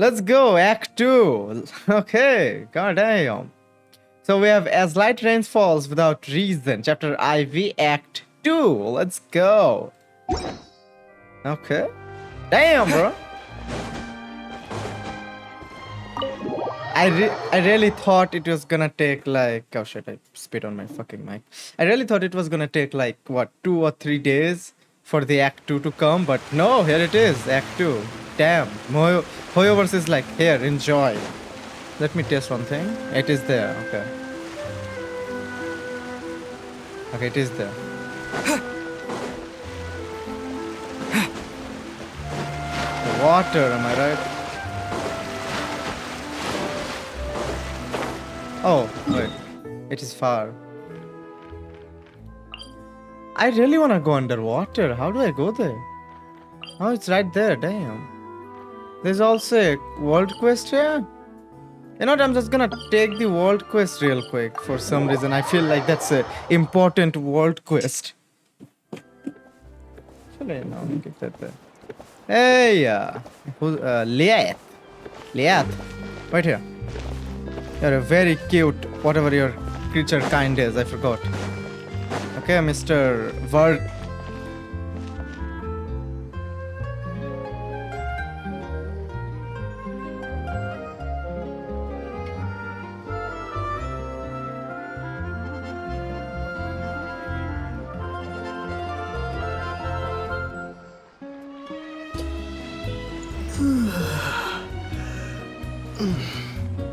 Let's go, Act 2. Okay, god damn. So we have As Light Rains Falls Without Reason, Chapter IV, Act 2. Let's go. Okay. Damn, bro. I really thought it was gonna take like, oh shit, I spit on my fucking mic. I really thought it was gonna take like what, 2 or 3 days for the Act 2 to come, but no, here it is, Act 2. Damn. Hoyoverse is like, here, enjoy. Let me test one thing. It is there, okay. Okay, it is there. The water, am I right? Oh, wait. It is far. I really want to go underwater. How do I go there? Oh, it's right there. Damn. There's also a world quest here. You know what? I'm just gonna take the world quest real quick. For some reason, I feel like that's a important world quest. Actually, no, get that there. Hey, Liath. Liath. Right here. You're a very cute, whatever your creature kind is. I forgot. Okay, Mr. Vard.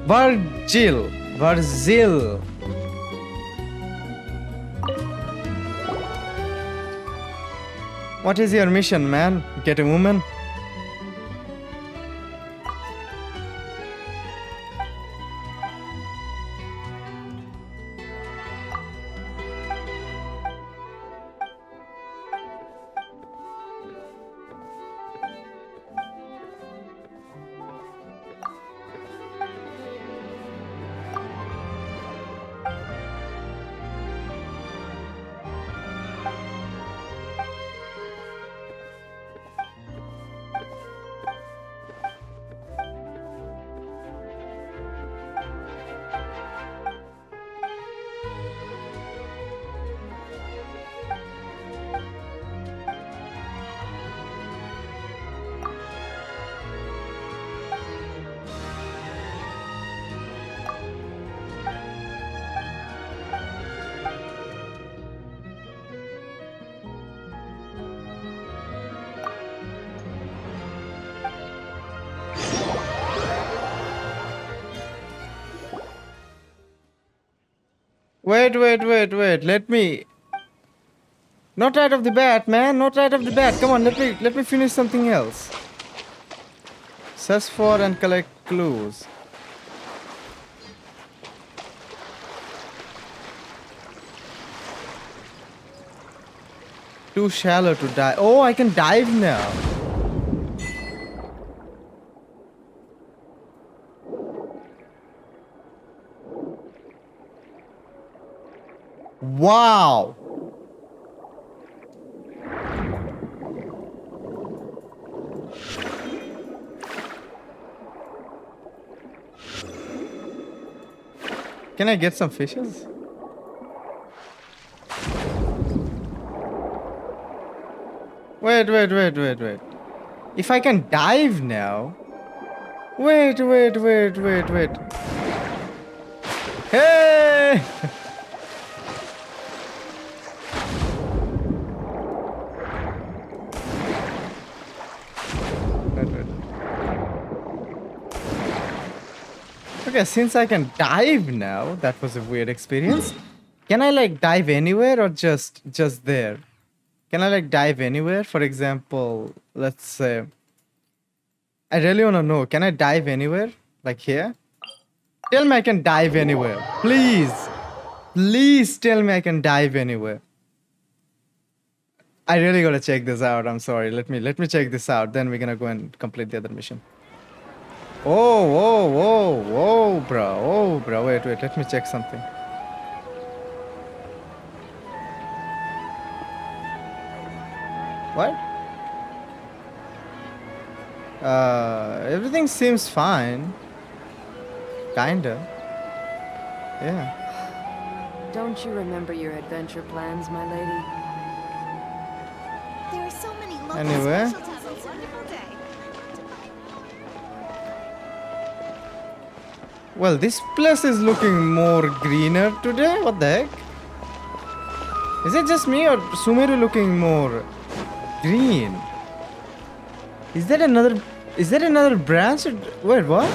Virgil. Virgil. What is your mission, man? Get a woman? Wait. Let me. Not right off the bat, man. Not right off the bat. Come on, let me finish something else. Search for and collect clues. Too shallow to dive. Oh, I can dive now. Wow. Can I get some fishes? Wait. If I can dive now. Wait. Hey! Wait. Okay, since I can dive now, that was a weird experience. Can I like dive anywhere or just there? Can I like dive anywhere? For example, let's say I really want to know. Can I dive anywhere? Like here? Tell me I can dive anywhere. Please. Please tell me I can dive anywhere. I really gotta check this out. I'm sorry. Let me check this out. Then we're gonna go and complete the other mission. Whoa, bro. Oh, bro. Wait. Let me check something. What? Everything seems fine. Kinda. Yeah. Don't you remember your adventure plans, my lady? There are so many local Anyway. specialties. Have a wonderful day. Well, this place is looking more greener today. What the heck? Is it just me or Sumeru looking more green? Is that another? Is that another branch? Wait, what?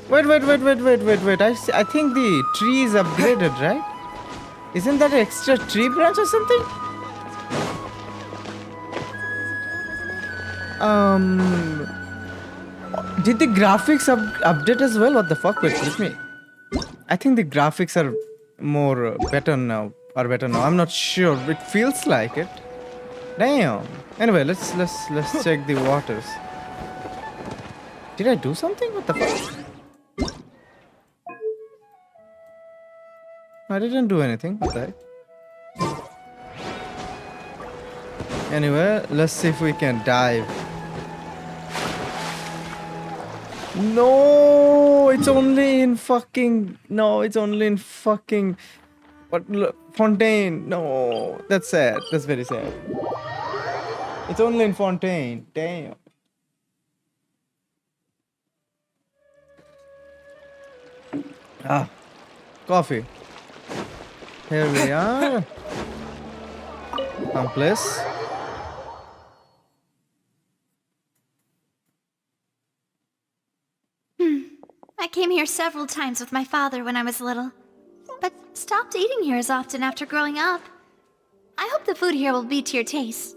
Wait. I think the tree is upgraded, right? Isn't that an extra tree branch or something? Did the graphics update as well? What the fuck? Wait, let me. I think the graphics are more better now. Are better now. I'm not sure. It feels like it. Damn. Anyway, let's check the waters. Did I do something? What the fuck? I didn't do anything. What the heck? Anyway, let's see if we can dive. No, it's only in fucking. No, it's only in fucking. What? Fontaine. No, that's sad. That's very sad. It's only in Fontaine. Damn. Ah, coffee. Here we are. Someplace. I came here several times with my father when I was little, but stopped eating here as often after growing up. I hope the food here will be to your taste.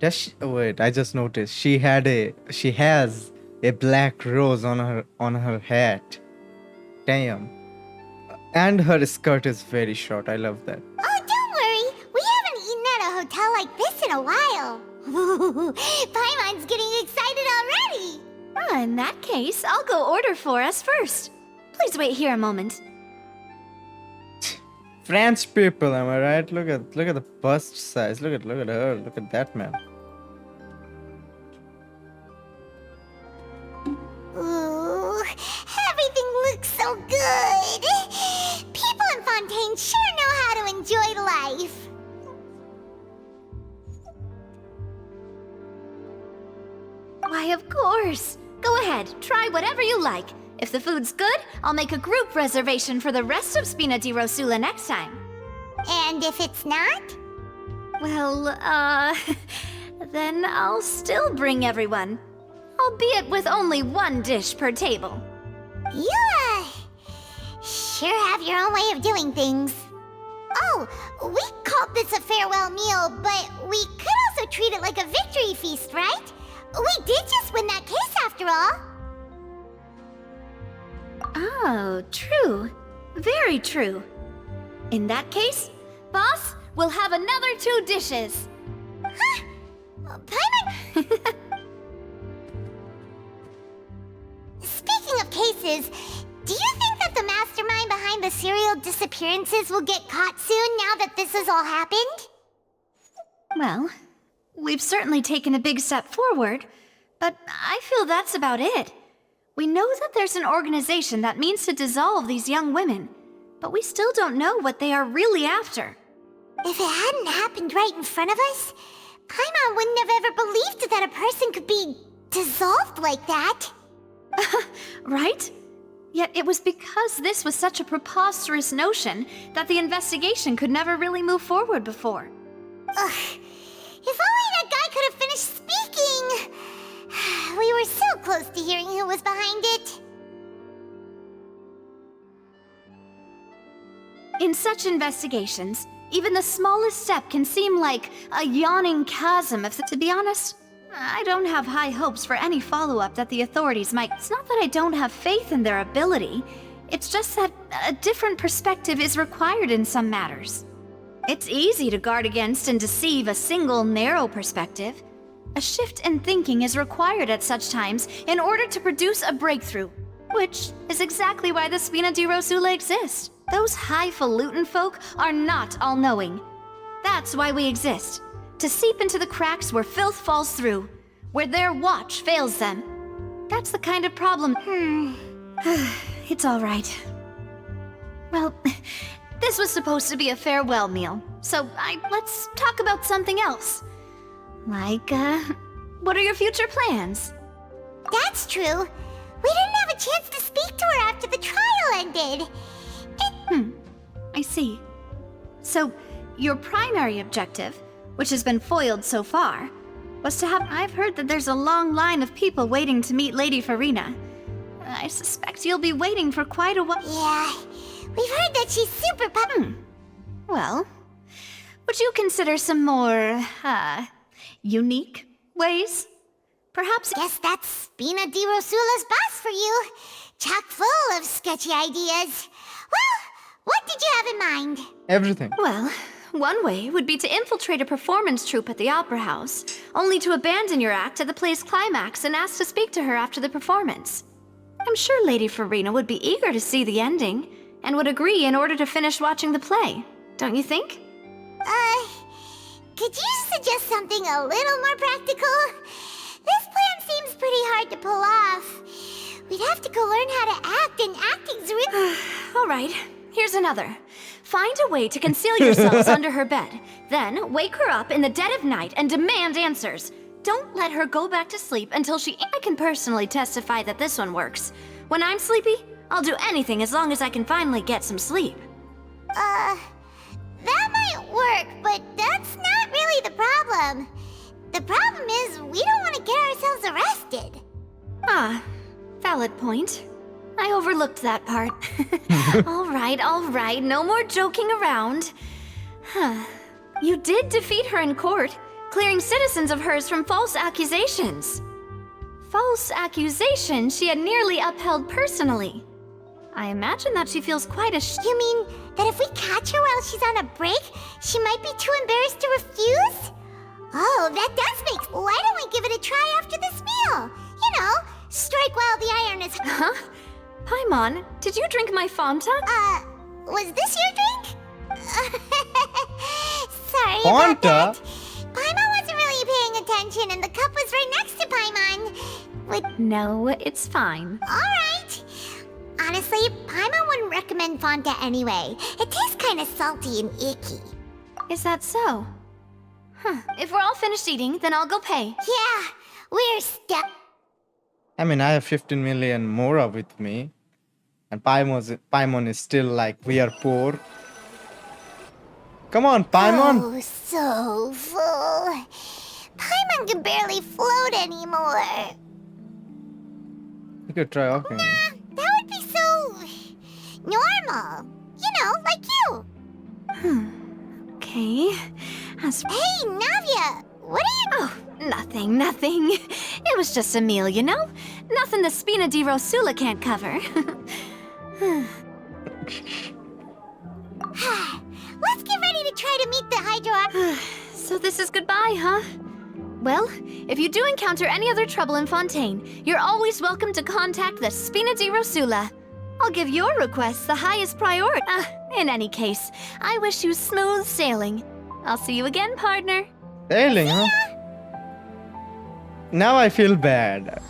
Does she, wait, I just noticed she has a black rose on her hat. Damn. And her skirt is very short. I love that. Oh, don't worry. We haven't eaten at a hotel like this in a while. Paimon's getting excited already. In that case, I'll go order for us first. Please wait here a moment. French people, am I right? Look at the bust size. Look at her. Look at that man. Ooh, everything looks so good. People in Fontaine sure know how to enjoy life. Why, of course. Go ahead, try whatever you like. If the food's good, I'll make a group reservation for the rest of Spina di Rosula next time. And if it's not? Well, then I'll still bring everyone. Albeit with only one dish per table. You, sure have your own way of doing things. Oh, we called this a farewell meal, but we could also treat it like a victory feast, right? We did just win that case after all. Oh, true. Very true. In that case, boss, we'll have another 2 dishes. Huh? Paimon? Speaking of cases, do you think that the mastermind behind the serial disappearances will get caught soon now that this has all happened? Well, we've certainly taken a big step forward, but I feel that's about it. We know that there's an organization that means to dissolve these young women, but we still don't know what they are really after. If it hadn't happened right in front of us, Paimon wouldn't have ever believed that a person could be dissolved like that. Right? Yet it was because this was such a preposterous notion that the investigation could never really move forward before. Ugh. If only that guy could have finished speaking! We were so close to hearing who was behind it. In such investigations, even the smallest step can seem like a yawning chasm if, to be honest, I don't have high hopes for any follow-up that the authorities might. It's not that I don't have faith in their ability, it's just that a different perspective is required in some matters. It's easy to guard against and deceive a single narrow perspective. A shift in thinking is required at such times in order to produce a breakthrough, which is exactly why the Spina di Rosula exist. Those highfalutin folk are not all-knowing. That's why we exist. To seep into the cracks where filth falls through, where their watch fails them. That's the kind of problem. It's all right. Well, this was supposed to be a farewell meal, so let's talk about something else. Like, what are your future plans? That's true. We didn't have a chance to speak to her after the trial ended. I see. So, your primary objective, which has been foiled so far, was to have... I've heard that there's a long line of people waiting to meet Lady Farina. I suspect you'll be waiting for quite a while. Yeah, we've heard that she's super Well, would you consider some more, unique ways? Perhaps... Guess that's Spina di Rosula's boss for you. Chock full of sketchy ideas. Well, what did you have in mind? Everything. Well, one way would be to infiltrate a performance troupe at the Opera House, only to abandon your act at the play's climax and ask to speak to her after the performance. I'm sure Lady Farina would be eager to see the ending, and would agree in order to finish watching the play. Don't you think? Could you suggest something a little more practical? This plan seems pretty hard to pull off. We'd have to go learn how to act, and acting's really... All right, here's another. Find a way to conceal yourselves under her bed. Then wake her up in the dead of night and demand answers. Don't let her go back to sleep until she... I can personally testify that this one works. When I'm sleepy, I'll do anything as long as I can finally get some sleep. That might work, but that's not really the problem. The problem is we don't want to get ourselves arrested. Ah, valid point. I overlooked that part. All right, no more joking around. You did defeat her in court, clearing citizens of hers from false accusations. False accusations she had nearly upheld personally. I imagine that she feels quite You mean that if we catch her while she's on a break, she might be too embarrassed to refuse? Oh, that does make... Why don't we give it a try after this meal? You know, strike while the iron is... Huh? Paimon, did you drink my Fanta? Was this your drink? Sorry Fanta? about that. Paimon wasn't really paying attention and the cup was right next to Paimon. No, it's fine. Alright. Honestly, Paimon wouldn't recommend Fanta anyway. It tastes kind of salty and icky. Is that so? If we're all finished eating, then I'll go pay. Yeah, we're stuck. I mean, I have 15 million Mora with me. And Paimon is still like, we are poor. Come on, Paimon! Oh, so full. Paimon can barely float anymore. You could try walking. That would be so... normal. You know, like you. Okay. Hey, Navia! What are you... Oh, nothing. It was just a meal, you know? Nothing the Spina di Rosula can't cover. Let's get ready to try to meet the Hydro... So this is goodbye, huh? Well, if you do encounter any other trouble in Fontaine, you're always welcome to contact the Spina di Rosula. I'll give your requests the highest priority. In any case, I wish you smooth sailing. I'll see you again, partner. Sailing, huh? Now I feel bad.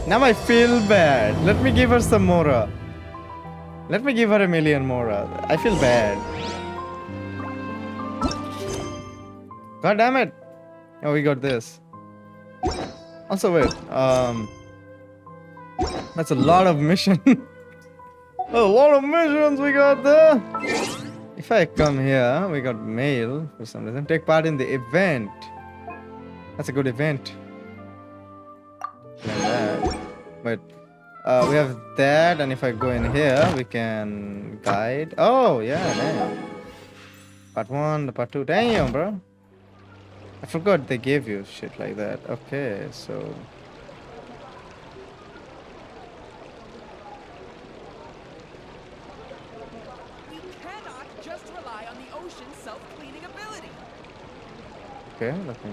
Let me give her some Mora. Let me give her 1 million Mora. I feel bad. God damn it. Oh, we got this. Also, wait. That's a lot of mission. A lot of missions we got there. If I come here, we got mail for some reason. Take part in the event. That's a good event. Like that. But we have that, and if I go in here, we can guide. Oh, yeah, damn. Part 1, part 2. Damn, bro. I forgot they gave you shit like that. Okay, so... We cannot just rely on the ocean's self-cleaning ability. Okay, let me...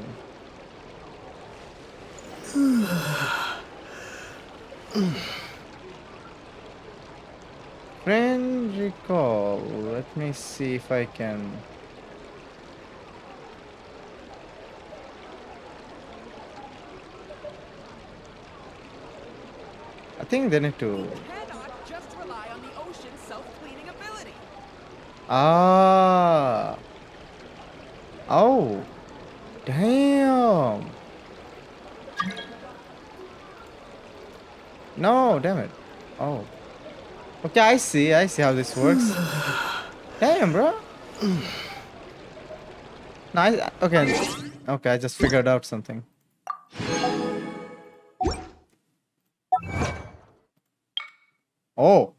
Friend recall. Let me see if I can... I think they need to. You cannot just rely on the ocean's self-cleaning ability. Ah. Oh. Damn. No, damn it. Oh. Okay, I see how this works. Damn, bro. Nice. Okay. Okay, I just figured out something. Oh.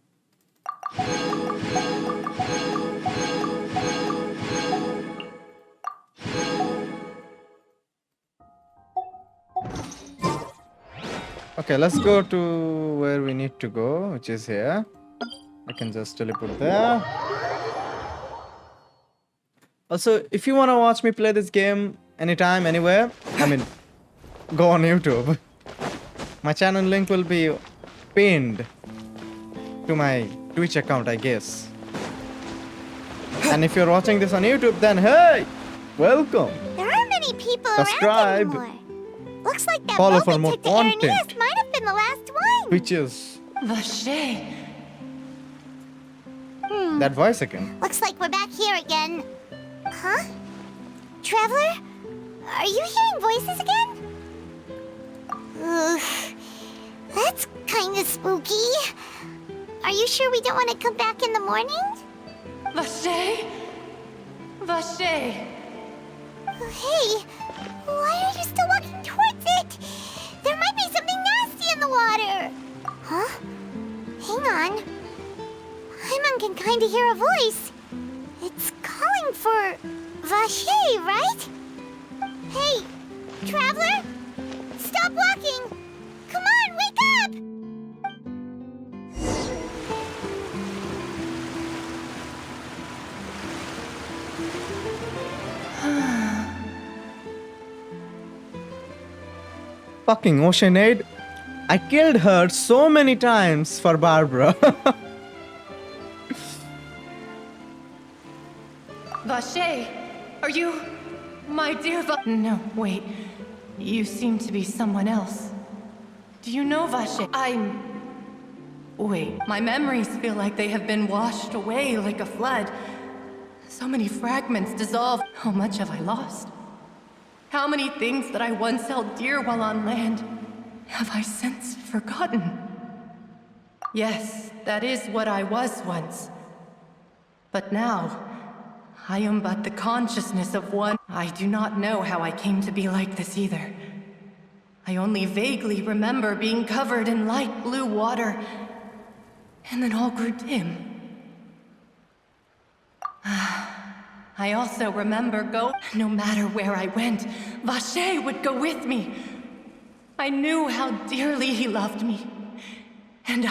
Okay, let's go to where we need to go, which is here. I can just teleport there. Also, if you want to watch me play this game anytime, anywhere, I mean, go on YouTube. My channel link will be pinned to my Twitch account, I guess. And if you're watching this on YouTube, then hey, welcome. There aren't many people Subscribe. around anymore. Looks like that Follow boat for that more took to content. Araneas might have been the last one. Bitches. Vache. That voice again. Looks like we're back here again. Huh? Traveler? Are you hearing voices again? Ugh. That's kinda spooky. Are you sure we don't want to come back in the morning? Vache. Vache. Hey, why are you still walking towards it? There might be something nasty in the water. Huh? Hang on. Paimon can kinda hear a voice. It's calling for Vache, right? Hey, Traveler? Stop walking! Come on, wake up! Fucking Oceanaid. I killed her so many times for Barbara. Vache. Are you... my dear No, wait. You seem to be someone else. Do you know Vache? Wait, my memories feel like they have been washed away like a flood. So many fragments dissolved. How much have I lost? How many things that I once held dear while on land have I since forgotten? Yes, that is what I was once. But now, I am but the consciousness of one. I do not know how I came to be like this either. I only vaguely remember being covered in light blue water, and then all grew dim. I also remember no matter where I went, Vache would go with me. I knew how dearly he loved me. And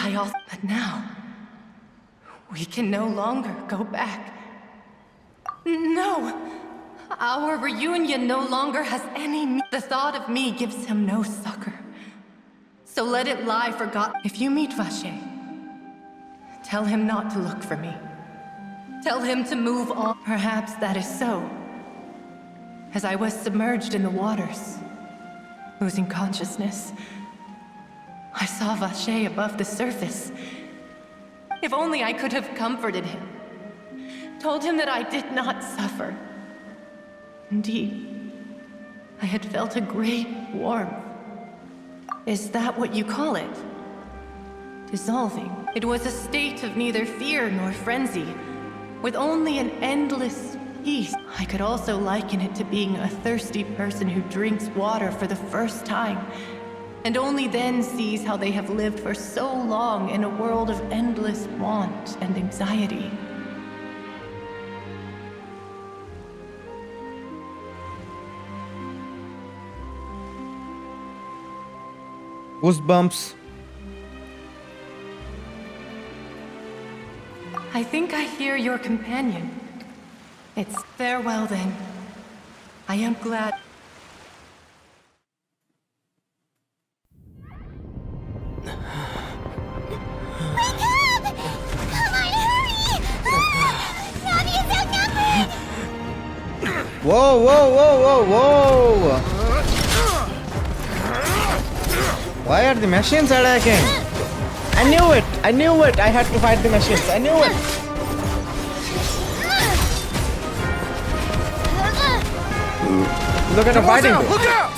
but now, we can no longer go back. No! Our reunion no longer has any The thought of me gives him no succor. So let it lie forgotten. If you meet Vache, tell him not to look for me. Tell him to move on. Perhaps that is so. As I was submerged in the waters, losing consciousness, I saw Vache above the surface. If only I could have comforted him. Told him that I did not suffer. Indeed, I had felt a great warmth. Is that what you call it? Dissolving. It was a state of neither fear nor frenzy, with only an endless peace. I could also liken it to being a thirsty person who drinks water for the first time, and only then sees how they have lived for so long in a world of endless want and anxiety. Goosebumps. I think I hear your companion. It's farewell then. I am glad. Wake up! Come on, hurry! Navia's outnumbered! Whoa, whoa, whoa, whoa, whoa! Why are the machines attacking? I knew it! I knew it! I had to fight the machines. I knew it! Look at the fighting. Look out!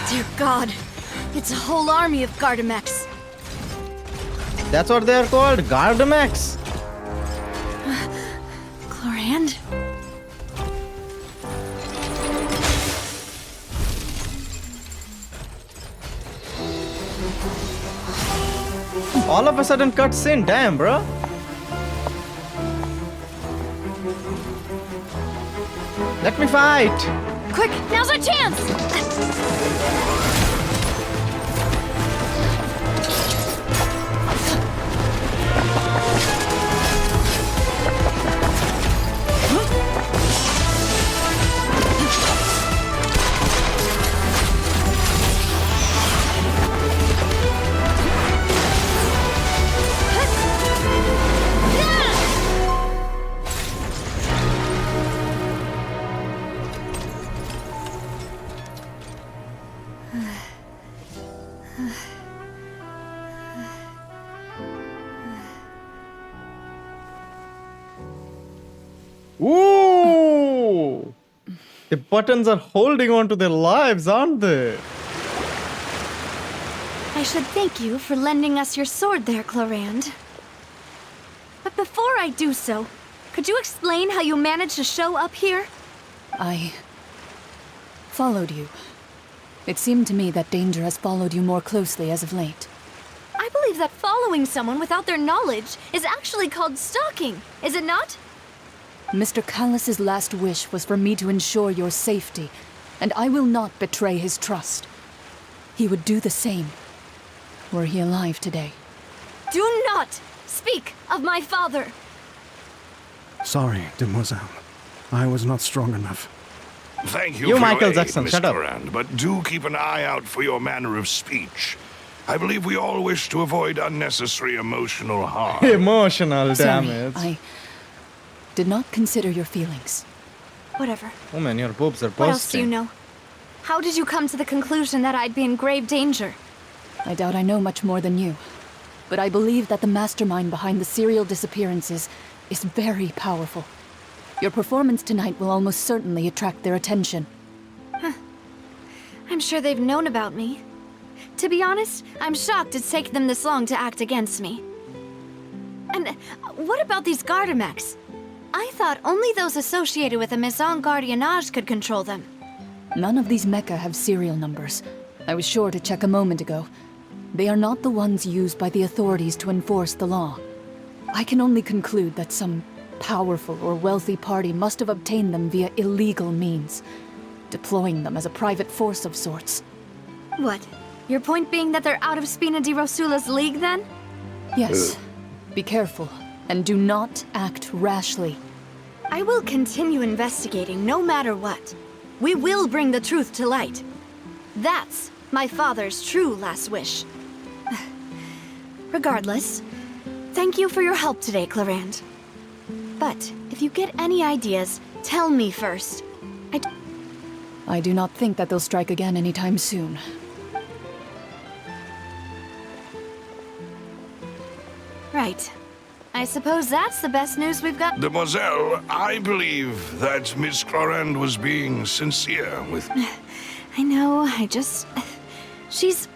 Dear God, it's a whole army of Gardamex. That's what they're called, Gardamex. Chlorand? All of a sudden cutscene, damn, bro. Let me fight. Quick, now's our chance! Ooh! The buttons are holding on to their lives, aren't they? I should thank you for lending us your sword there, Chlorand. But before I do so, could you explain how you managed to show up here? I followed you. It seemed to me that danger has followed you more closely as of late. I believe that following someone without their knowledge is actually called stalking, is it not? Mr. Callus's last wish was for me to ensure your safety, and I will not betray his trust. He would do the same, were he alive today. Do not speak of my father! Sorry, demoiselle. I was not strong enough. Thank you You, for Michael your aid, Jackson, Miss shut up. Chlorand, but do keep an eye out for your manner of speech. I believe we all wish to avoid unnecessary emotional harm. Emotional Sorry, damage. I did not consider your feelings. Whatever. Oh man, your boobs are What else do you bursting. know? How did you come to the conclusion that I'd be in grave danger? I doubt I know much more than you, but I believe that the mastermind behind the serial disappearances is very powerful. Your performance tonight will almost certainly attract their attention. I'm sure they've known about me. To be honest, I'm shocked it's taken them this long to act against me. And what about these Gardamex? I thought only those associated with the Maison Gardiennage could control them. None of these mecha have serial numbers. I was sure to check a moment ago. They are not the ones used by the authorities to enforce the law. I can only conclude that some powerful or wealthy party must have obtained them via illegal means, deploying them as a private force of sorts. What? Your point being that they're out of Spina di Rosula's league, then? Yes. Be careful, and do not act rashly. I will continue investigating no matter what. We will bring the truth to light. That's my father's true last wish. Regardless, thank you for your help today, Chlorand. But if you get any ideas, tell me first. I do not think that they'll strike again anytime soon. Right. I suppose that's the best news we've got. Demoiselle, I believe that Miss Chlorand was being sincere with me. I know, I just... She's...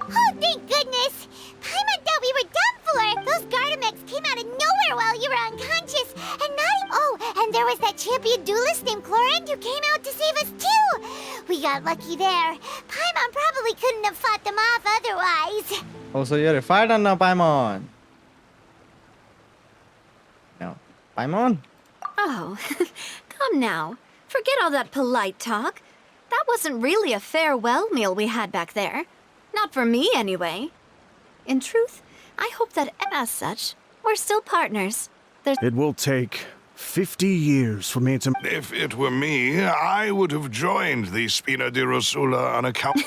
Oh, thank goodness! Paimon thought we were done for! Those Gardamex came out of nowhere while you were unconscious, and not... Oh, and there was that champion duelist named Chlorand who came out to save us too! We got lucky there. Paimon probably couldn't have fought them off otherwise. Oh, so you're a fighter now, Paimon. No. Paimon? Oh, come now. Forget all that polite talk. That wasn't really a farewell meal we had back there. Not for me, anyway. In truth, I hope that as such, we're still partners. There's... It will take 50 years for me to... If it were me, I would have joined the Spina di Rosula on account...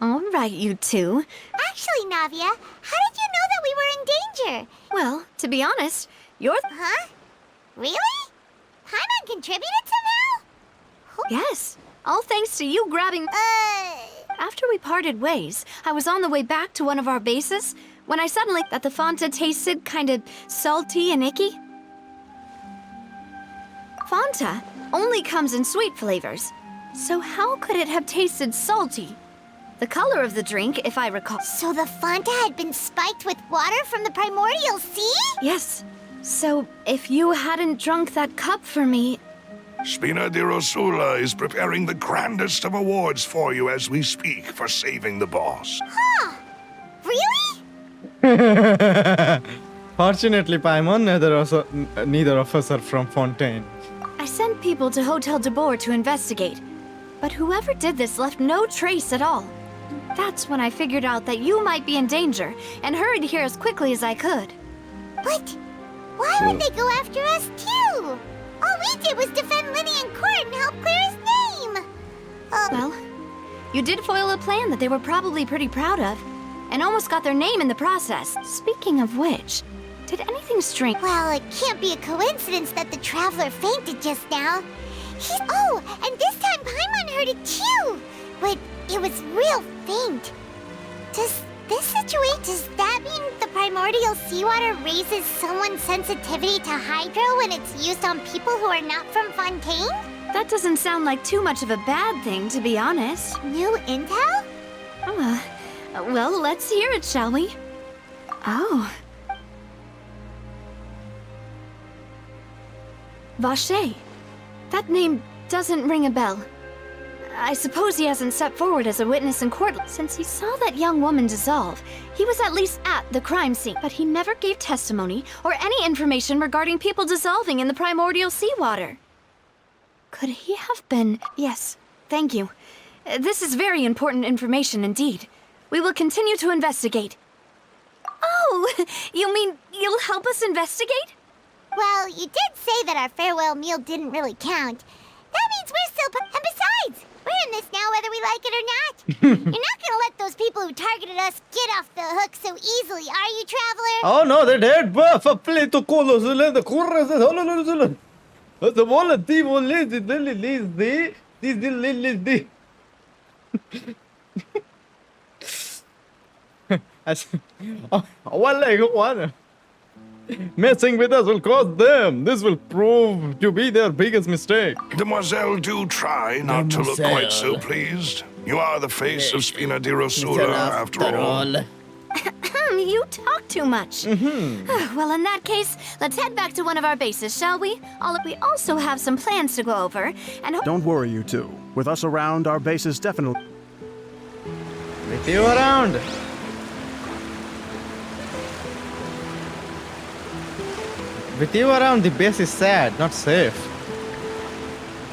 All right, you two. Actually, Navia, how did you know that we were in danger? Well, to be honest, you're... Huh? Really? Paimon contributed somehow? Yes, all thanks to you grabbing... After we parted ways, I was on the way back to one of our bases when I suddenly that the Fanta tasted kind of salty and icky. Fanta only comes in sweet flavors, so how could it have tasted salty? The color of the drink, if I recall... So the Fanta had been spiked with water from the primordial sea? Yes. So, if you hadn't drunk that cup for me... Spina di Rosula is preparing the grandest of awards for you as we speak for saving the boss. Huh. Really? Fortunately, Paimon, neither of us are from Fontaine. I sent people to Hotel de Boer to investigate, but whoever did this left no trace at all. That's when I figured out that you might be in danger and hurried here as quickly as I could. But why would they go after us too? All we did was defend Linny in court and help clear his name. Well, you did foil a plan that they were probably pretty proud of, and almost got their name in the process. Speaking of which, did anything strange... Well, it can't be a coincidence that the Traveler fainted just now. Oh, and this time Paimon heard it too! But it was real faint. Does that mean the primordial seawater raises someone's sensitivity to hydro when it's used on people who are not from Fontaine? That doesn't sound like too much of a bad thing, to be honest. New intel? Well, let's hear it, shall we? Oh. Vache. That name doesn't ring a bell. I suppose he hasn't stepped forward as a witness in court. Since he saw that young woman dissolve, he was at least at the crime scene. But he never gave testimony or any information regarding people dissolving in the primordial seawater. Could he have been... Yes, thank you. This is very important information indeed. We will continue to investigate. Oh, you mean you'll help us investigate? Well, you did say that our farewell meal didn't really count. That means we're still... And besides, we're in this now whether we like it or not. You're not gonna let those people who targeted us get off the hook so easily, are you, Traveler? Oh no, they're dead, buff. A play to colo, the chorus, the volatile, messing with us will cost them. This will prove to be their biggest mistake. Demoiselle, do try not to look quite so pleased. You are the face of Spina di Rosula, after all. You talk too much. Well, in that case, let's head back to one of our bases, shall we? We also have some plans to go over, and... Don't worry, you two. With us around, our base is definitely... With you around. With you around, the base is sad, not safe.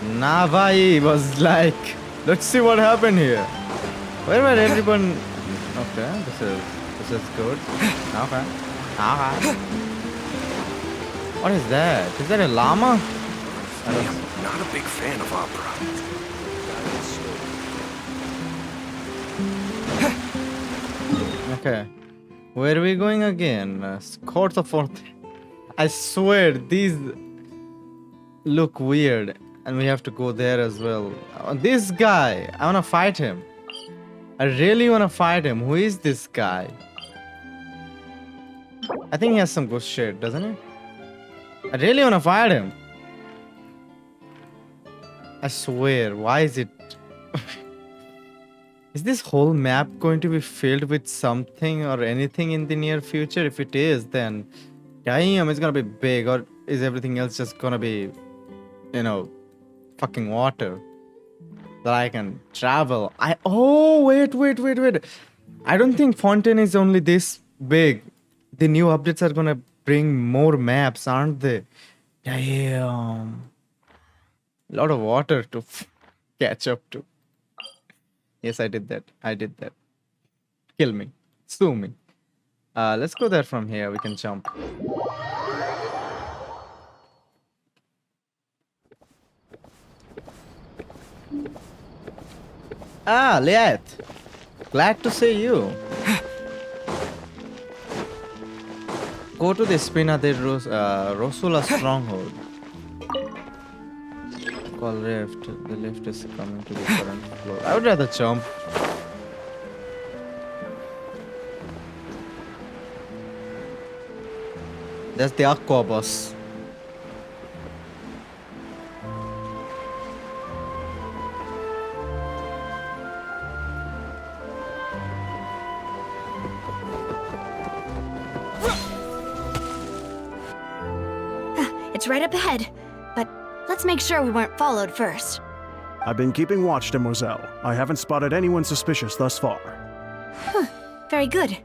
Navai was like, let's see what happened here. Where were everyone? Okay, this is good. Okay. What is that? Is that a llama? I'm not a big fan of opera. Okay. Where are we going again? Court of Fourth. I swear, these look weird. And we have to go there as well. This guy, I want to fight him. I really want to fight him. Who is this guy? I think he has some good shit, doesn't he? I really want to fight him. I swear, why is it... Is this whole map going to be filled with something or anything in the near future? If it is, then... Damn, it's gonna be big. Or is everything else just gonna be... You know... Fucking water. That I can travel. Oh, wait. I don't think Fontaine is only this big. The new updates are gonna bring more maps, aren't they? Damn. A lot of water to catch up to. Yes, I did that. Kill me. Sue me. Let's go there from here. We can jump. Ah, Liat. Glad to see you. Go to the Spina de Rosula stronghold. Call lift. The lift is coming to the current floor. I would rather jump. That's the aqua bus. It's right up ahead, but let's make sure we weren't followed first. I've been keeping watch, Demoiselle. I haven't spotted anyone suspicious thus far. Very good.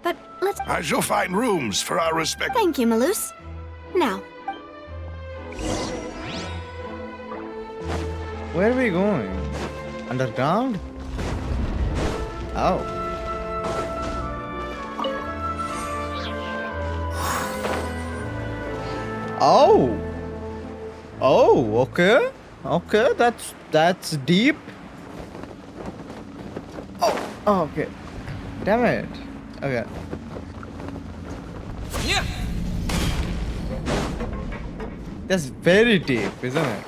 But let's... I shall find rooms for our respect. Thank you, Malus. Now, Where are we going? Underground? Oh. Oh. Oh, okay. Okay, that's deep. Oh, okay. Damn it. Okay. Yeah. That's very deep, isn't it?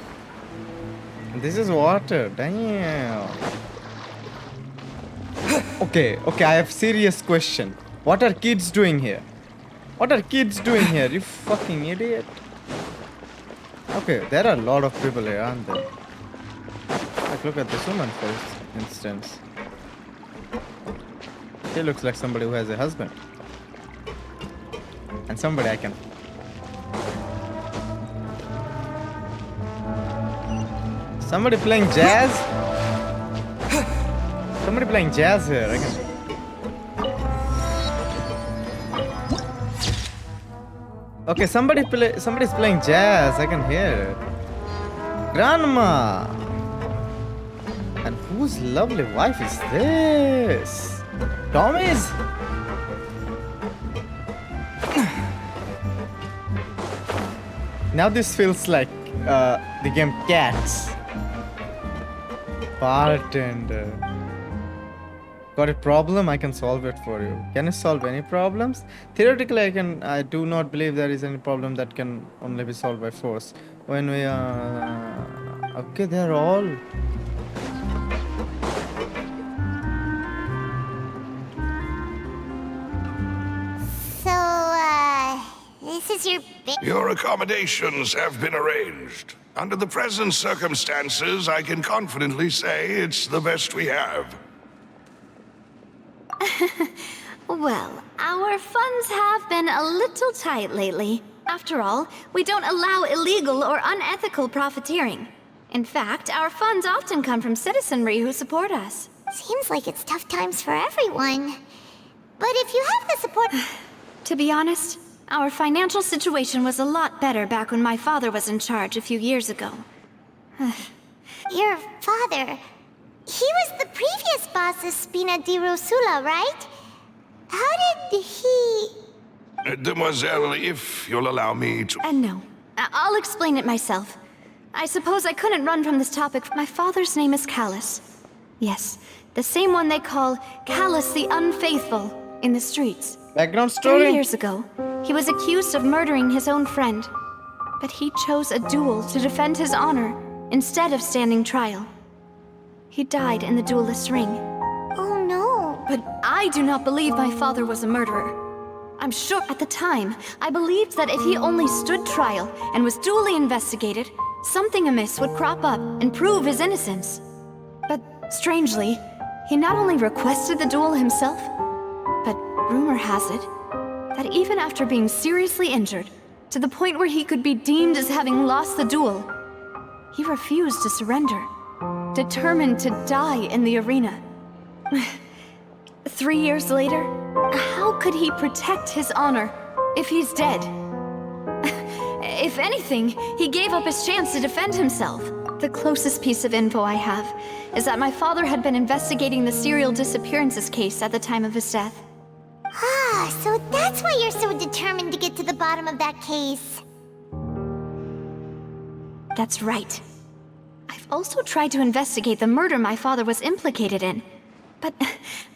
This is water. Damn. Okay, I have serious question. What are kids doing here? What are kids doing here? You fucking idiot. Okay, there are a lot of people here, aren't there? Like, look at this woman, for instance. She looks like somebody who has a husband. And somebody I can... Somebody playing jazz? Somebody playing jazz here, I can... Okay, somebody's playing jazz, I can hear it. Grandma! And whose lovely wife is this? Tommy's? Now this feels like the game Cats. Bartender. Got a problem? I can solve it for you. Can you solve any problems? Theoretically, I do not believe there is any problem that can only be solved by force. When we are... okay, they're all... So, this is your Your accommodations have been arranged. Under the present circumstances, I can confidently say it's the best we have. well, our funds have been a little tight lately. After all, we don't allow illegal or unethical profiteering. In fact, our funds often come from citizenry who support us. Seems like it's tough times for everyone. But if you have the support... To be honest, our financial situation was a lot better back when my father was in charge a few years ago. Your father... He was the previous boss of Spina di Rosula, right? How did he... Demoiselle, if you'll allow me to... No. I'll explain it myself. I suppose I couldn't run from this topic. My father's name is Callus. Yes, the same one they call Callus the Unfaithful in the streets. Background 3 story? years ago, he was accused of murdering his own friend. But he chose a duel to defend his honor instead of standing trial. He died in the duelist's ring. Oh no. But I do not believe my father was a murderer. I'm sure at the time, I believed that if he only stood trial and was duly investigated, something amiss would crop up and prove his innocence. But strangely, he not only requested the duel himself, but rumor has it that even after being seriously injured, to the point where he could be deemed as having lost the duel, he refused to surrender, determined to die in the arena. 3 years later, how could he protect his honor if he's dead? If anything, he gave up his chance to defend himself. The closest piece of info I have is that my father had been investigating the serial disappearances case at the time of his death. Ah, so that's why you're so determined to get to the bottom of that case. That's right. I've also tried to investigate the murder my father was implicated in, but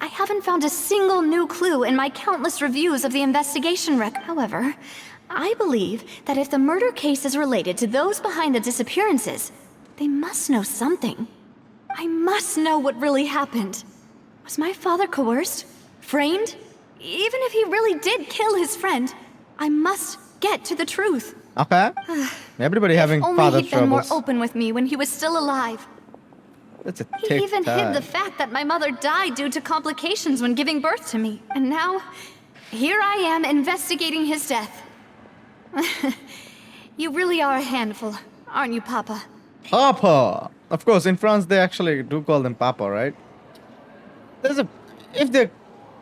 I haven't found a single new clue in my countless reviews of the investigation record. However, I believe that if the murder case is related to those behind the disappearances, They must know something. I must know what really happened. Was my father coerced? Framed? Even if he really did kill his friend, I must get to the truth. Okay. Everybody having Only father he'd been more troubles. open with me when he was still alive. That's a He thick even hid tie. the fact that my mother died due to complications when giving birth to me. And now, here I am investigating his death. You really are a handful, aren't you, Papa? Papa! Of course, in France they actually do call them Papa, right? There's a... If they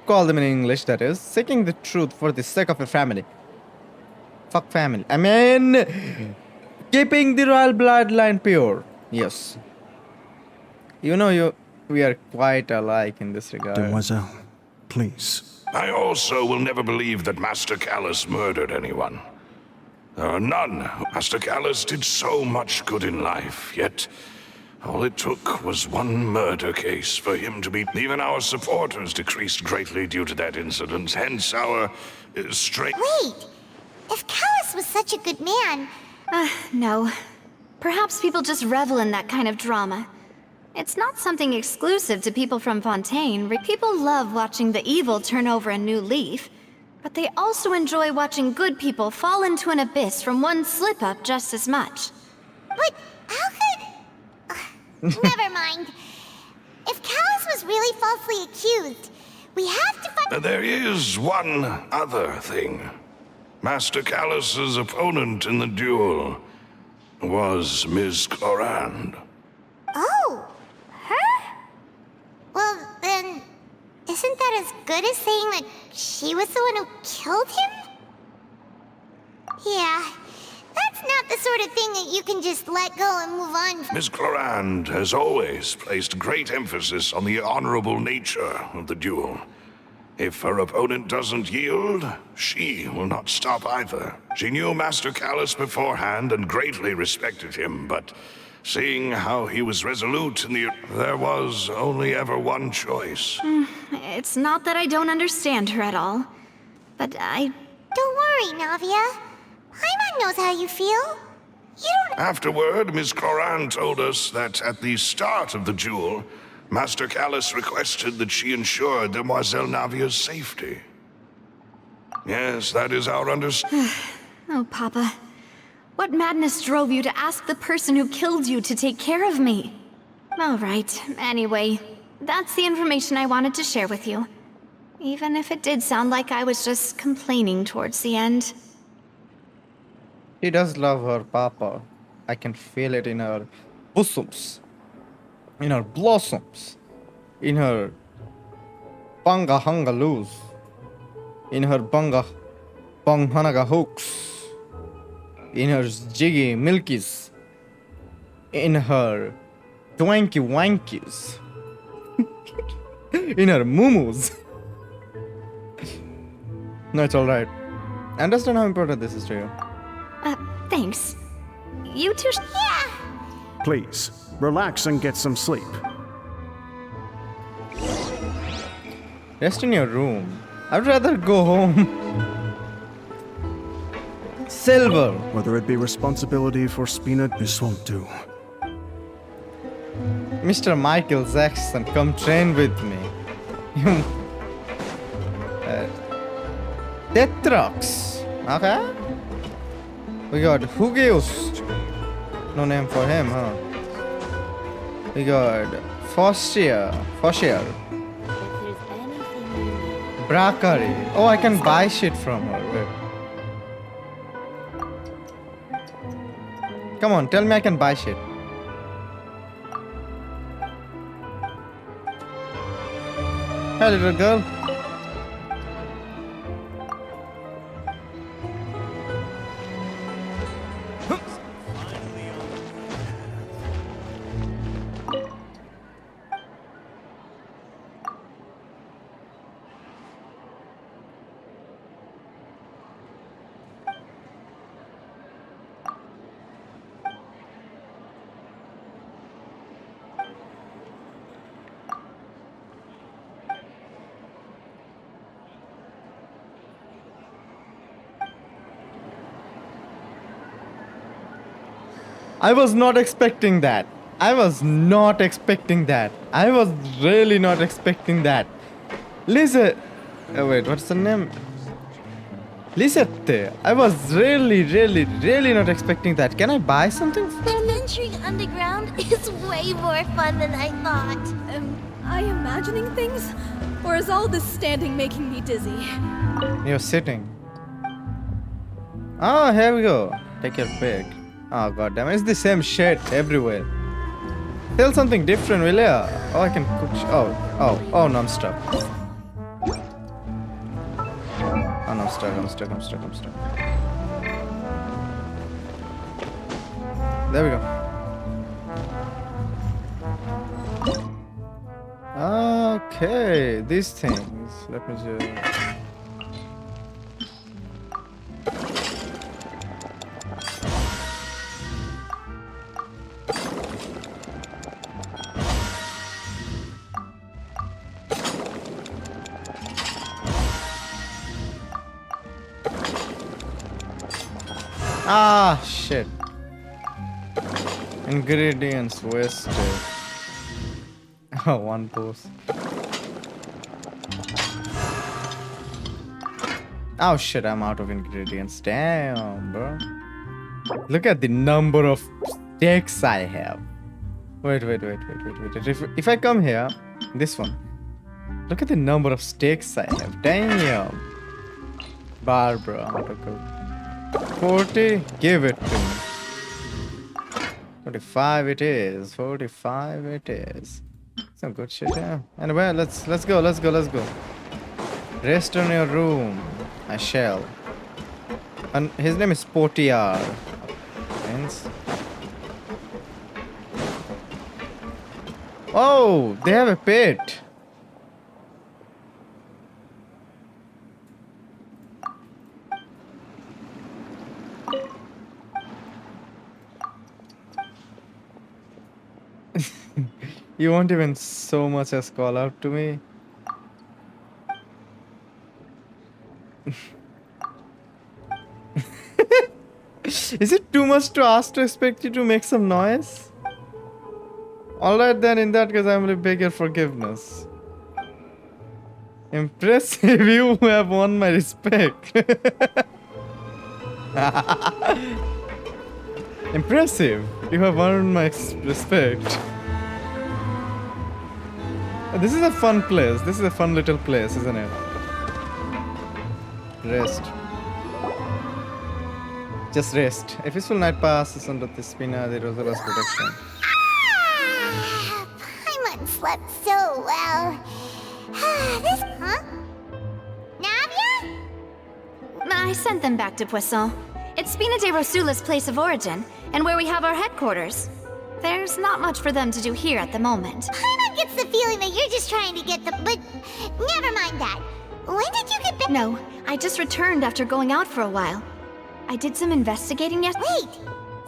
call them in English, that is, seeking the truth for the sake of a family. Fuck family. I mean... Keeping the royal bloodline pure. Yes. You know, we are quite alike in this regard. Demoiselle, please. I also will never believe that Master Callus murdered anyone. None. Master Callus did so much good in life, yet all it took was one murder case for him to be... Even our supporters decreased greatly due to that incident, hence our strength... Wait! If Callus was such a good man... No. Perhaps people just revel in that kind of drama. It's not something exclusive to people from Fontaine. People love watching the evil turn over a new leaf, but they also enjoy watching good people fall into an abyss from one slip-up just as much. But how could... Never mind. If Callus was really falsely accused, we have to find... There is one other thing. Master Callus's opponent in the duel was Ms. Clorand. Oh! Her? Well, then... Isn't that as good as saying that she was the one who killed him? Yeah. That's not the sort of thing that you can just let go and move on from. Ms. Clorand has always placed great emphasis on the honorable nature of the duel. If her opponent doesn't yield, she will not stop either. She knew Master Callus beforehand and greatly respected him, but seeing how he was resolute in there was only ever one choice. It's not that I don't understand her at all, but Don't worry, Navia. Paimon knows how you feel. You don't... Afterward, Ms. Clorand told us that at the start of the duel, Master Callus requested that she ensure Demoiselle Navia's safety. Yes, that is our understanding. Oh, Papa. What madness drove you to ask the person who killed you to take care of me? All right, anyway, that's the information I wanted to share with you. Even if it did sound like I was just complaining towards the end. She does love her Papa. I can feel it in her bosoms, in her blossoms, in her banga hangaloos, in her banga banghanaga hooks, in her jiggy milkies, in her twanky wankies, in her mumus. No, it's alright. I understand how important this is to you. Thanks. You two Yeah! Please, relax and get some sleep. Rest in your room. I'd rather go home. Silver. Whether it be responsibility for Spina, this won't do. Mr. Michael Jackson, come train with me. You... Tetrox. Okay. We got Hugius. No name for him, huh? We got Fostier. Brakari. Oh, I can buy shit from her. Wait. Come on, tell me I can buy shit. Hey, little girl. I was not expecting that. I was not expecting that. I was really not expecting that. Lizard. Oh, wait, what's the name? Lizette. I was really not expecting that. Can I buy something? Adventuring underground is way more fun than I thought. Am I imagining things? Or is all this standing making me dizzy? You're sitting. Oh, here we go. Take your pick. Oh, goddamn. It's the same shit everywhere. Tell something different, will ya? Oh, I can cook. Oh, no, I'm stuck. Oh, no, I'm stuck. There we go. Okay, these things. Let me just. Ah, shit. Ingredients wasted. Oh, one post. Oh shit, I'm out of ingredients. Damn, bro. Look at the number of sticks I have. Wait. If I come here, this one. Look at the number of sticks I have. Damn. Barbara, how to go. 40, give it to me. 45 it is. 45 it is. Some good shit, yeah. Anyway, let's go. Rest in your room. I shall. And his name is Portiar. Friends. Oh, they have a pet. You won't even so much as call out to me. Is it too much to ask to expect you to make some noise? Alright then, in that case I will beg your forgiveness. Impressive, you have won my respect. Impressive, you have earned my respect. This is a fun place. This is a fun little place, isn't it? Rest. Just rest. A peaceful night passes under the Spina de Rosa's protection. Paimon slept so well. Huh? Navia? I sent them back to Poisson. It's Spina de Rosula's place of origin, and where we have our headquarters. There's not much for them to do here at the moment. Paimon gets the feeling that you're just trying to get the... But never mind that. When did you get back? No, I just returned after going out for a while. I did some investigating yesterday. Wait,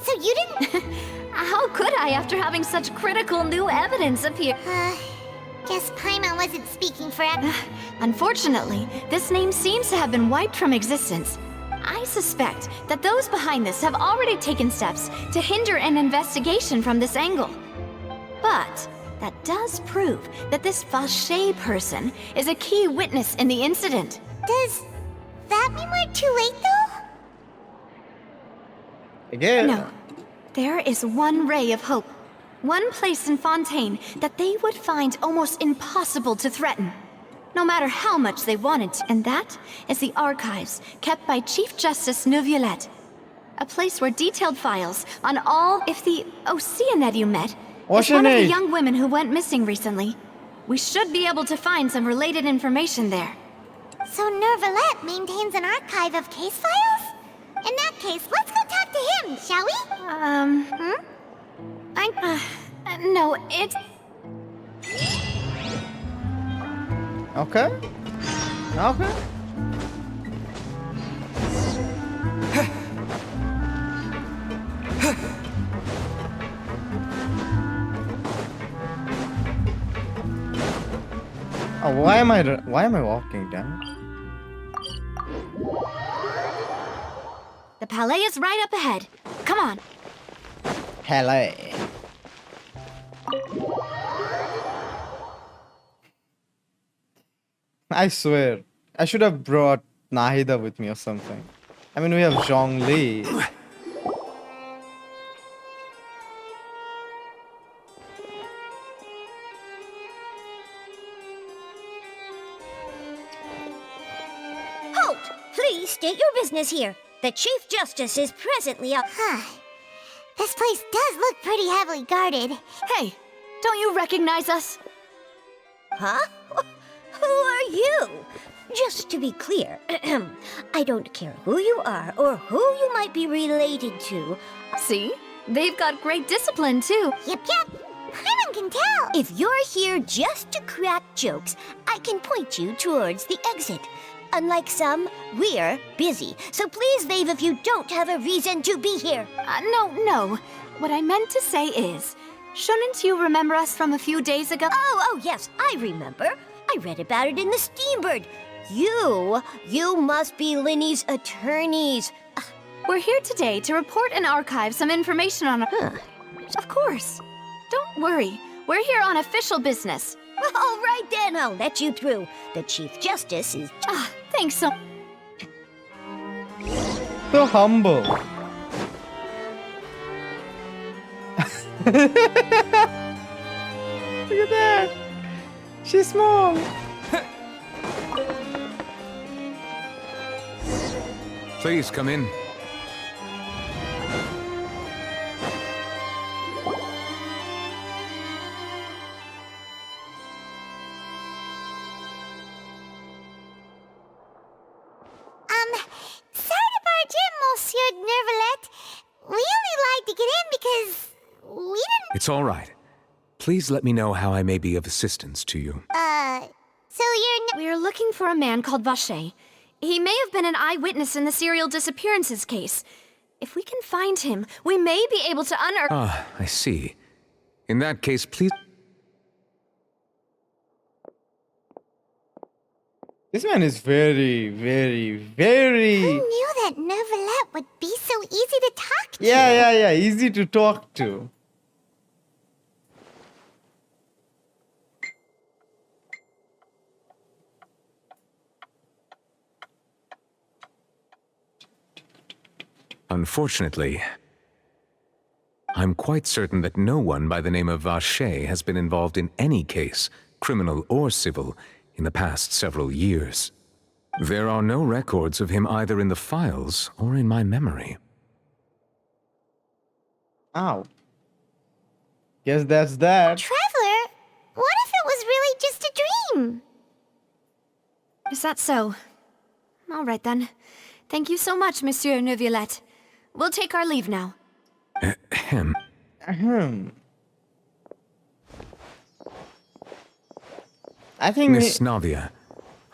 so you didn't... How could I after having such critical new evidence appear? Guess Paimon wasn't speaking forever. Unfortunately, this name seems to have been wiped from existence. I suspect that those behind this have already taken steps to hinder an investigation from this angle. But that does prove that this Vache person is a key witness in the incident. Does that mean we're too late, though? Again? No. There is one ray of hope. One place in Fontaine that they would find almost impossible to threaten. No matter how much they wanted to. And that is the archives kept by Chief Justice Neuvillette. A place where detailed files on all... If the Oceanid you met is one of the young women who went missing recently, we should be able to find some related information there. So Neuvillette maintains an archive of case files? In that case, let's go talk to him, shall we? No, it's... Okay. Okay. Oh, why am I walking down? The palais is right up ahead. Come on. Hello. I swear, I should have brought Nahida with me or something. I mean, we have Zhongli. Halt! Please state your business here. The Chief Justice is presently up. This place does look pretty heavily guarded. Hey, don't you recognize us? Huh? Who are you? Just to be clear, I don't care who you are or who you might be related to. See? They've got great discipline, too. Yep. Paimon can tell. If you're here just to crack jokes, I can point you towards the exit. Unlike some, we're busy. So please leave if you don't have a reason to be here. No. What I meant to say is, shouldn't you remember us from a few days ago? Oh, yes, I remember. I read about it in the Steambird. You must be Linny's attorneys. We're here today to report and archive some information on... Of course. Don't worry. We're here on official business. All right then, I'll let you through. The Chief Justice is... Thanks so... So humble. Look at that. She's small. Please come in. Sorry to barge in, Monsieur Nervalet. We only lied to get in because we didn't... It's all right. Please let me know how I may be of assistance to you. So you're... We're looking for a man called Vache. He may have been an eyewitness in the serial disappearances case. If we can find him, we may be able to unearth... Ah, I see. In that case, please... This man is very... Who knew that Nervalet would be so easy to talk to? Yeah. Easy to talk to. Unfortunately, I'm quite certain that no one by the name of Vache has been involved in any case, criminal or civil, in the past several years. There are no records of him either in the files or in my memory. Ow. Guess that's that. Traveler, what if it was really just a dream? Is that so? All right, then. Thank you so much, Monsieur Neuvillette. We'll take our leave now. Ahem. I think... Miss Navia,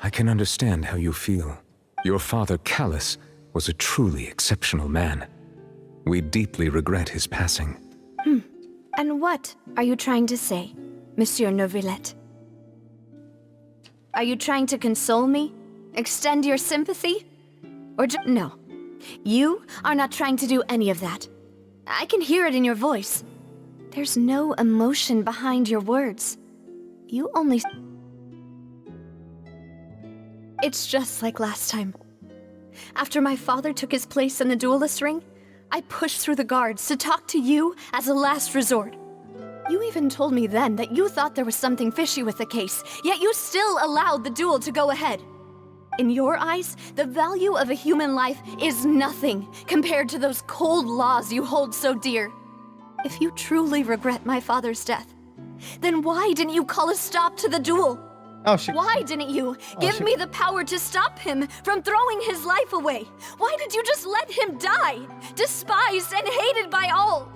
I can understand how you feel. Your father, Callus, was a truly exceptional man. We deeply regret his passing. And what are you trying to say, Monsieur Neuvillette? Are you trying to console me? Extend your sympathy? Or no. You are not trying to do any of that. I can hear it in your voice. There's no emotion behind your words. You only... It's just like last time. After my father took his place in the duelist ring, I pushed through the guards to talk to you as a last resort. You even told me then that you thought there was something fishy with the case, yet you still allowed the duel to go ahead. In your eyes, the value of a human life is nothing compared to those cold laws you hold so dear. If you truly regret my father's death, then why didn't you call a stop to the duel? Oh, shit. Why didn't you give me the power to stop him from throwing his life away? Why did you just let him die, despised and hated by all?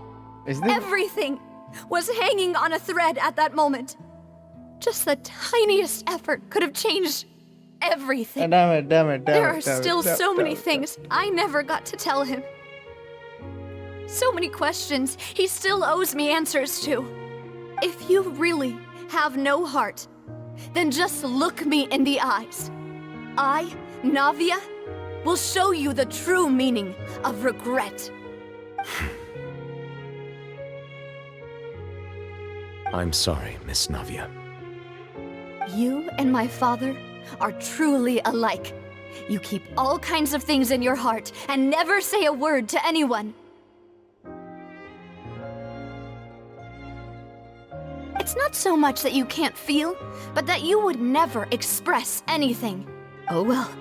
Everything was hanging on a thread at that moment. Just the tiniest effort could have changed everything. Damn it. There are still so many things I never got to tell him. So many questions he still owes me answers to. If you really have no heart, then just look me in the eyes. I, Navia, will show you the true meaning of regret. I'm sorry, Miss Navia. You and my father are truly alike. You keep all kinds of things in your heart and never say a word to anyone. It's not so much that you can't feel, but that you would never express anything. Oh well.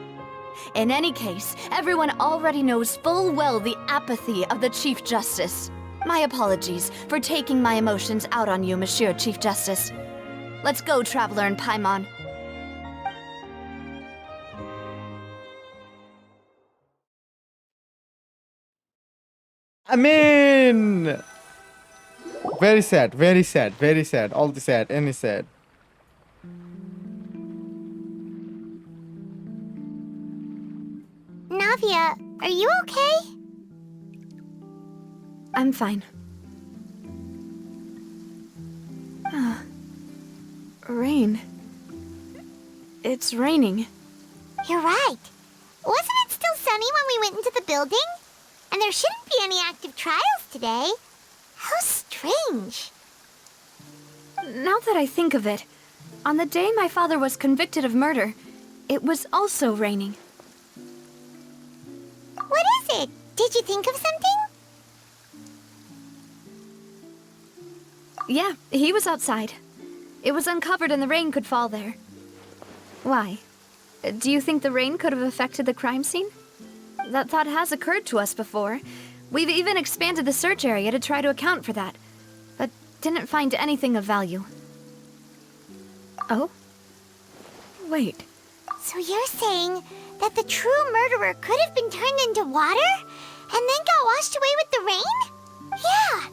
In any case, everyone already knows full well the apathy of the Chief Justice. My apologies for taking my emotions out on you, Monsieur Chief Justice. Let's go, Traveler and Paimon. I mean, very sad, very sad, very sad. All the sad, any sad. Navia, are you okay? I'm fine. Rain. It's raining. You're right. Wasn't it still sunny when we went into the building? And there shouldn't be any active trials today. How strange. Now that I think of it, on the day my father was convicted of murder, it was also raining. What is it? Did you think of something? Yeah, he was outside. It was uncovered and the rain could fall there. Why? Do you think the rain could have affected the crime scene? That thought has occurred to us before. We've even expanded the search area to try to account for that, but didn't find anything of value. Oh? Wait. So you're saying that the true murderer could have been turned into water and then got washed away with the rain? Yeah.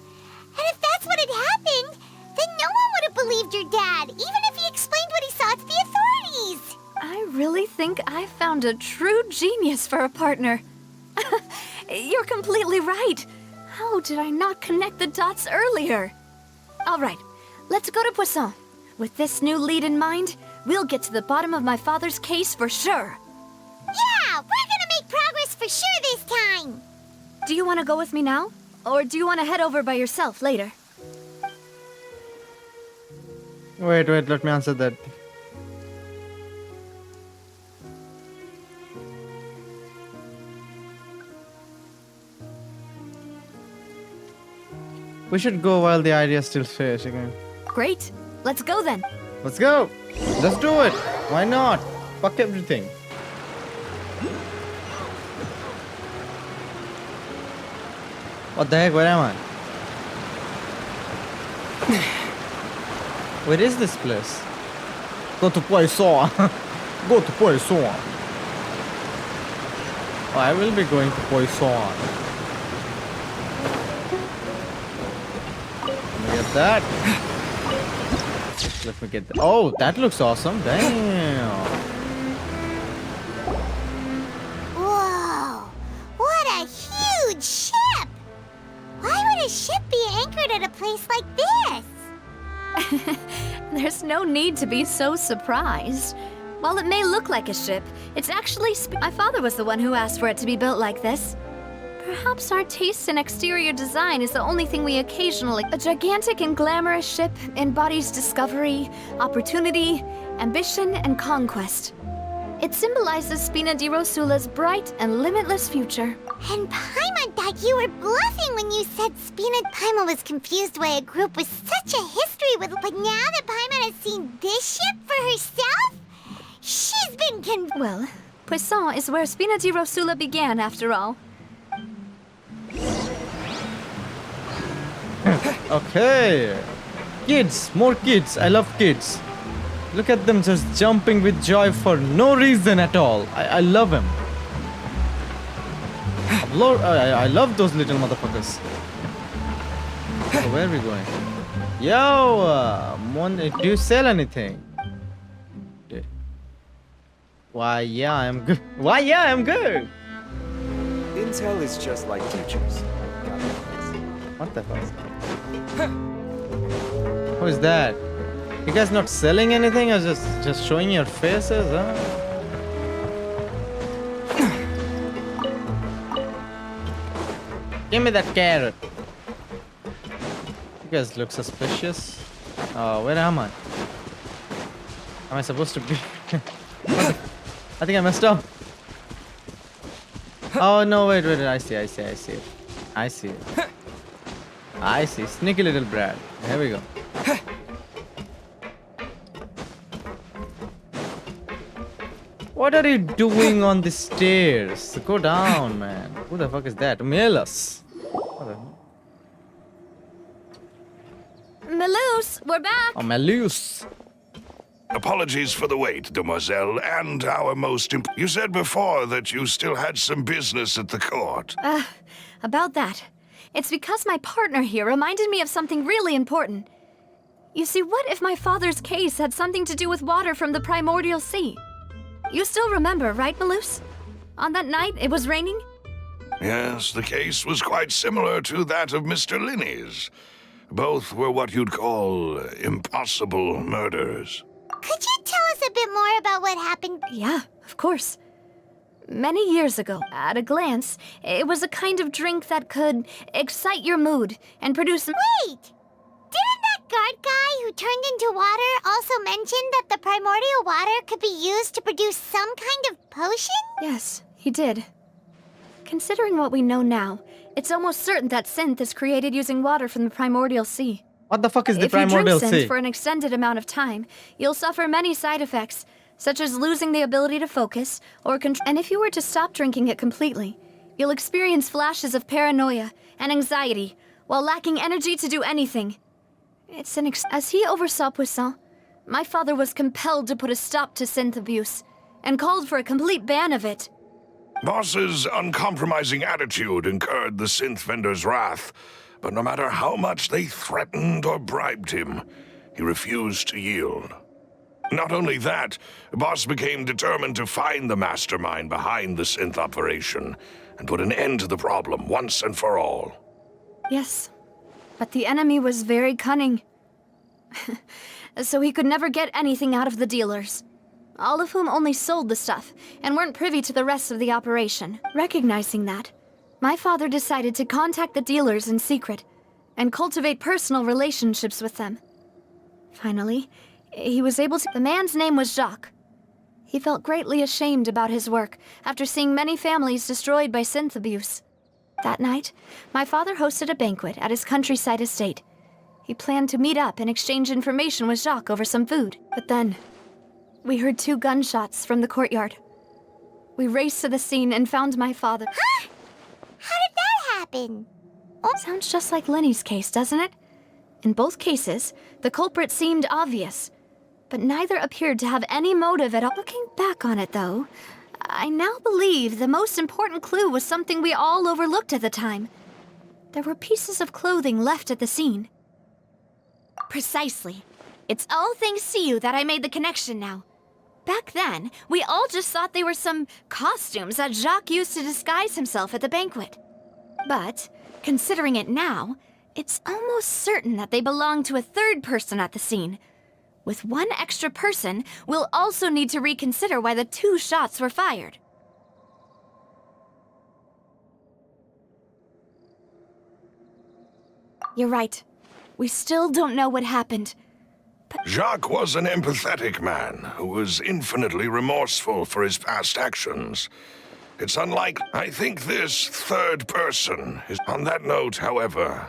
And if that's what had happened, then no one would have believed your dad, even if he explained what he saw to the authorities. I really think I found a true genius for a partner. You're completely right. How did I not connect the dots earlier? All right, let's go to Poisson. With this new lead in mind, we'll get to the bottom of my father's case for sure. Yeah, we're gonna make progress for sure this time. Do you want to go with me now? Or do you want to head over by yourself later? Wait, let me answer that. We should go while the idea is still fresh again. Great. Let's go then. Let's go. Let's do it. Why not? Fuck everything. What the heck? Where am I? Where is this place? Go to Poisson. Go to Poisson. Oh, I will be going to Poisson. Let me get that. Let me get that. Oh, that looks awesome. Damn. Whoa! What a huge ship! Why would a ship be anchored at a place like this? There's no need to be so surprised. While it may look like a ship, it's actually my father was the one who asked for it to be built like this. Perhaps our taste in exterior design is the only thing we occasionally... A gigantic and glamorous ship embodies discovery, opportunity, ambition, and conquest. It symbolizes Spina di Rosula's bright and limitless future. And Paimon thought you were bluffing when you said Paimon was confused why a group with such a history with... But now that Paimon has seen this ship for herself, she's been Well, Poisson is where Spina di Rosula began, after all. Okay. Kids, more kids. I love kids. Look at them just jumping with joy for no reason at all. I love them. I love those little motherfuckers. So where are we going? Yo, do you sell anything? Why, yeah, I'm good. Why, yeah, I'm good. Intel is just like teachers. What the fuck? Who is that? You guys not selling anything or just showing your faces, huh? Give me that carrot. You guys look suspicious. Oh, where am I? Am I supposed to be? I think I messed up. Oh no, wait, I see it. I see. Sneaky little brat. Here we go. What are you doing on the stairs? Go down, man. Who the fuck is that? Melus. Maloose, we're back. Oh, Melus. Apologies for the wait, demoiselle, and our most You said before that you still had some business at the court. About that. It's because my partner here reminded me of something really important. You see, what if my father's case had something to do with water from the primordial sea? You still remember, right, Maloose? On that night, it was raining? Yes, the case was quite similar to that of Mr. Linney's. Both were what you'd call impossible murders. Could you tell us a bit more about what happened? Yeah, of course. Many years ago, at a glance, it was a kind of drink that could excite your mood and produce... Wait! Didn't that guard guy who turned into water also mention that the primordial water could be used to produce some kind of potion? Yes, he did. Considering what we know now, it's almost certain that synth is created using water from the primordial sea. What the fuck is the primordial sea? If you drink synth sea? for an extended amount of time, you'll suffer many side effects, such as losing the ability to focus or control. And if you were to stop drinking it completely, you'll experience flashes of paranoia and anxiety while lacking energy to do anything. It's an As he oversaw Poisson, my father was compelled to put a stop to synth abuse and called for a complete ban of it. Boss's uncompromising attitude incurred the synth vendor's wrath, but no matter how much they threatened or bribed him, he refused to yield. Not only that, Boss became determined to find the mastermind behind the synth operation and put an end to the problem once and for all. Yes, but the enemy was very cunning. So he could never get anything out of the dealers, all of whom only sold the stuff and weren't privy to the rest of the operation. Recognizing that, my father decided to contact the dealers in secret and cultivate personal relationships with them. Finally, he was able to... The man's name was Jacques. He felt greatly ashamed about his work after seeing many families destroyed by synth abuse. That night, my father hosted a banquet at his countryside estate. He planned to meet up and exchange information with Jacques over some food. But then, we heard 2 gunshots from the courtyard. We raced to the scene and found my father. Huh? How did that happen? Oh, sounds just like Lenny's case, doesn't it? In both cases, the culprit seemed obvious, but neither appeared to have any motive at all. Looking back on it, though, I now believe the most important clue was something we all overlooked at the time. There were pieces of clothing left at the scene. Precisely. It's all thanks to you that I made the connection now. Back then, we all just thought they were some costumes that Jacques used to disguise himself at the banquet. But, considering it now, it's almost certain that they belong to a third person at the scene. With one extra person, we'll also need to reconsider why the 2 shots were fired. You're right. We still don't know what happened. Jacques was an empathetic man who was infinitely remorseful for his past actions. It's unlike, I think this third person is... On that note, however,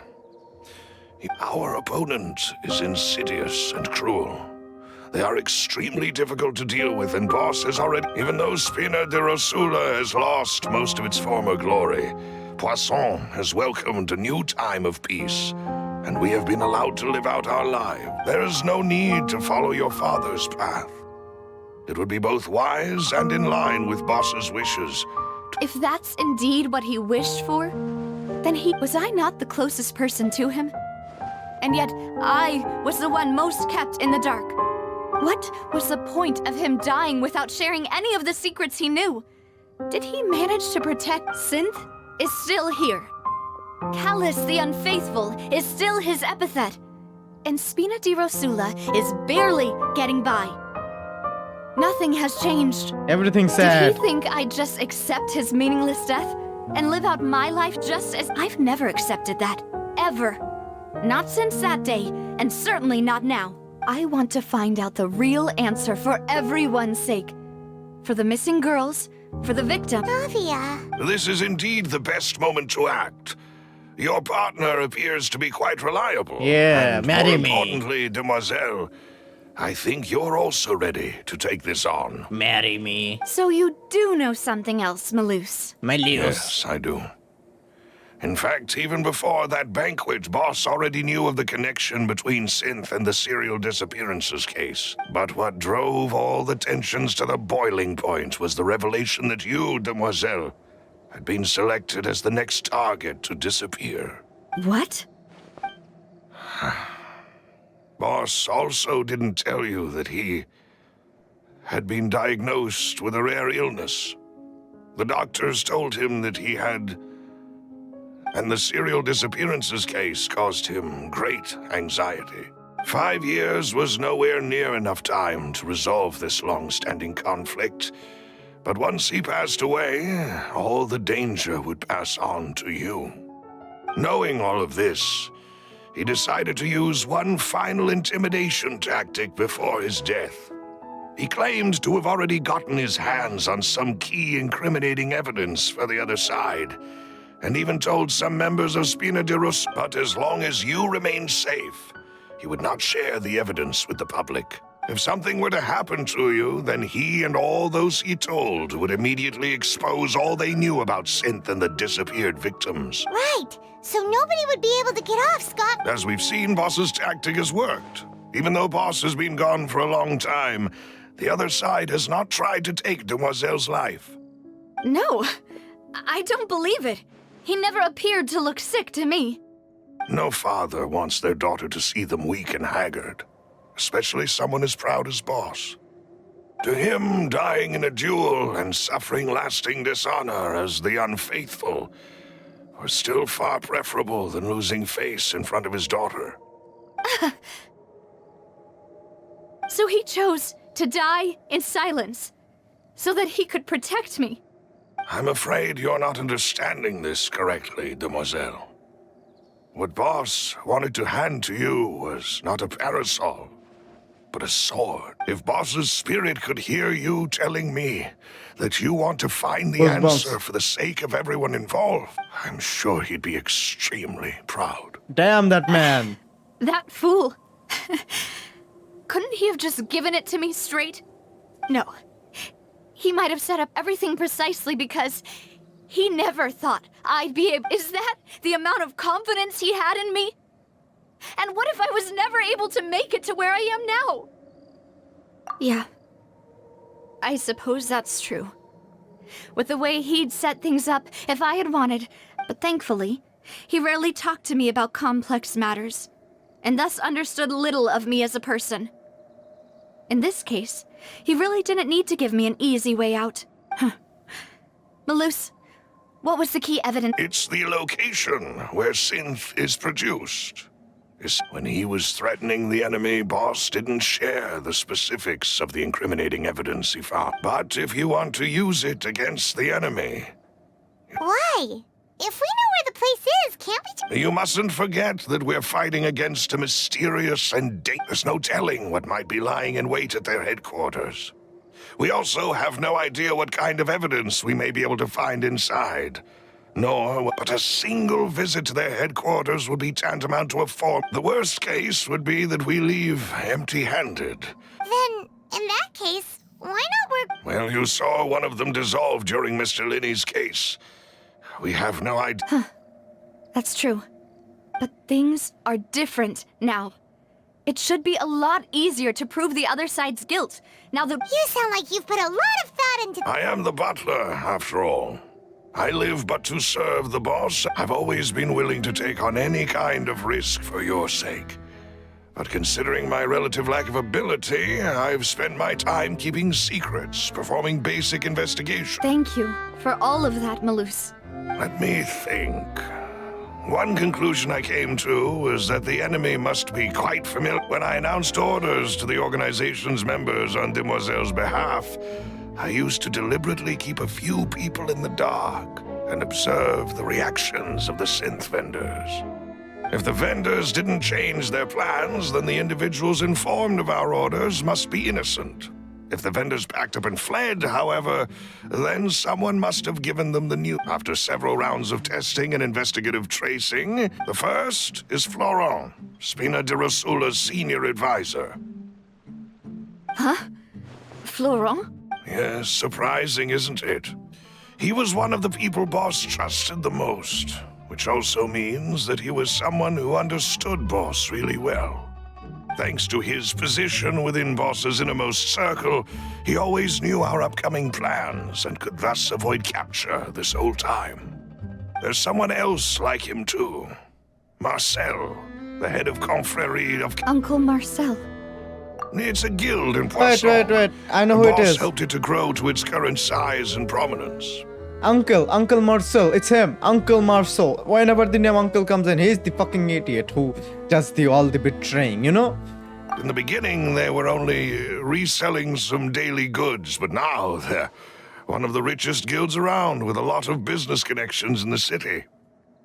our opponent is insidious and cruel. They are extremely difficult to deal with, and Boss has already... Even though Spina de Rosula has lost most of its former glory, Poisson has welcomed a new time of peace, and we have been allowed to live out our lives. There is no need to follow your father's path. It would be both wise and in line with Boss's wishes. If that's indeed what he wished for, then was I not the closest person to him? And yet, I was the one most kept in the dark. What was the point of him dying without sharing any of the secrets he knew? Did he manage to protect? Synth is still here. Callus the Unfaithful is still his epithet. And Spina di Rosula is barely getting by. Nothing has changed. Everything's sad. Did he think I'd just accept his meaningless death and live out my life just as... I've never accepted that. Ever. Not since that day, and certainly not now. I want to find out the real answer for everyone's sake. For the missing girls, for the victim. Navia. This is indeed the best moment to act. Your partner appears to be quite reliable. Yeah, and marry more me. importantly, Demoiselle, I think you're also ready to take this on. Marry me. So you do know something else, Malus. My Leos. Yes, I do. In fact, even before that banquet, Boss already knew of the connection between Synth and the serial disappearances case. But what drove all the tensions to the boiling point was the revelation that you, Demoiselle, had been selected as the next target to disappear. What? Boss also didn't tell you that he had been diagnosed with a rare illness. The doctors told him that he had, and the serial disappearances case caused him great anxiety. 5 years was nowhere near enough time to resolve this long-standing conflict, but once he passed away, all the danger would pass on to you. Knowing all of this, he decided to use one final intimidation tactic before his death. He claimed to have already gotten his hands on some key incriminating evidence for the other side, and even told some members of Spina de Rus, but as long as you remained safe, he would not share the evidence with the public. If something were to happen to you, then he and all those he told would immediately expose all they knew about Synth and the disappeared victims. Right. So nobody would be able to get off, Scott. As we've seen, Boss's tactic has worked. Even though Boss has been gone for a long time, the other side has not tried to take Demoiselle's life. No, I don't believe it. He never appeared to look sick to me. No father wants their daughter to see them weak and haggard, especially someone as proud as Boss. To him, dying in a duel and suffering lasting dishonor as the unfaithful were still far preferable than losing face in front of his daughter. So he chose to die in silence, so that he could protect me. I'm afraid you're not understanding this correctly, Demoiselle. What Boss wanted to hand to you was not a parasol, but a sword. If Boss's spirit could hear you telling me that you want to find the answer for the sake of everyone involved, I'm sure he'd be extremely proud. Damn that man. That fool. Couldn't he have just given it to me straight? No. He might have set up everything precisely because he never thought I'd be able— Is that the amount of confidence he had in me? And what if I was never able to make it to where I am now? Yeah. I suppose that's true. With the way he'd set things up, if I had wanted, but thankfully, he rarely talked to me about complex matters, and thus understood little of me as a person. In this case, he really didn't need to give me an easy way out. Malus, what was the key evidence? It's the location where Synth is produced. When he was threatening the enemy, Boss didn't share the specifics of the incriminating evidence he found. But if you want to use it against the enemy... Why? If we know where the place is, can't we... You mustn't forget that we're fighting against a mysterious and there's no telling what might be lying in wait at their headquarters. We also have no idea what kind of evidence we may be able to find inside. But a single visit to their headquarters would be tantamount to a form. The worst case would be that we leave empty-handed. Then, in that case, why not work... Well, you saw one of them dissolve during Mr. Linney's case. We have no idea. That's true. But things are different now. It should be a lot easier to prove the other side's guilt. Now that— You sound like you've put a lot of thought into... I am the butler, after all. I live but to serve the boss. I've always been willing to take on any kind of risk for your sake. But considering my relative lack of ability, I've spent my time keeping secrets, performing basic investigation. Thank you for all of that, Malus. Let me think. One conclusion I came to was that the enemy must be quite familiar. When I announced orders to the organization's members on Demoiselle's behalf, I used to deliberately keep a few people in the dark and observe the reactions of the synth vendors. If the vendors didn't change their plans, then the individuals informed of our orders must be innocent. If the vendors packed up and fled, however, then someone must have given them the news. After several rounds of testing and investigative tracing, the first is Florent, Spina di Rosula's senior advisor. Huh? Florent? Yes, surprising, isn't it? He was one of the people Boss trusted the most, which also means that he was someone who understood Boss really well. Thanks to his position within Boss's innermost circle, he always knew our upcoming plans and could thus avoid capture this whole time. There's someone else like him too. Marcel, the head of Confrérie of... Uncle Marcel. It's a guild in Poisson. Wait. I know who it Boss is. helped it to grow to its current size and prominence. Uncle Marcel. It's him. Uncle Marcel. Whenever the name Uncle comes in, he's the fucking idiot who does all the betraying, you know? In the beginning, they were only reselling some daily goods, but now they're one of the richest guilds around with a lot of business connections in the city.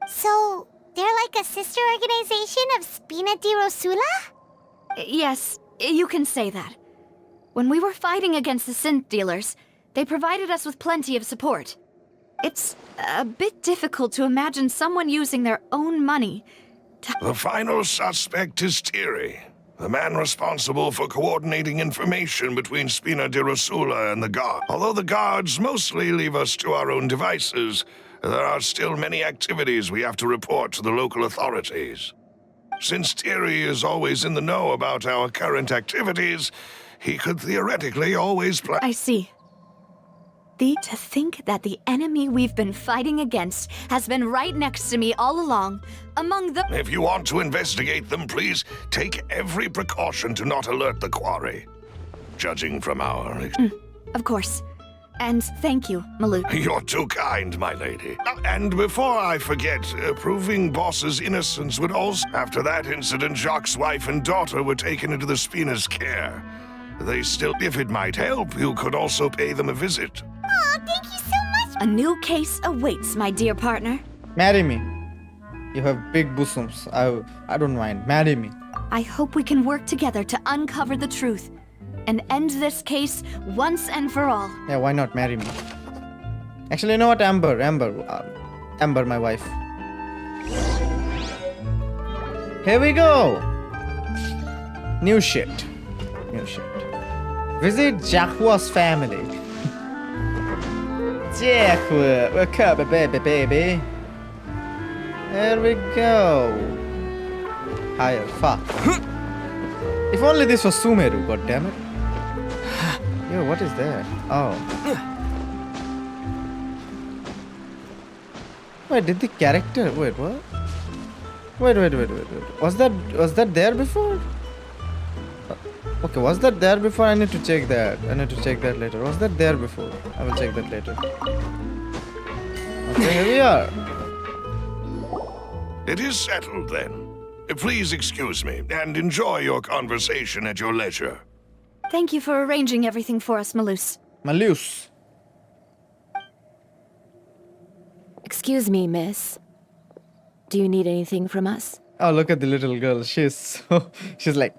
So, they're like a sister organization of Spina di Rosula? Yes, you can say that. When we were fighting against the synth dealers, they provided us with plenty of support. It's a bit difficult to imagine someone using their own money to... The final suspect is Thierry, the man responsible for coordinating information between Spina di Rosula and the guard. Although the guards mostly leave us to our own devices, there are still many activities we have to report to the local authorities. Since Thierry is always in the know about our current activities, he could theoretically always plan... I see. To think that the enemy we've been fighting against has been right next to me all along, among the... If you want to investigate them, please take every precaution to not alert the quarry. Judging from our... Of course. And thank you, Malou. You're too kind, my lady. And before I forget, proving Boss's innocence would also... After that incident, Jacques' wife and daughter were taken into the Spina's care. They still... If it might help, you could also pay them a visit. Aw, thank you so much! A new case awaits, my dear partner. Marry me. You have big bosoms. I don't mind. Marry me. I hope we can work together to uncover the truth and end this case once and for all. Yeah, why not marry me? Actually, you know what? Amber, my wife. Here we go. New shit. Visit Jacques' family. Jacques, wake up, baby. There we go. Higher, fuck. If only this was Sumeru, goddammit. Yo, what is that? Oh. Wait, did the character... Wait, what? Wait. Was that there before? Okay, was that there before? I need to check that. Later. Was that there before? I will check that later. Okay, here we are. It is settled, then. Please excuse me, and enjoy your conversation at your leisure. Thank you for arranging everything for us, Malus. Malus. Excuse me, miss. Do you need anything from us? Oh, look at the little girl. She's like,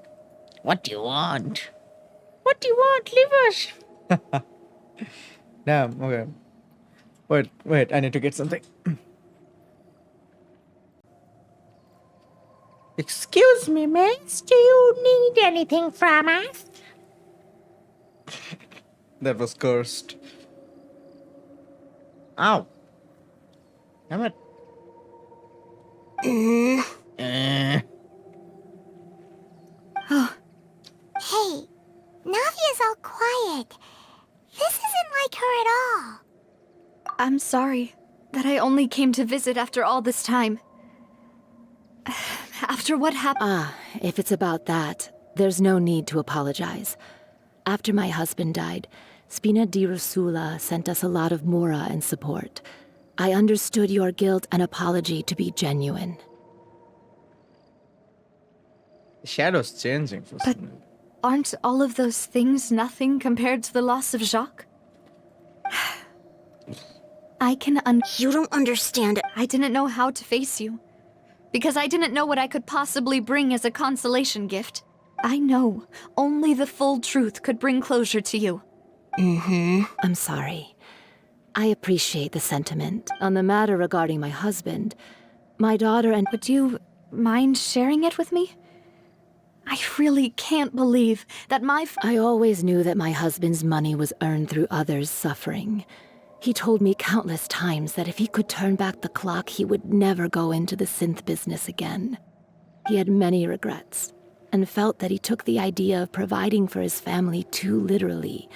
what do you want? What do you want? Leave us. Damn, okay. Wait, I need to get something. Excuse me, miss. Do you need anything from us? That was cursed. Ow. Damn it. Hey, Navia's all quiet. This isn't like her at all. I'm sorry that I only came to visit after all this time. After what happened... If it's about that, there's no need to apologize. After my husband died, Spina di Rosula sent us a lot of mora and support. I understood your guilt and apology to be genuine. The shadow's changing for some reason. Aren't all of those things nothing compared to the loss of Jacques? I can You don't understand. I didn't know how to face you. because I didn't know what I could possibly bring as a consolation gift. I know only the full truth could bring closure to you. I'm sorry. I appreciate the sentiment. On the matter regarding my husband, my daughter and... Would you mind sharing it with me? I really can't believe that I always knew that my husband's money was earned through others' suffering. He told me countless times that if he could turn back the clock, he would never go into the synth business again. He had many regrets, and felt that he took the idea of providing for his family too literally.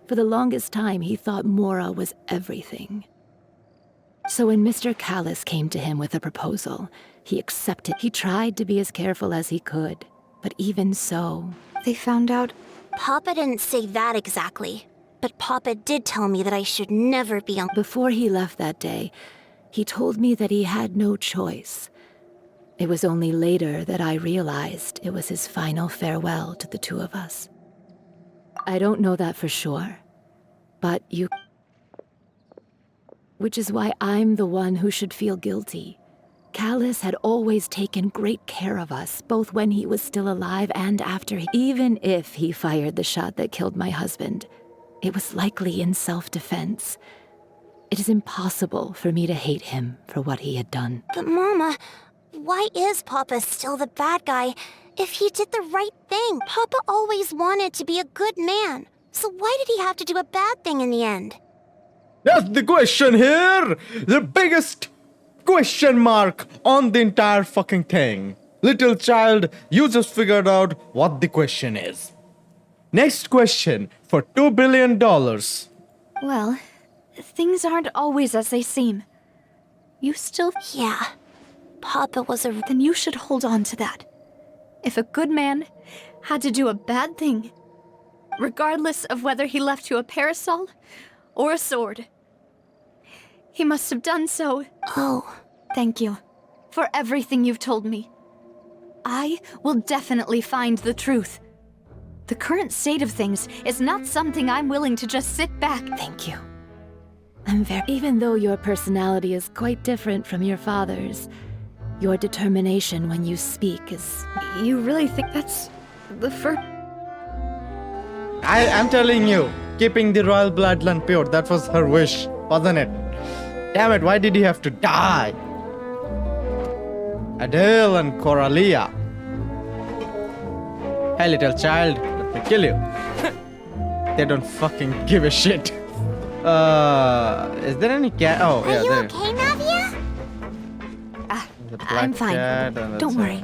For the longest time, he thought Mora was everything. So when Mr. Callis came to him with a proposal, he accepted. He tried to be as careful as he could, but even so... They found out... Papa didn't say that exactly, but Papa did tell me that I should never be on... Before he left that day, he told me that he had no choice. It was only later that I realized it was his final farewell to the two of us. I don't know that for sure, but you... Which is why I'm the one who should feel guilty. Callis had always taken great care of us, both when he was still alive and after he... Even if he fired the shot that killed my husband, it was likely in self-defense. It is impossible for me to hate him for what he had done. But Mama, why is Papa still the bad guy if he did the right thing? Papa always wanted to be a good man, so why did he have to do a bad thing in the end? That's the question here! The biggest question mark on the entire fucking thing. Little child, you just figured out what the question is. Next question for $2 billion. Well, things aren't always as they seem. You still... Yeah, Papa was a... Then you should hold on to that. If a good man had to do a bad thing, regardless of whether he left you a parasol or a sword, he must have done so. Oh. Thank you for everything you've told me. I will definitely find the truth. The current state of things is not something I'm willing to just sit back. Thank you. Even though your personality is quite different from your father's, your determination when you speak is... You really think that's the first... I'm telling you, keeping the royal bloodline pure, that was her wish, wasn't it? Damn it, why did he have to die? Adele and Coralia. Hey little child, let me kill you. They don't fucking give a shit. Is there any cat? Oh, Are yeah, you there. okay, Navia? I'm fine. Don't worry.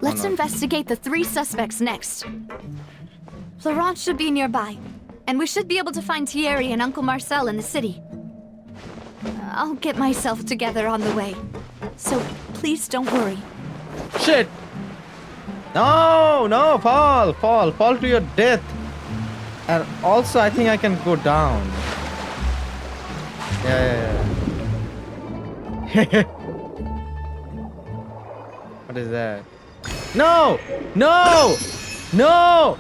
Let's no. investigate the 3 suspects next. Florence should be nearby, and we should be able to find Thierry and Uncle Marcel in the city. I'll get myself together on the way, so please don't worry. Shit! No, no, fall to your death. And also, I think I can go down. Yeah. What is that? No! No! No!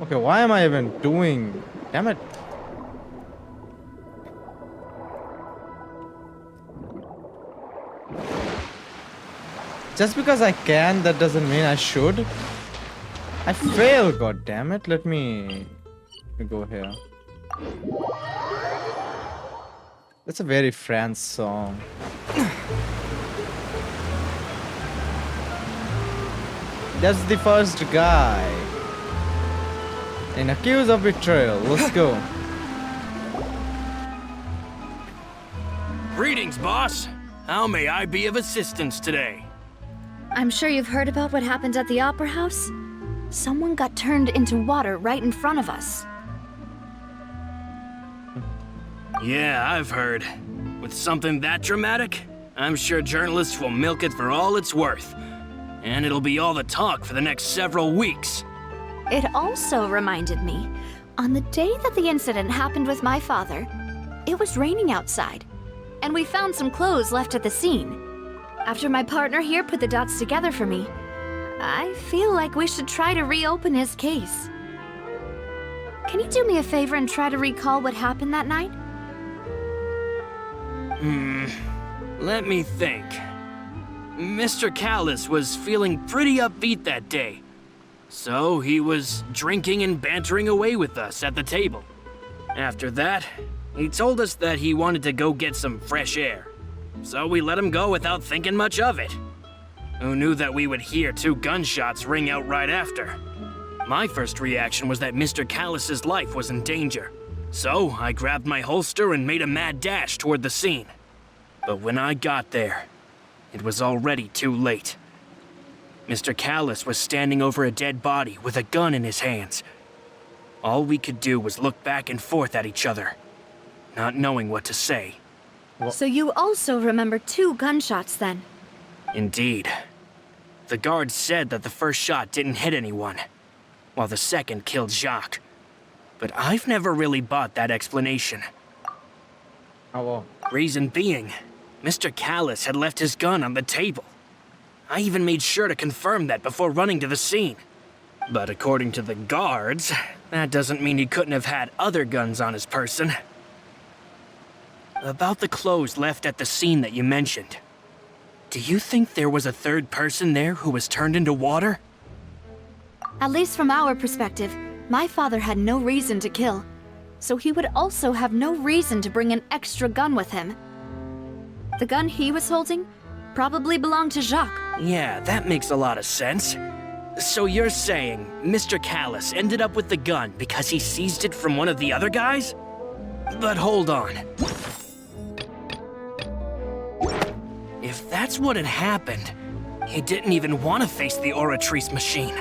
Okay, why am I even doing? Damn it. Just because I can, that doesn't mean I should. I fail, god damn it. Let me go here. That's a very France song. That's the first guy. And accused of betrayal. Let's go. Greetings, boss. How may I be of assistance today? I'm sure you've heard about what happened at the Opera House. Someone got turned into water right in front of us. Yeah, I've heard. With something that dramatic, I'm sure journalists will milk it for all it's worth. And it'll be all the talk for the next several weeks. It also reminded me, on the day that the incident happened with my father, it was raining outside. and we found some clothes left at the scene. After my partner here put the dots together for me, I feel like we should try to reopen his case. Can you do me a favor and try to recall what happened that night? Let me think. Mr. Callus was feeling pretty upbeat that day. So he was drinking and bantering away with us at the table. After that, he told us that he wanted to go get some fresh air. So we let him go without thinking much of it. Who knew that we would hear 2 gunshots ring out right after? My first reaction was that Mr. Callus's life was in danger. So I grabbed my holster and made a mad dash toward the scene. But when I got there, it was already too late. Mr. Callus was standing over a dead body with a gun in his hands. All we could do was look back and forth at each other, not knowing what to say. So you also remember 2 gunshots then? Indeed. The guard said that the first shot didn't hit anyone, while the second killed Jacques. But I've never really bought that explanation. Oh, well. Reason being, Mr. Callus had left his gun on the table. I even made sure to confirm that before running to the scene. But according to the guards, that doesn't mean he couldn't have had other guns on his person. About the clothes left at the scene that you mentioned. Do you think there was a third person there who was turned into water? At least from our perspective, my father had no reason to kill. So he would also have no reason to bring an extra gun with him. The gun he was holding probably belonged to Jacques. Yeah, that makes a lot of sense. So you're saying Mr. Callus ended up with the gun because he seized it from one of the other guys? But hold on. If that's what had happened, he didn't even want to face the Oratrice machine,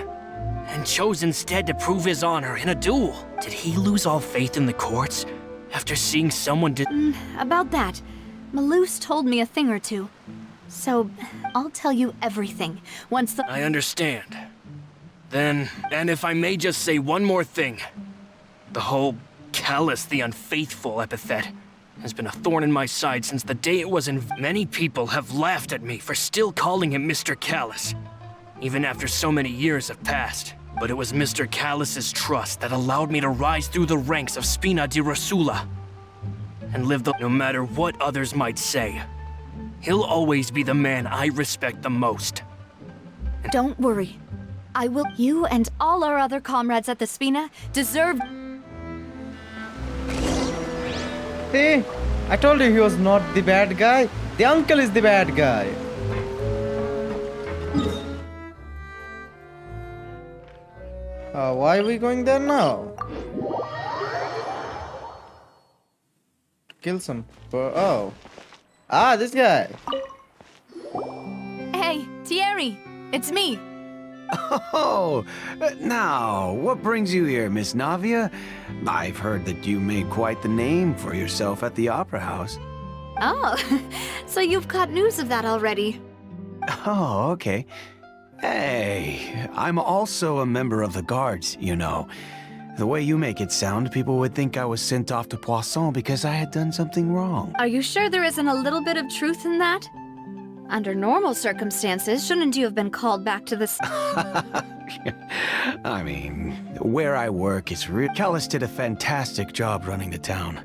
and chose instead to prove his honor in a duel. Did he lose all faith in the courts after seeing someone About that, Malus told me a thing or two. So, I'll tell you everything once the— I understand. Then, and if I may just say one more thing. The whole Callus the Unfaithful epithet has been a thorn in my side since the day it was in— Many people have laughed at me for still calling him Mr. Callus, even after so many years have passed. But it was Mr. Callus's trust that allowed me to rise through the ranks of Spina di Rosula and live no matter what others might say. He'll always be the man I respect the most. Don't worry. I will— You and all our other comrades at the Spina deserve— See? I told you he was not the bad guy. The uncle is the bad guy. Why are we going there now? Kill some... Oh. Ah, this guy. Hey, Thierry! It's me! Oh, now, what brings you here, Miss Navia? I've heard that you made quite the name for yourself at the Opera House. Oh, so you've caught news of that already. Oh, okay. Hey, I'm also a member of the Guards, you know. The way you make it sound, people would think I was sent off to Poisson because I had done something wrong. Are you sure there isn't a little bit of truth in that? Under normal circumstances, shouldn't you have been called back to this? I mean, where I work is real. Callus did a fantastic job running the town.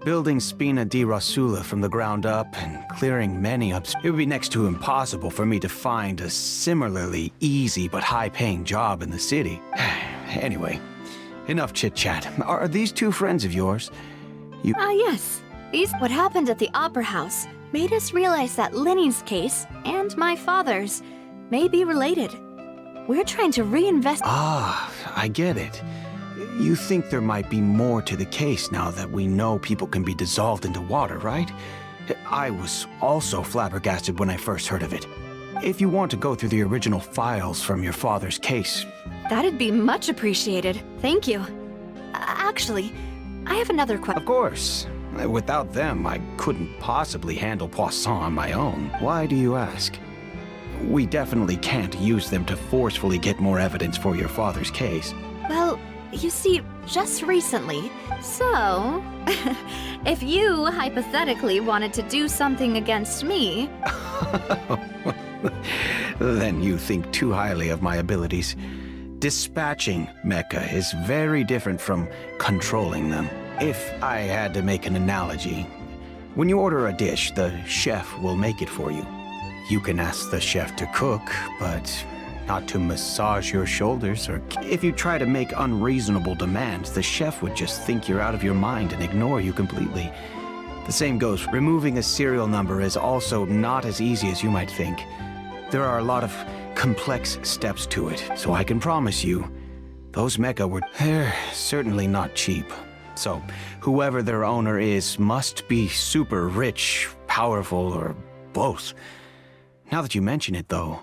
Building Spina di Rosula from the ground up and clearing many ups. It would be next to impossible for me to find a similarly easy but high-paying job in the city. Anyway, enough chit-chat. Are these 2 friends of yours? Yes. What happened at the Opera House made us realize that Linny's case and my father's may be related. We're trying to reinvest— Ah, I get it. You think there might be more to the case now that we know people can be dissolved into water, right? I was also flabbergasted when I first heard of it. If you want to go through the original files from your father's case... That'd be much appreciated. Thank you. Actually, I have another question. Of course. Without them, I couldn't possibly handle Poisson on my own. Why do you ask? We definitely can't use them to forcefully get more evidence for your father's case. Well, you see, just recently. So, if you hypothetically wanted to do something against me... Then you think too highly of my abilities. Dispatching mecha is very different from controlling them. If I had to make an analogy, when you order a dish, the chef will make it for you. You can ask the chef to cook, but not to massage your shoulders, or if you try to make unreasonable demands, the chef would just think you're out of your mind and ignore you completely. The same goes. Removing a serial number is also not as easy as you might think. There are a lot of complex steps to it, so I can promise you, those mecha they're certainly not cheap. So, whoever their owner is must be super rich, powerful, or both. Now that you mention it, though,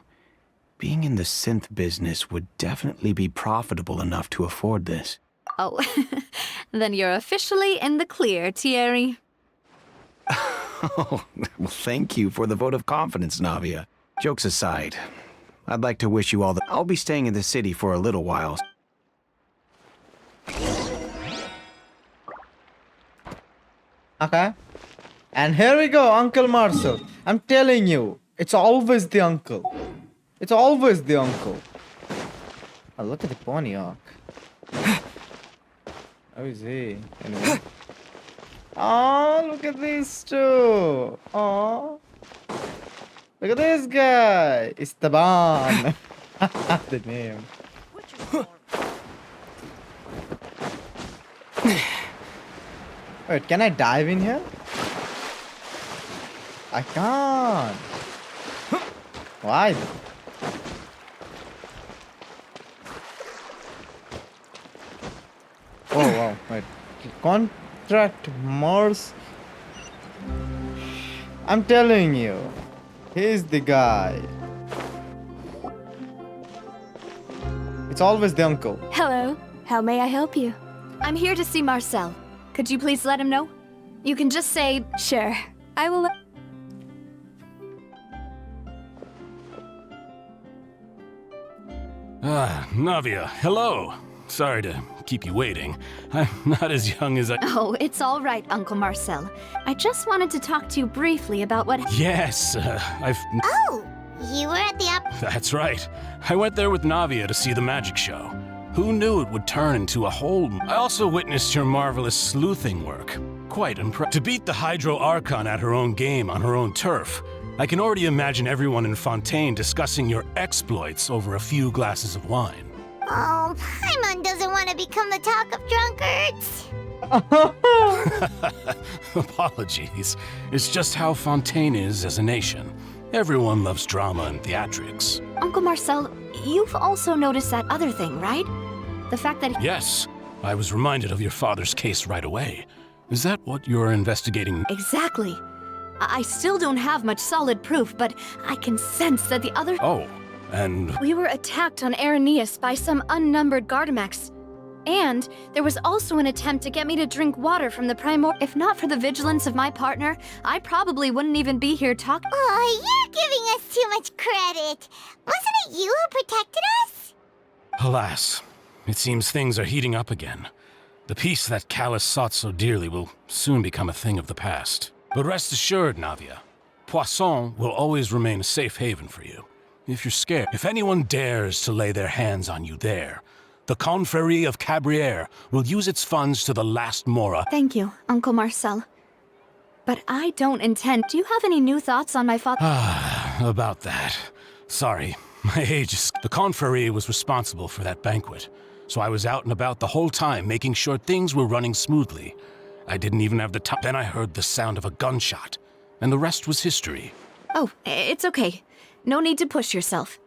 being in the synth business would definitely be profitable enough to afford this. Oh, then you're officially in the clear, Thierry. Oh, well, thank you for the vote of confidence, Navia. Jokes aside, I'd like to wish you all the... I'll be staying in the city for a little while. Okay. And here we go, Uncle Marcel. I'm telling you, it's always the uncle. It's always the uncle. Oh, look at the Ponyark. How is he? Anyway. Oh, look at these two. Oh. Look at this guy. Esteban. The name. Wait, can I dive in here? I can't. Why? Oh wow, wait. Contract Morse. I'm telling you, he's the guy. It's always the uncle. Hello. How may I help you? I'm here to see Marcel. Could you please let him know? You can just say... Sure. I will... Navia, hello. Sorry to keep you waiting. I'm not as young as I... Oh, it's all right, Uncle Marcel. I just wanted to talk to you briefly about what... Yes, I've... Oh, you were at the That's right. I went there with Navia to see the magic show. Who knew it would turn into a whole... I also witnessed your marvelous sleuthing work. Quite impressive. To beat the Hydro Archon at her own game on her own turf, I can already imagine everyone in Fontaine discussing your exploits over a few glasses of wine. Oh, Paimon doesn't want to become the talk of drunkards. Apologies. It's just how Fontaine is as a nation. Everyone loves drama and theatrics. Uncle Marcel, you've also noticed that other thing, right? The fact that... Yes. I was reminded of your father's case right away. Is that what you're investigating? Exactly. I still don't have much solid proof, but I can sense that the other... Oh, and... We were attacked on Arrhenius by some unnumbered Gardamex. And there was also an attempt to get me to drink water from the Primor... If not for the vigilance of my partner, I probably wouldn't even be here talking... Oh, you're giving us too much credit. Wasn't it you who protected us? Alas, it seems things are heating up again. The peace that Callus sought so dearly will soon become a thing of the past. But rest assured, Navia, Poisson will always remain a safe haven for you. If you're scared, if anyone dares to lay their hands on you there, the Confrérie of Cabrières will use its funds to the last Mora. Thank you, Uncle Marcel. But I don't intend... Do you have any new thoughts on my father? About that. Sorry, my age is... The Confrérie was responsible for that banquet, so I was out and about the whole time making sure things were running smoothly. I didn't even have the time. Then I heard the sound of a gunshot, and the rest was history. Oh, it's okay. No need to push yourself.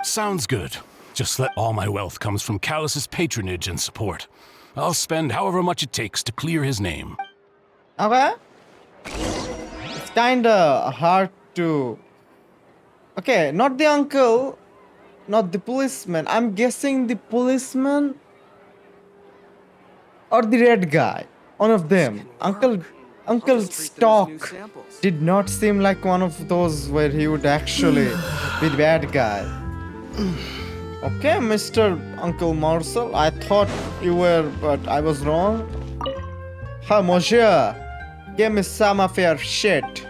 Sounds good. Just let all my wealth comes from Callus's patronage and support. I'll spend however much it takes to clear his name. Okay. It's kinda hard to... Okay, not the uncle, not the policeman. I'm guessing the policeman or the red guy. One of them. Uncle Stock did not seem like one of those where he would actually be the bad guy. Okay, Mr. Uncle Marcel. I thought you were, but I was wrong. Ha, monsieur. Give me some of your shit.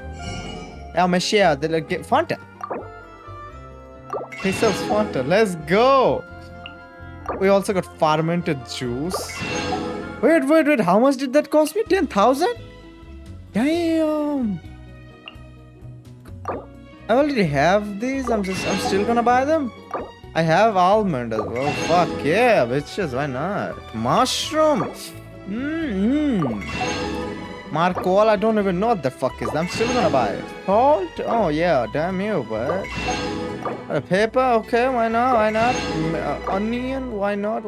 Yeah, monsieur. Get Fanta. He sells Fanta. Let's go. We also got fermented juice. Wait. How much did that cost me? 10,000? Damn. I already have these. I'm still gonna buy them. I have almond as well. Fuck yeah, bitches. Why not? Mushroom. Marcola, I don't even know what the fuck is. I'm still gonna buy it. Salt? Oh yeah, damn you, but pepper, okay, why not? Onion, why not?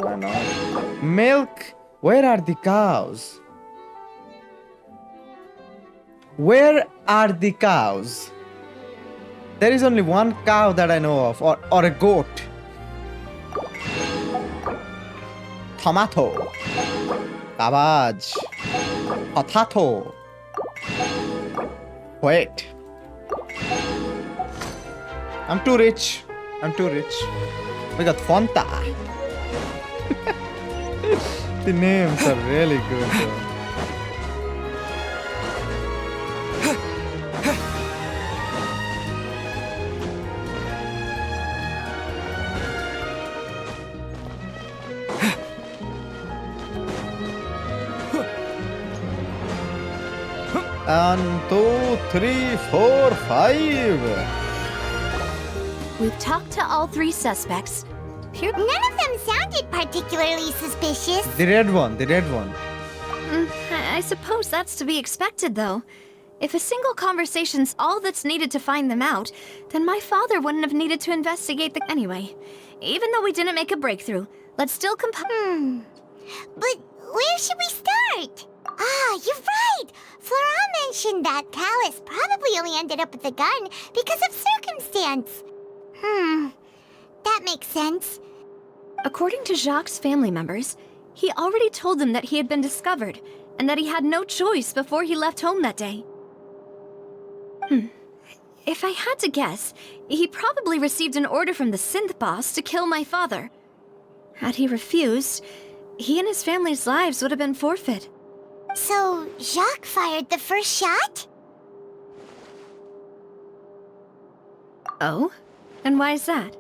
Milk. Where are the cows? Where are the cows? There is only one cow that I know of, or a goat. Tomato. Cabbage. Potato. Wait. I'm too rich. We got Fanta. The names are really good though. One, two, three, four, five. We've talked to all 3 suspects. None of them sounded particularly suspicious. The red one. I suppose that's to be expected, though. If a single conversation's all that's needed to find them out, then my father wouldn't have needed to investigate the... Anyway, even though we didn't make a breakthrough, let's still But where should we start? Ah, you're right! Florent mentioned that Callus probably only ended up with the gun because of circumstance. That makes sense. According to Jacques' family members, he already told them that he had been discovered, and that he had no choice before he left home that day. If I had to guess, he probably received an order from the synth boss to kill my father. Had he refused, he and his family's lives would have been forfeit. So, Jacques fired the first shot? Oh? And why is that?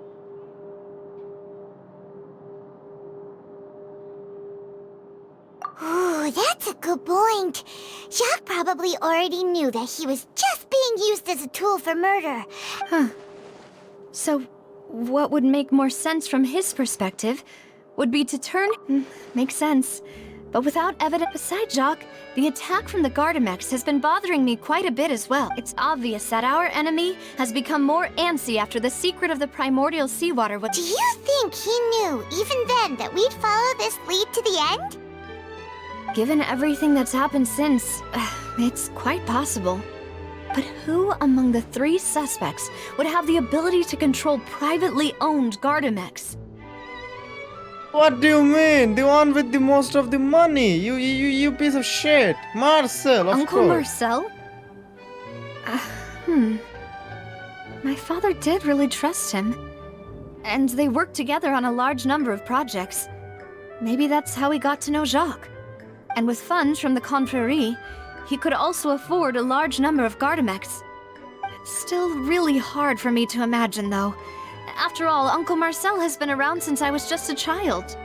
Ooh, that's a good point. Jacques probably already knew that he was just being used as a tool for murder. So, what would make more sense from his perspective would be to turn... Makes sense. But without evidence beside Jacques, the attack from the Gardamex has been bothering me quite a bit as well. It's obvious that our enemy has become more antsy after the secret of the primordial seawater was... Do you think he knew, even then, that we'd follow this lead to the end? Given everything that's happened since, it's quite possible. But who among the 3 suspects would have the ability to control privately owned Gardamex? What do you mean? The one with the most of the money. You piece of shit. Marcel, of Uncle course. Marcel? My father did really trust him. And they worked together on a large number of projects. Maybe that's how he got to know Jacques. And with funds from the Confrérie, he could also afford a large number of Gardamex. It's still really hard for me to imagine, though. After all, Uncle Marcel has been around since I was just a child.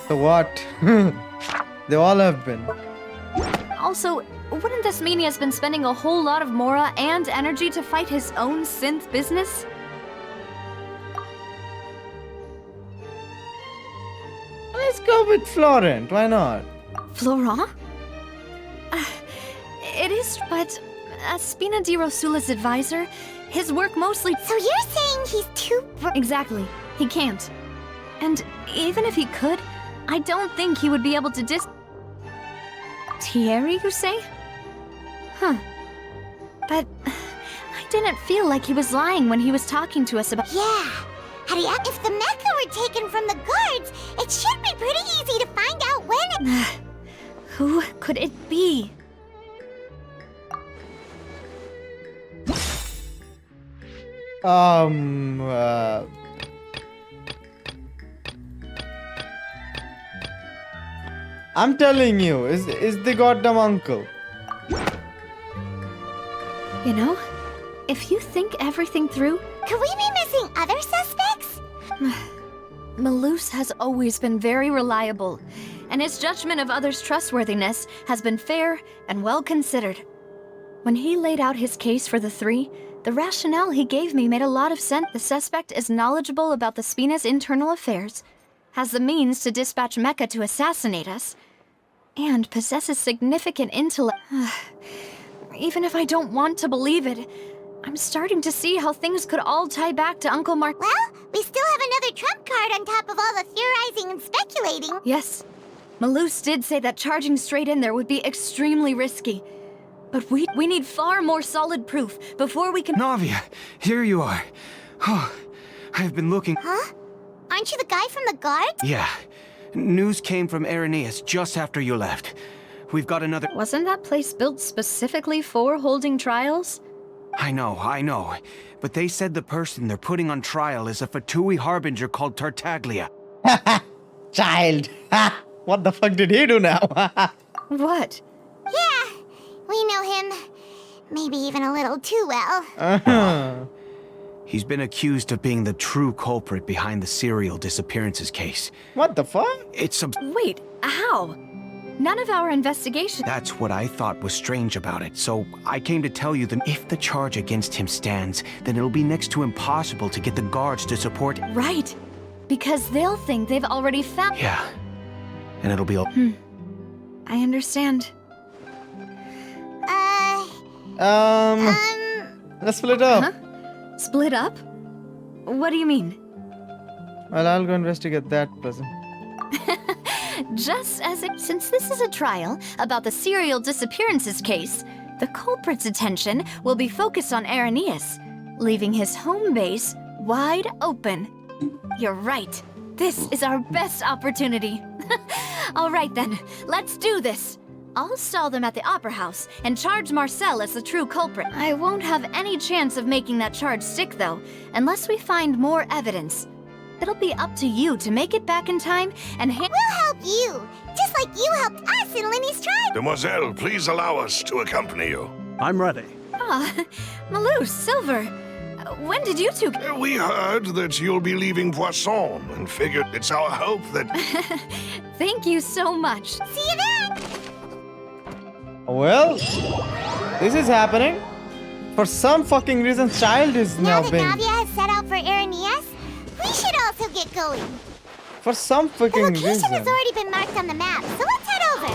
So what? They all have been. Also, wouldn't this mean he has been spending a whole lot of Mora and energy to fight his own synth business? Let's go with Florent. Why not? Florent? It is, but as Spina di Rosula's advisor, his work mostly... So you're saying he's too... Exactly. He can't. And even if he could, I don't think he would be able to Thierry, you say? But I didn't feel like he was lying when he was talking to us about... Yeah. If the mecha were taken from the guards, it should be pretty easy to find out when... Who could it be? I'm telling you, is the goddamn uncle. You know, if you think everything through, Could we be missing other suspects? Malus has always been very reliable, and his judgment of others' trustworthiness has been fair and well considered. When he laid out his case for the three, the rationale he gave me made a lot of sense. The suspect is knowledgeable about the Spina's internal affairs, has the means to dispatch Mecha to assassinate us, and possesses significant intellect. Even if I don't want to believe it, I'm starting to see how things could all tie back to Uncle Mark. Well, we still have another trump card on top of all the theorizing and speculating. Yes, Malus did say that charging straight in there would be extremely risky. But we need far more solid proof before we can— Navia, here you are. Oh, I've been looking. Huh? Aren't you the guy from the guards? Yeah. News came from Irenaeus just after you left. We've got another— Wasn't that place built specifically for holding trials? I know. But they said the person they're putting on trial is a Fatui harbinger called Tartaglia. Child. What the fuck did he do now? What? Yeah, we know him. Maybe even a little too well. He's been accused of being the true culprit behind the serial disappearances case. What the fuck? It's a— Wait, how? None of our investigation— That's what I thought was strange about it, so I came to tell you that if the charge against him stands, then it'll be next to impossible to get the guards to support— Right. Because they'll think they've already found— Yeah. And it'll be all— I understand. Let's split up. Huh? Split up? What do you mean? Well, I'll go investigate that present. Just as it— Since this is a trial about the serial disappearances case, the culprit's attention will be focused on Irenaeus, leaving his home base wide open. You're right. This is our best opportunity. All right then, let's do this. I'll stall them at the Opera House and charge Marcel as the true culprit. I won't have any chance of making that charge stick, though, unless we find more evidence. It'll be up to you to make it back in time and We'll help you, just like you helped us in Linny's trial. Demoiselle, please allow us to accompany you. I'm ready. Ah, Malus, Silver, when did you two— We heard that you'll be leaving Poisson and figured it's our hope that— Thank you so much. See you then! Well, this is happening. For some fucking reason, Child is Now now that being... Navia has set out for Irenaeus, we should also get going. For some The fucking location reason. has already been marked on the map, so let's head over.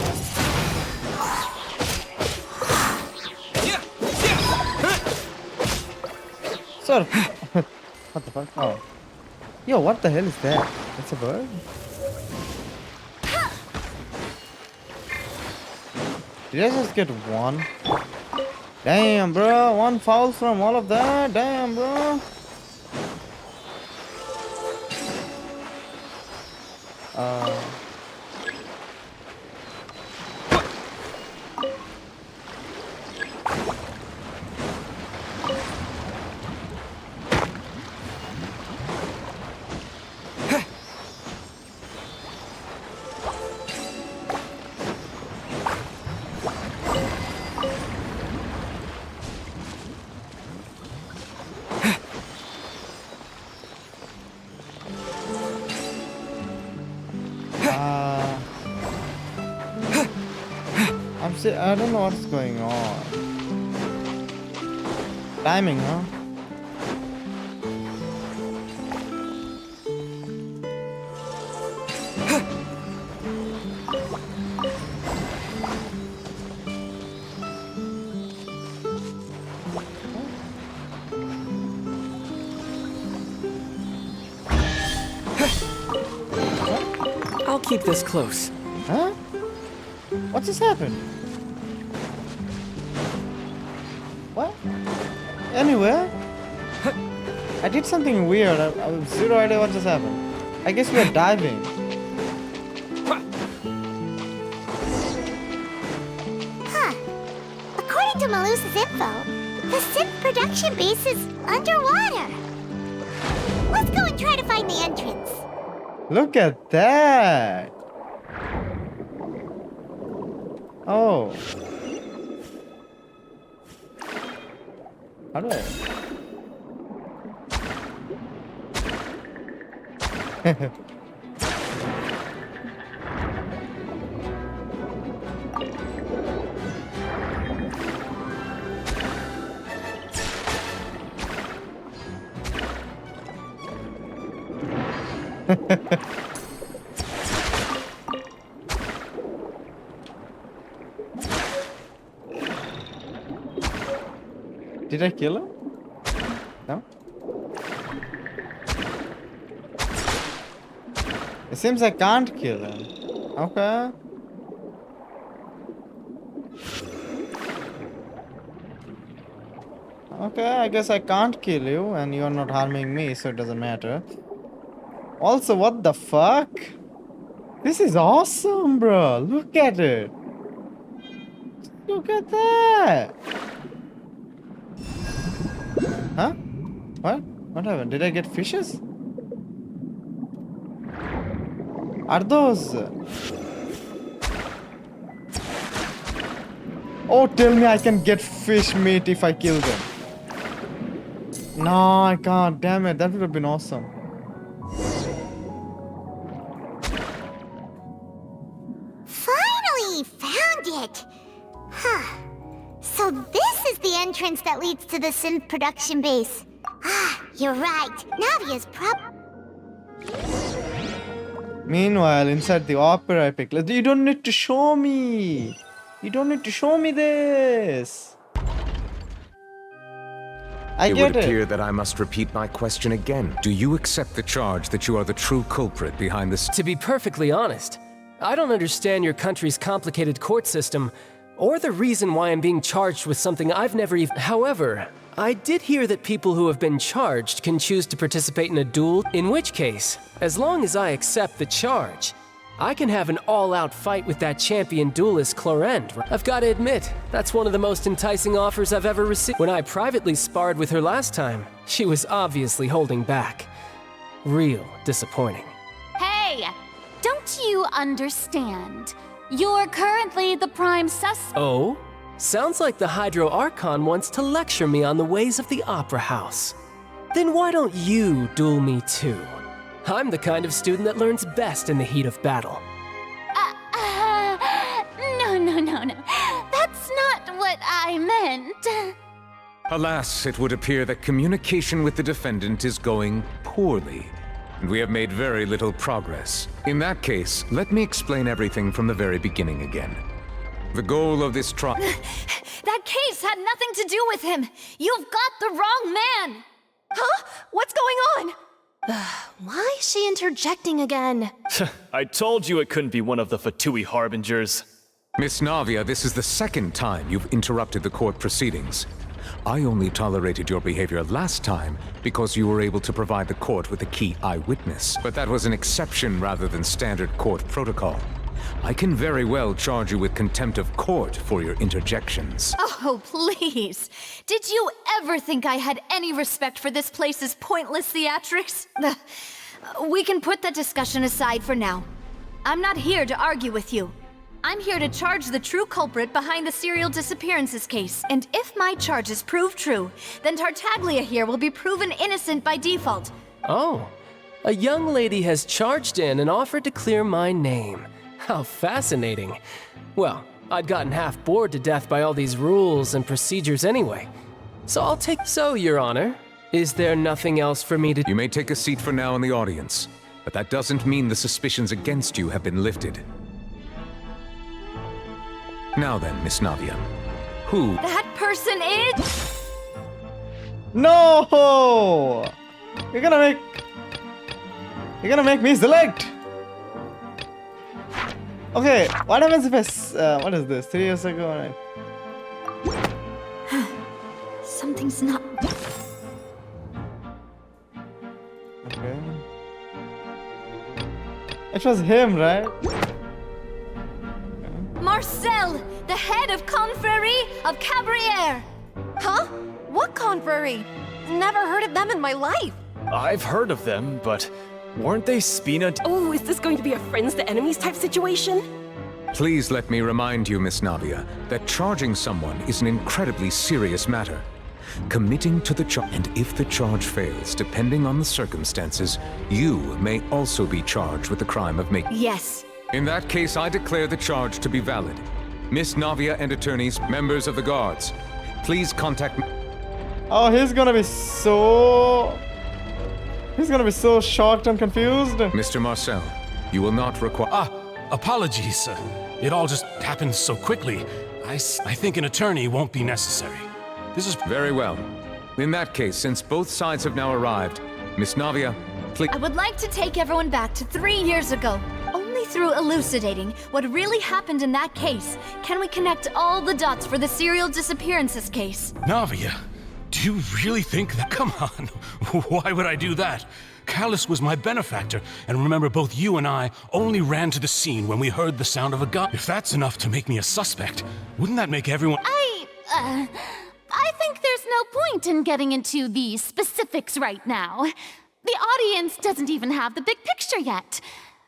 Sir, what the fuck? Oh. Yo, what the hell is that? That's a bird? Did I just get one? Damn, bro. One foul from all of that? Damn, bro. I don't know what's going on. Timing, huh? I'll keep this close. Huh? What just happened? What? Anywhere? I did something weird. I have zero idea what just happened. I guess we are diving. Huh. According to Malus's info, the synth production base is underwater. Let's go and try to find the entrance. Look at that. Oh. How do I? Did I kill him? No? It seems I can't kill him. Okay. Okay, I guess I can't kill you and you're not harming me, so it doesn't matter. Also, what the fuck? This is awesome, bro. Look at it. Look at that. Huh? What? What happened? Did I get fishes? Are those... Oh, tell me I can get fish meat if I kill them. No, I can't. Damn it. That would have been awesome. Finally found it! Huh. So this is the entrance that leads to the synth production base. Ah, you're right. Navia's Meanwhile, inside the opera epic, you don't need to show me. You don't need to show me this. It would appear that I must repeat my question again. Do you accept the charge that you are the true culprit behind this? To be perfectly honest, I don't understand your country's complicated court system, or the reason why I'm being charged with something I've never even... However, I did hear that people who have been charged can choose to participate in a duel, in which case, as long as I accept the charge, I can have an all-out fight with that champion duelist Clorend. I've got to admit, that's one of the most enticing offers I've ever received. When I privately sparred with her last time, she was obviously holding back. Real disappointing. Hey! Don't you understand? You're currently the prime suspect. Oh? Sounds like the Hydro Archon wants to lecture me on the ways of the Opera House. Then why don't you duel me too? I'm the kind of student that learns best in the heat of battle. No. That's not what I meant. Alas, it would appear that communication with the defendant is going poorly, and we have made very little progress. In that case, let me explain everything from the very beginning again. The goal of this trial... That case had nothing to do with him. You've got the wrong man. Huh? What's going on? Why is she interjecting again? I told you it couldn't be one of the Fatui Harbingers. Miss Navia, this is the second time you've interrupted the court proceedings. I only tolerated your behavior last time because you were able to provide the court with a key eyewitness. But that was an exception rather than standard court protocol. I can very well charge you with contempt of court for your interjections. Oh, please. Did you ever think I had any respect for this place's pointless theatrics? We can put that discussion aside for now. I'm not here to argue with you. I'm here to charge the true culprit behind the serial disappearances case. And if my charges prove true, then Tartaglia here will be proven innocent by default. Oh, a young lady has charged in and offered to clear my name. How fascinating. Well, I'd gotten half bored to death by all these rules and procedures anyway. So I'll take... So, Your Honor, is there nothing else for me to... You may take a seat for now in the audience, but that doesn't mean the suspicions against you have been lifted. Now then, Miss Navia, who... That person is... No! You're gonna make me select! Okay, what happens if I... what is this? 3 years ago? Something's not... Okay. It was him, right? Marcel, the head of Confrérie of Cabrières! Huh? What Confrérie? Never heard of them in my life. I've heard of them, but weren't they Spina? Oh, is this going to be a friends to enemies type situation? Please let me remind you, Miss Navia, that charging someone is an incredibly serious matter. Committing to the charge, and if the charge fails, depending on the circumstances, you may also be charged with the crime of making. Yes. In that case, I declare the charge to be valid. Miss Navia and attorneys, members of the guards, please contact me. Oh, he's gonna be so shocked and confused. Mr. Marcel, you will not require. Apologies. It all just happened so quickly. I think an attorney won't be necessary. This is very well. In that case, since both sides have now arrived, Miss Navia, please. I would like to take everyone back to 3 years ago. Only through elucidating what really happened in that case can we connect all the dots for the serial disappearances case. Navia, do you really think that? Come on, why would I do that? Callus was my benefactor, and remember, both you and I only ran to the scene when we heard the sound of a gun. If that's enough to make me a suspect, wouldn't that make everyone— I think there's no point in getting into the specifics right now. The audience doesn't even have the big picture yet.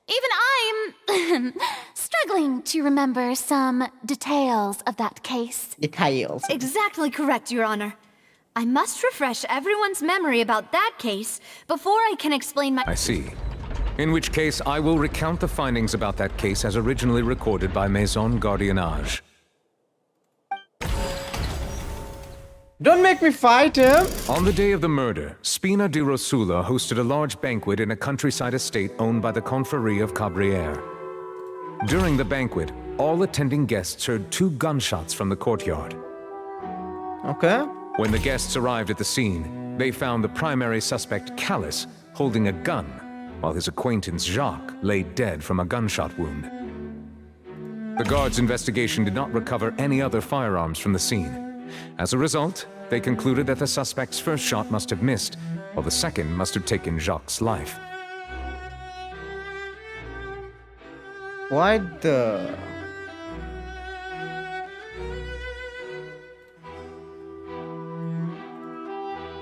Even I'm struggling to remember some details of that case. Details. Exactly correct, Your Honor. I must refresh everyone's memory about that case before I can explain my— I see. In which case, I will recount the findings about that case as originally recorded by Maison Gardiennage. Don't make me fight him! On the day of the murder, Spina di Rosula hosted a large banquet in a countryside estate owned by the Confrérie of Cabrières. During the banquet, all attending guests heard 2 gunshots from the courtyard. Okay. When the guests arrived at the scene, they found the primary suspect, Callus, holding a gun, while his acquaintance, Jacques, lay dead from a gunshot wound. The guards' investigation did not recover any other firearms from the scene. As a result, they concluded that the suspect's first shot must have missed, while the second must have taken Jacques' life. Why the...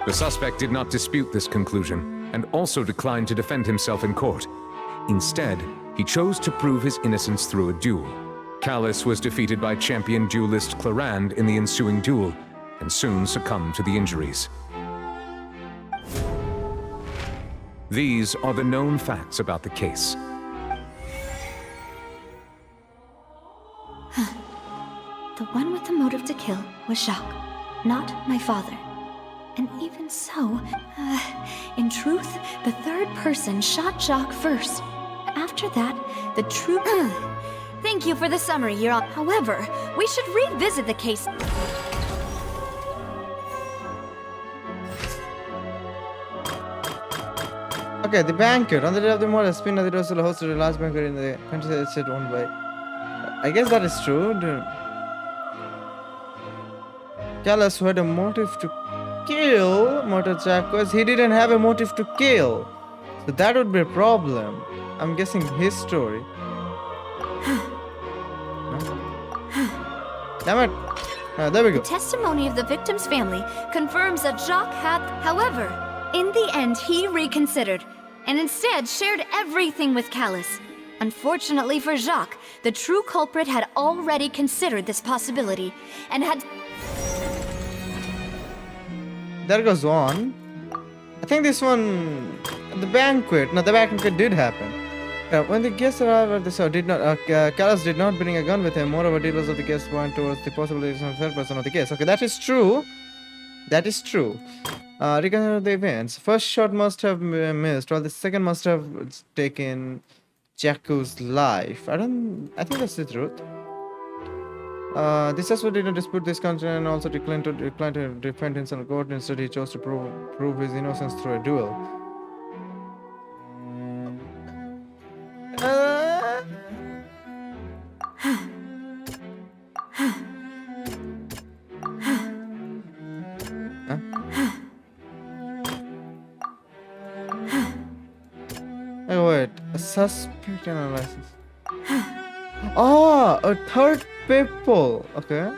The suspect did not dispute this conclusion, and also declined to defend himself in court. Instead, he chose to prove his innocence through a duel. Callus was defeated by champion duelist Clarande in the ensuing duel, and soon succumbed to the injuries. These are the known facts about the case. The one with the motive to kill was Jacques, not my father. And even so, in truth, the third person shot Jacques first. After that, the true... Thank you for the summary, Your Honor. However, we should revisit the case. Okay, the banquet. On the day of the murder, Spina di Rosula hosted a large banquet in the countryside estate owned by... I guess that is true. Callus, who had a motive to kill Jacques, he didn't have a motive to kill. So that would be a problem. I'm guessing his story. Damn it. There we go. The testimony of the victim's family confirms that Jacques had... However, in the end, he reconsidered, and instead shared everything with Callus. Unfortunately for Jacques, the true culprit had already considered this possibility, and had... That goes on. I think this one... The banquet. No, the banquet did happen. When the guests arrived at the show, Callus did not bring a gun with him. Moreover, details of the guests point towards the possibilities of the third person of the case. Okay, that is true. That is true. Regarding the events, first shot must have missed, while the second must have taken Jacques' life. I think that's the truth. The suspect did not dispute this content and also declined to defend himself in court. Instead, he chose to prove his innocence through a duel. Oh, wait, a suspect analysis. Oh, a third people. Okay.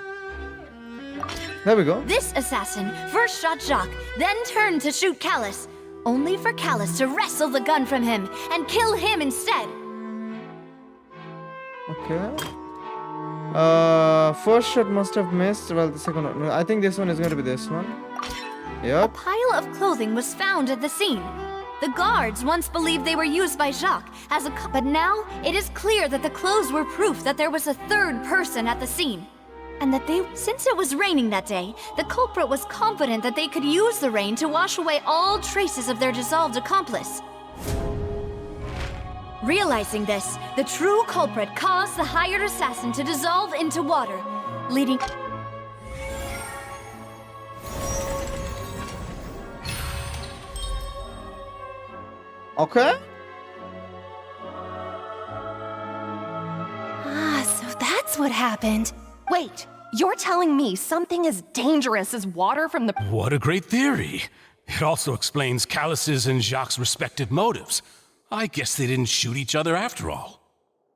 There we go. This assassin first shot Jacques, then turned to shoot Callus, only for Callus to wrestle the gun from him and kill him instead. Okay. First shot must have missed. Well, the second one. I think this one is going to be this one. A Yep. pile of clothing was found at the scene. The guards once believed they were used by Jacques as a but now it is clear that the clothes were proof that there was a third person at the scene. And that since it was raining that day, the culprit was confident that they could use the rain to wash away all traces of their dissolved accomplice. Realizing this, the true culprit caused the hired assassin to dissolve into water, leading... Okay. So that's what happened. Wait, you're telling me something as dangerous as water from the... What a great theory. It also explains Callus's and Jacques' respective motives. I guess they didn't shoot each other after all.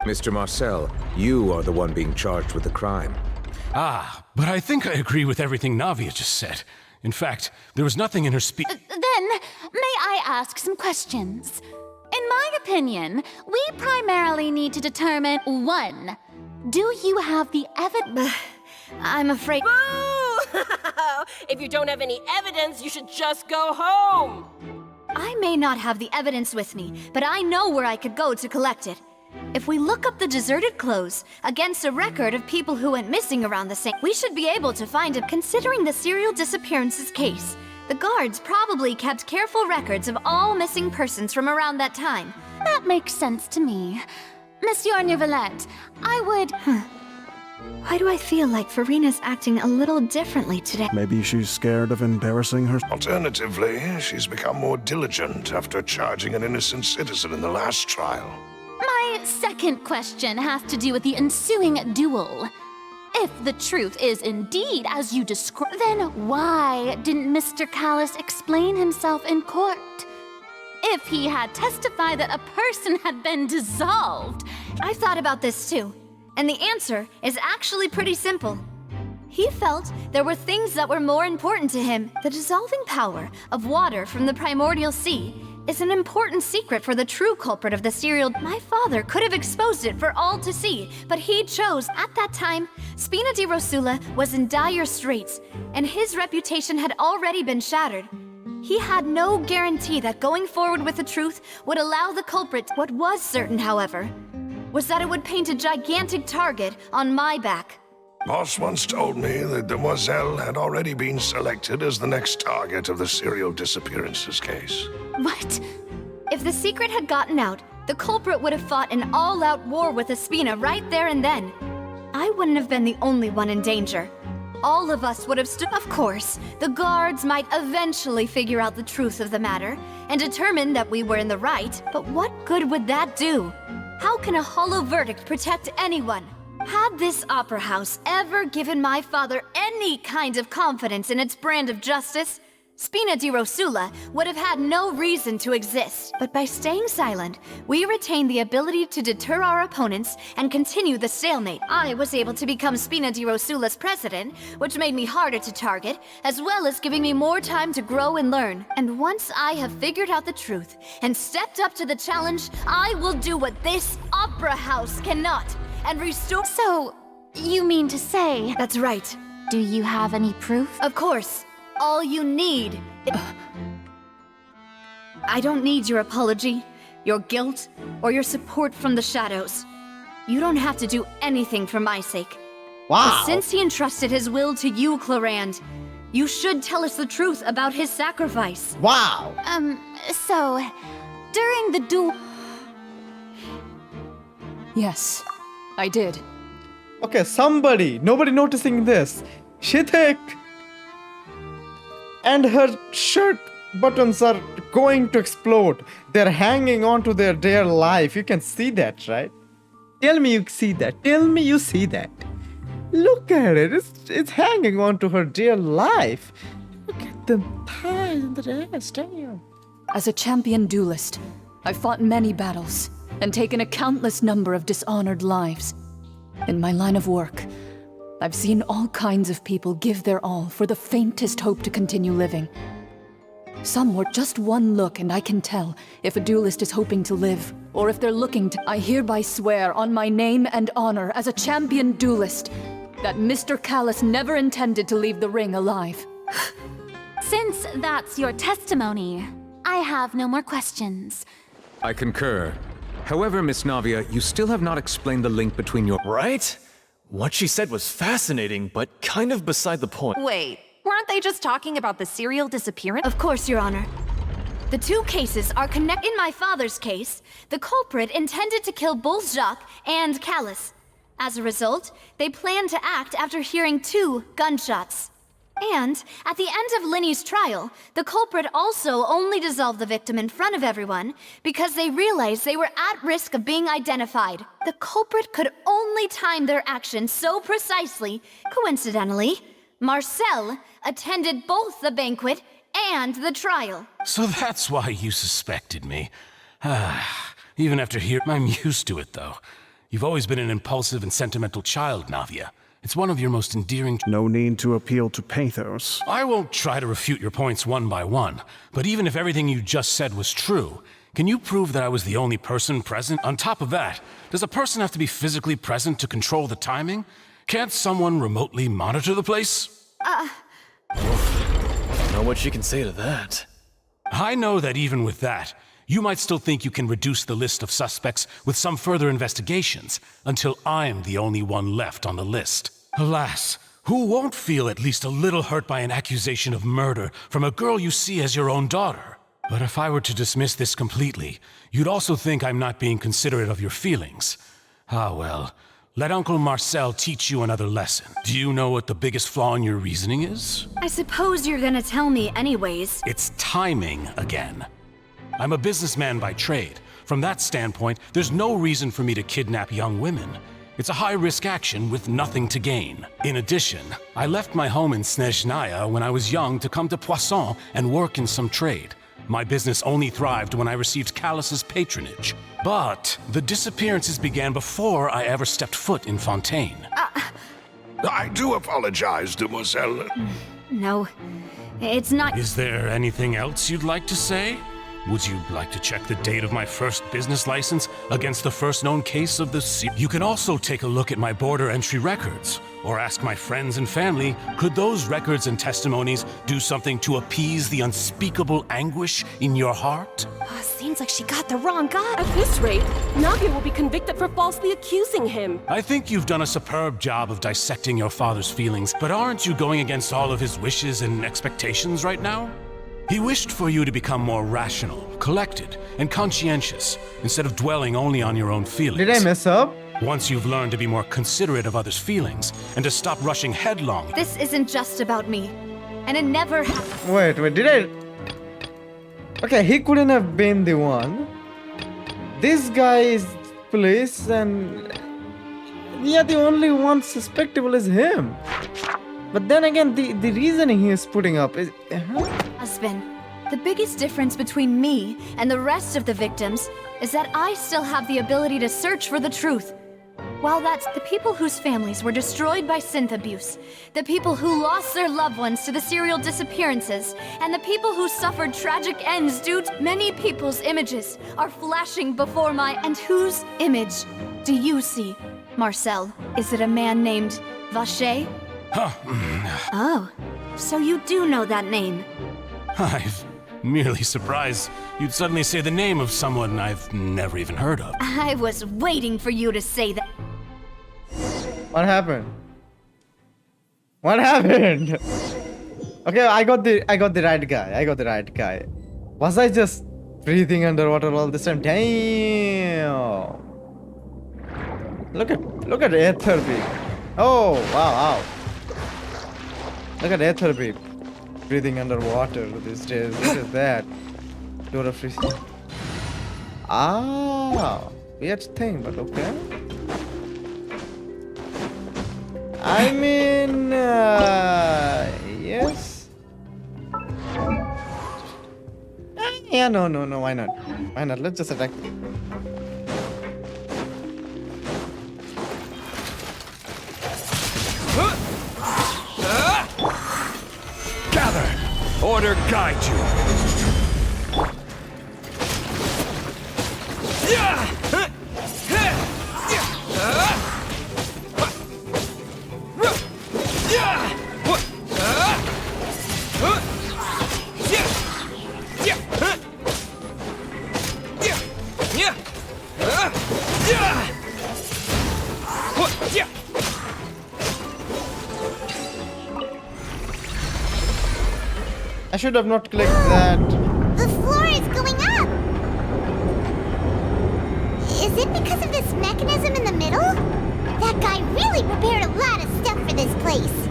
Mr. Marcel, you are the one being charged with the crime. Ah, but I think I agree with everything Navia just said. In fact, there was nothing in her speech. Then, may I ask some questions? In my opinion, we primarily need to determine 1. Do you have the evidence? I'm afraid... Boo! If you don't have any evidence, you should just go home! I may not have the evidence with me, but I know where I could go to collect it. If we look up the deserted clothes against a record of people who went missing around the same, we should be able to find it. Considering the serial disappearances case, the guards probably kept careful records of all missing persons from around that time. That makes sense to me. Monsieur Neuvillette, I would... Why do I feel like Farina's acting a little differently today? Maybe she's scared of embarrassing her. Alternatively, she's become more diligent after charging an innocent citizen in the last trial. My second question has to do with the ensuing duel. If the truth is indeed as you describe, then why didn't Mr. Callus explain himself in court? If he had testified that a person had been dissolved... I've thought about this too, and the answer is actually pretty simple. He felt there were things that were more important to him. The dissolving power of water from the primordial sea is an important secret for the true culprit of the serial. My father could have exposed it for all to see, but he chose. At that time, Spina di Rosula was in dire straits, and his reputation had already been shattered. He had no guarantee that going forward with the truth would allow the culprit. What was certain, however, was that it would paint a gigantic target on my back. Boss once told me that Demoiselle had already been selected as the next target of the serial disappearances case. What? If the secret had gotten out, the culprit would have fought an all-out war with Espina right there and then. I wouldn't have been the only one in danger. All of us would have stood. Of course, the guards might eventually figure out the truth of the matter and determine that we were in the right, but what good would that do? How can a hollow verdict protect anyone? Had this opera house ever given my father any kind of confidence in its brand of justice, Spina di Rosula would have had no reason to exist. But by staying silent, we retained the ability to deter our opponents and continue the stalemate. I was able to become Spina di Rosula's president, which made me harder to target, as well as giving me more time to grow and learn. And once I have figured out the truth and stepped up to the challenge, I will do what this opera house cannot and restore. So, you mean to say... That's right. Do you have any proof? Of course. All you need. I don't need your apology, your guilt, or your support from the shadows. You don't have to do anything for my sake. Wow. But since he entrusted his will to you, Clarand, you should tell us the truth about his sacrifice. Wow. So, during the duel... Yes, I did. Okay, nobody noticing this. Shithik! And her shirt buttons are going to explode. They're hanging on to their dear life. You can see that, right? Tell me you see that. Tell me you see that. Look at it. It's hanging on to her dear life. Look at the thighs and the rest. Damn. As a champion duelist, I've fought many battles and taken a countless number of dishonored lives. In my line of work, I've seen all kinds of people give their all for the faintest hope to continue living. Some or just one look and I can tell if a duelist is hoping to live, or if they're looking to. I hereby swear on my name and honor as a champion duelist that Mr. Callus never intended to leave the ring alive. Since that's your testimony, I have no more questions. I concur. However, Miss Navia, you still have not explained the link between your— Right? What she said was fascinating, but kind of beside the point. Wait, weren't they just talking about the serial disappearance? Of course, Your Honor. The two cases are connected. In my father's case, the culprit intended to kill both Jacques and Callus. As a result, they planned to act after hearing 2 gunshots. And at the end of Linny's trial, the culprit also only dissolved the victim in front of everyone because they realized they were at risk of being identified. The culprit could only time their actions so precisely. Coincidentally, Marcel attended both the banquet and the trial. So that's why you suspected me. Even after hearing— I'm used to it, though. You've always been an impulsive and sentimental child, Navia. It's one of your most endearing— No need to appeal to pathos. I won't try to refute your points one by one, but even if everything you just said was true, can you prove that I was the only person present? On top of that, does a person have to be physically present to control the timing? Can't someone remotely monitor the place? Don't know what she can say to that. I know that even with that, you might still think you can reduce the list of suspects with some further investigations, until I'm the only one left on the list. Alas, who won't feel at least a little hurt by an accusation of murder from a girl you see as your own daughter? But if I were to dismiss this completely, you'd also think I'm not being considerate of your feelings. Ah well, let Uncle Marcel teach you another lesson. Do you know what the biggest flaw in your reasoning is? I suppose you're gonna tell me anyways. It's timing again. I'm a businessman by trade. From that standpoint, there's no reason for me to kidnap young women. It's a high-risk action with nothing to gain. In addition, I left my home in Snezhnaya when I was young to come to Poisson and work in some trade. My business only thrived when I received Callus's patronage. But the disappearances began before I ever stepped foot in Fontaine. I do apologize, Demoiselle. No, it's not— Is there anything else you'd like to say? Would you like to check the date of my first business license against the first known case of the You can also take a look at my border entry records, or ask my friends and family, could those records and testimonies do something to appease the unspeakable anguish in your heart? Seems like she got the wrong guy. At this rate, Navia will be convicted for falsely accusing him. I think you've done a superb job of dissecting your father's feelings, but aren't you going against all of his wishes and expectations right now? He wished for you to become more rational, collected, and conscientious, instead of dwelling only on your own feelings. Did I mess up? Once you've learned to be more considerate of others' feelings, and to stop rushing headlong— This isn't just about me. And it never happened. Wait, did I... Okay, he couldn't have been the one. This guy is police and... Yeah, the only one suspectable is him. But then again, the reasoning he is putting up is... Husband, the biggest difference between me and the rest of the victims is that I still have the ability to search for the truth. While that's the people whose families were destroyed by synth abuse, the people who lost their loved ones to the serial disappearances, and the people who suffered tragic ends due to— Many people's images are flashing before my— And whose image do you see, Marcel? Is it a man named Vacher? Oh, so you do know that name. I'm merely surprised you'd suddenly say the name of someone I've never even heard of. I was waiting for you to say that. What happened? What happened? Okay, I got the right guy. Was I just breathing underwater all this time? Damn. Look at Etherby. Oh, wow. Look at Etherby breathing underwater these days. What is that? Dora Freeze. Ah, weird thing, but okay. I mean, yes. Yeah, no, why not? Why not? Let's just attack. Gather! Order guide you! I should have not clicked that. The floor is going up! Is it because of this mechanism in the middle? That guy really prepared a lot of stuff for this place.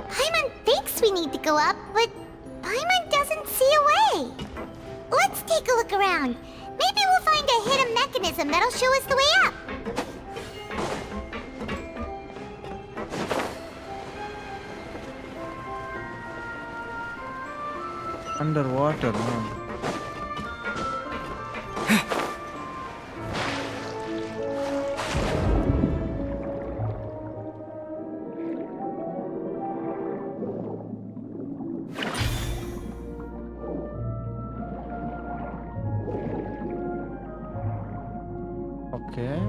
Paimon thinks we need to go up, but Paimon doesn't see a way. Let's take a look around. Maybe we'll find a hidden mechanism that'll show us the way up. Underwater, no. Okay.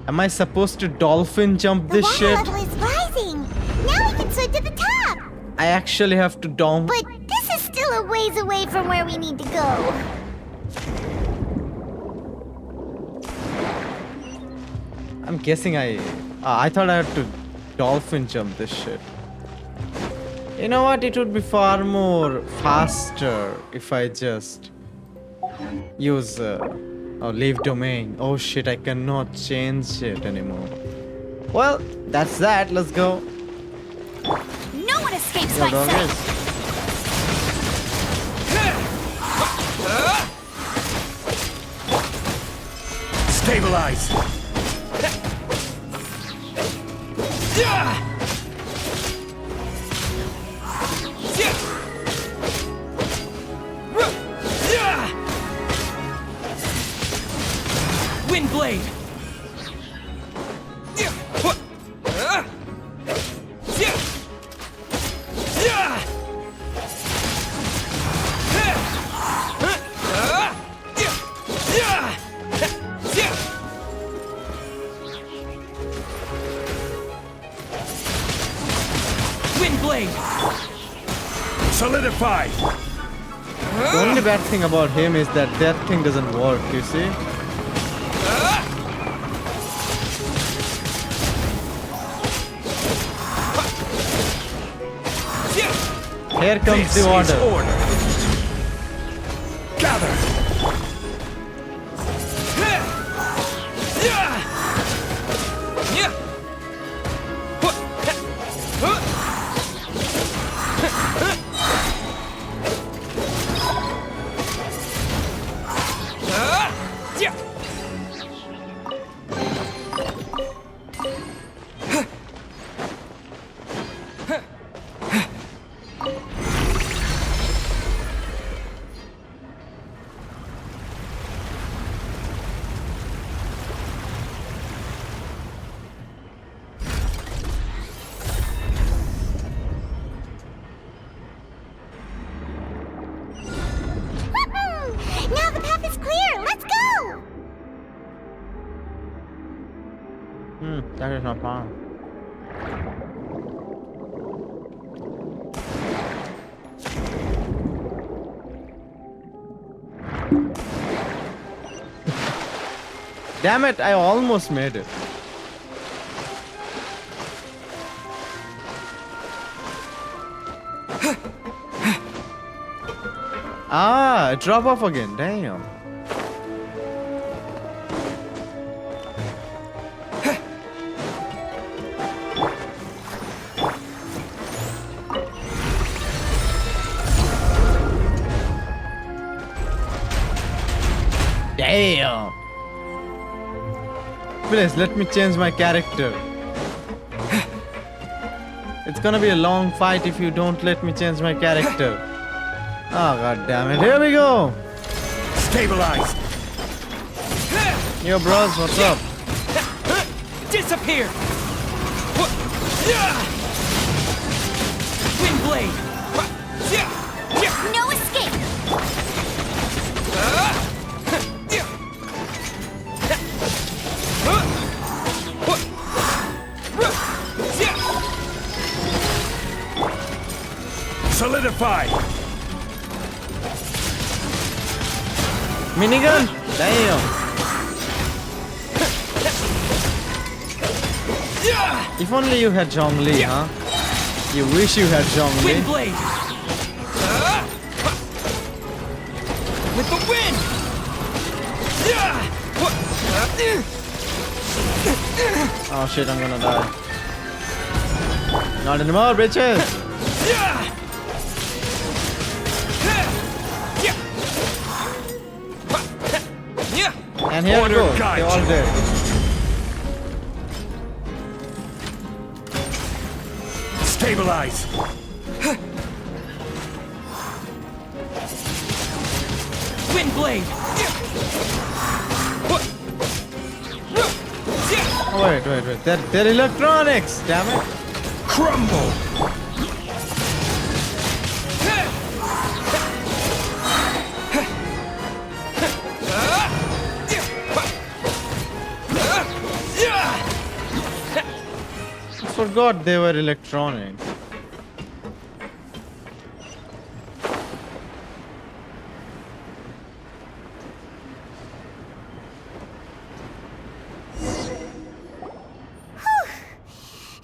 Am I supposed to dolphin jump this shit? The water level is rising. Now we can swim to the top. I actually have to dump. But this is still a ways away from where we need to go. I'm guessing I thought I had to dolphin jump this shit. You know what? It would be far more faster if I just use leave domain. Oh shit, I cannot change it anymore. Well, that's that. Let's go. No one escapes Yo, my dog sight. is. Stabilize! Wind blade! Wind blade! Solidify! The only bad thing about him is that thing doesn't work, you see? Here comes the order. Gather! Now the path is clear. Let's go. That is not fun. Damn it, I almost made it. Drop off again, damn. Damn. Please let me change my character. It's gonna be a long fight if you don't let me change my character. Oh god damn it. Here we go. Stabilize. Yo bros, what's up? Disappear! Wind blade! No escape! Solidify! Minigun? Damn. If only you had Zhongli, huh? You wish you had Zhongli. Wind blade! With the wind! Oh shit, I'm gonna die. Not anymore, bitches! And here we go, they're all dead. Stabilize! Wind blade! Oh, wait. They're electronics, damn it. Crumble! I forgot they were electronic.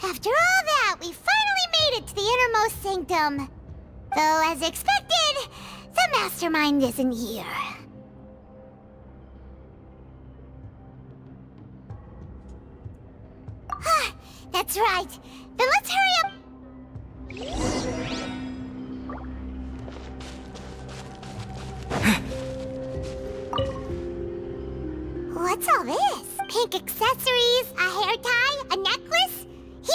After all that, we finally made it to the innermost sanctum. Though, as expected, the mastermind isn't here. That's right. Then let's hurry up. What's all this? Pink accessories, a hair tie, a necklace,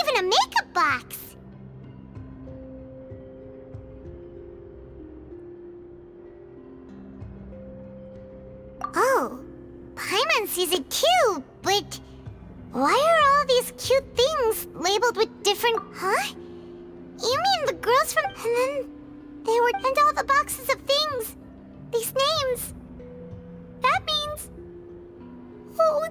even a makeup box. Oh, Paimon sees it too, but why are all these cute things labeled with different... Huh? You mean the girls from... And then they were... And all the boxes of things. These names. That means... Oh...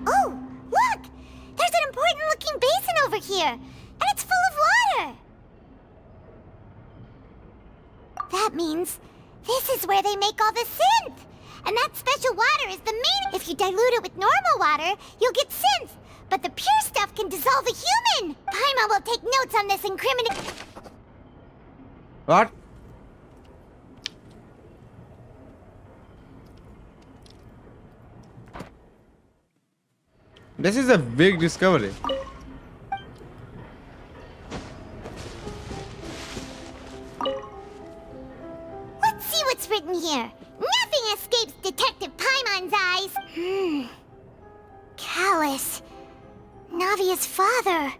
Oh, look! There's an important-looking basin over here, and it's full of water! That means this is where they make all the synth! And that special water is the main... If you dilute it with normal water, you'll get synth. But the pure stuff can dissolve a human! Paimon will take notes on this incriminating... What? This is a big discovery. Let's see what's written here. Nothing escapes Detective Paimon's eyes. Callus. Navia's father.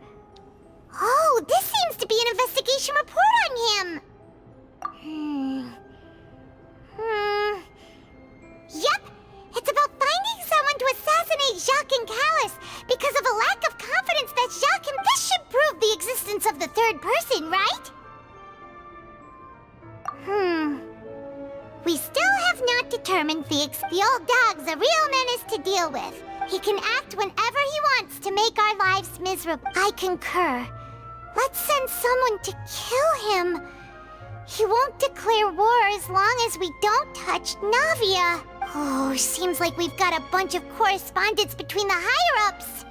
Oh, this seems to be an investigation report on him. Yep. It's about finding someone to assassinate Jacques and Callus because of a lack of confidence that Jacques and... This should prove the existence of the third person, right? We still have not determined the old dog's a real menace to deal with. He can act whenever he wants to make our lives miserable. I concur. Let's send someone to kill him. He won't declare war as long as we don't touch Navia. Oh, seems like we've got a bunch of correspondence between the higher-ups.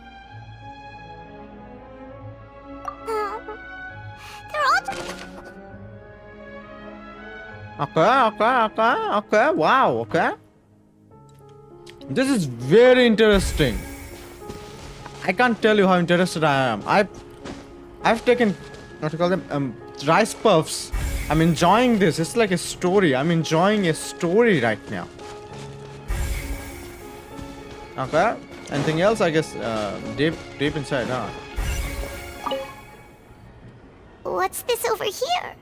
Okay. Wow, okay. This is very interesting. I can't tell you how interested I am. I've taken, what to call them, rice puffs. I'm enjoying this. It's like a story. I'm enjoying a story right now. Okay. Anything else? I guess deep inside, huh? What's this over here?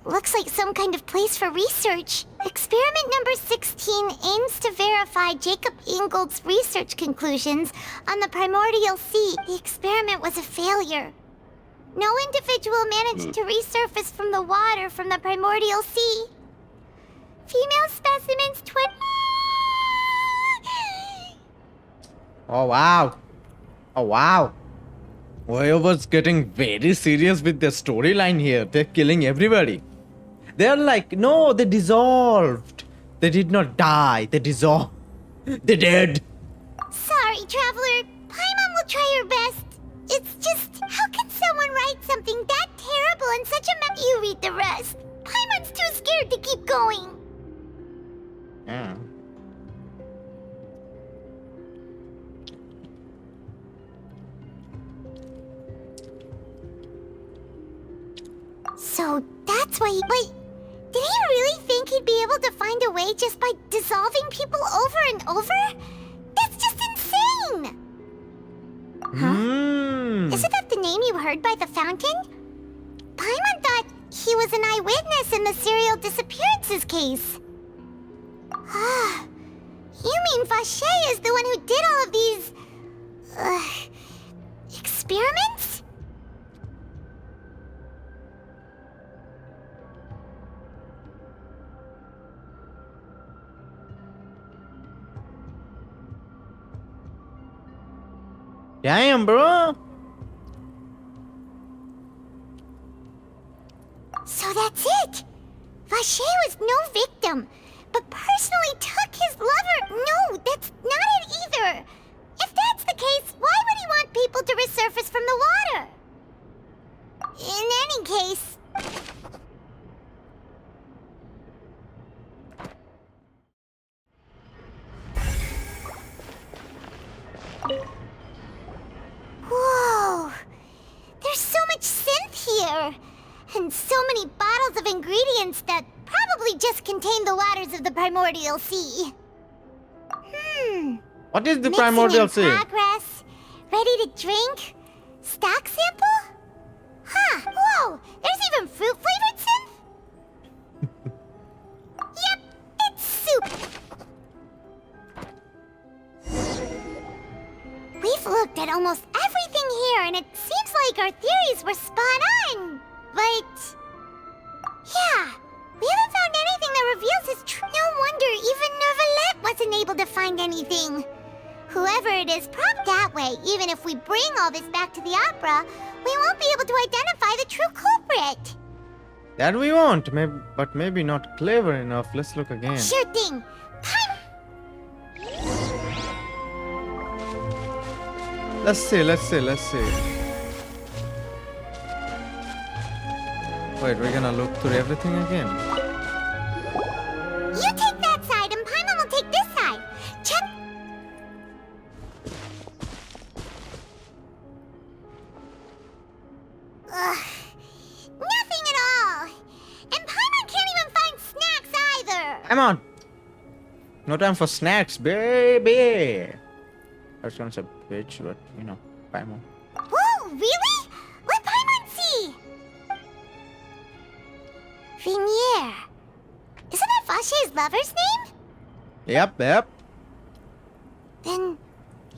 Looks like some kind of place for research. Experiment number 16 aims to verify Jacob Ingold's research conclusions on the primordial sea. The experiment was a failure. No individual managed to resurface from the water from the primordial sea. Female specimens 20... Oh wow. Oh wow. Whoever's getting very serious with their storyline here. They're killing everybody. They're like, no, they dissolved. They did not die. They dissolved. They did. Sorry, Traveler. Paimon will try her best. It's just, how can someone write something that terrible in such a You read the rest. Paimon's too scared to keep going. Yeah. So that's why Wait, did he really think he'd be able to find a way just by dissolving people over and over? That's just insane! Isn't that the name you heard by the fountain? Paimon thought he was an eyewitness in the serial disappearances case. You mean Vache is the one who did all of these... experiments? Damn, bro. So that's it! Vache was no victim, but personally took his lover. No, that's not it either. If that's the case, why would he want people to resurface from the water? In any case... Whoa! There's so much synth here! And so many bottles of ingredients that probably just contain the waters of the primordial sea. What is the Mixing primordial in sea? progress. Ready to drink? Stock sample? Whoa! There's even fruit-flavored synth? Yep, it's soup. We've looked at almost everything here, and it seems like our theories were spot on. But... yeah, we haven't found anything that reveals his true... No wonder even Neuvillette wasn't able to find anything. Whoever it is, prop that way. Even if we bring all this back to the opera, we won't be able to identify the true culprit. That we won't, but maybe not clever enough. Let's look again. Sure thing. Let's see. Wait, we're gonna look through everything again. You take that side, and Paimon will take this side. Check. Nothing at all. And Paimon can't even find snacks either. Come on. No time for snacks, baby. I was gonna say bitch, but you know, Paimon. Whoa, really? Let Paimon see. Vinier. Isn't that Vache's lover's name? Yep. Then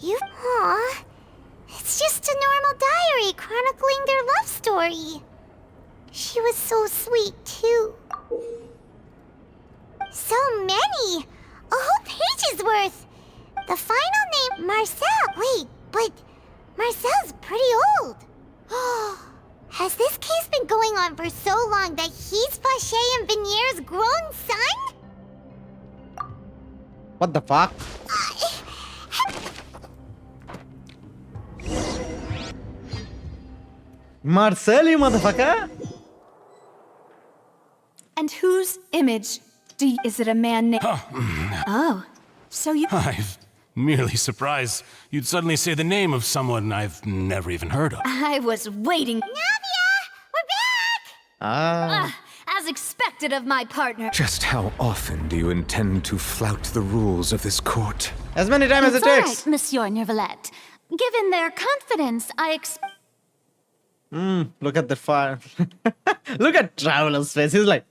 you... Aw. It's just a normal diary chronicling their love story. She was so sweet, too. So many! A whole page's worth! The final name, Marcel. Wait, but Marcel's pretty old. Has this case been going on for so long that he's Vache and Vinier's grown son? What the fuck? Marcel, you motherfucker! And whose image is it a man named? Oh, so you... I'm merely surprised you'd suddenly say the name of someone I've never even heard of. I was waiting. Ah. As expected of my partner. Just how often do you intend to flout the rules of this court? As many times as it It's all takes. right, Monsieur Neuvillette. Given their confidence, Look at the fire. Look at Traveler's face. He's like,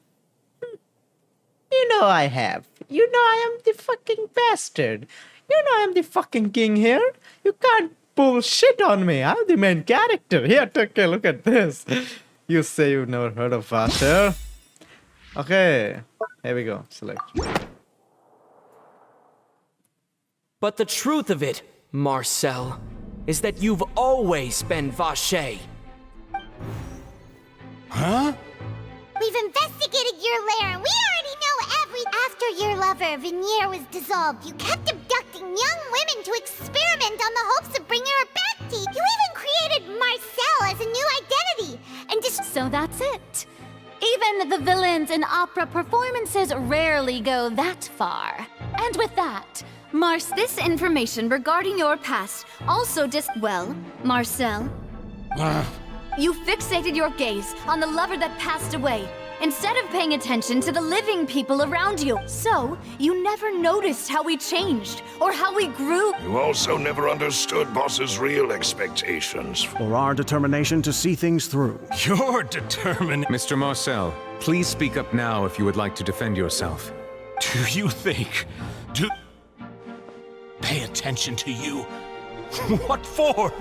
you know I have. You know I am the fucking bastard. You know I'm the fucking king here. You can't bullshit on me. I'm the main character. Here, take a look at this. You say you've never heard of Vasher. Okay, here we go. Select. But the truth of it, Marcel, is that you've always been Vache. Huh? We've investigated your lair, and we already know After your lover, Vinier, was dissolved, you kept abducting young women to experiment on the hopes of bringing her back to you. You even created Marcel as a new identity, and So that's it. Even the villains in opera performances rarely go that far. And with that, This information regarding your past also well, Marcel. You fixated your gaze on the lover that passed away, instead of paying attention to the living people around you. So, you never noticed how we changed, or how we grew. You also never understood Boss's real expectations. Or our determination to see things through. You're determined. Mr. Marcel, please speak up now if you would like to defend yourself. Do you think... Pay attention to you? What for?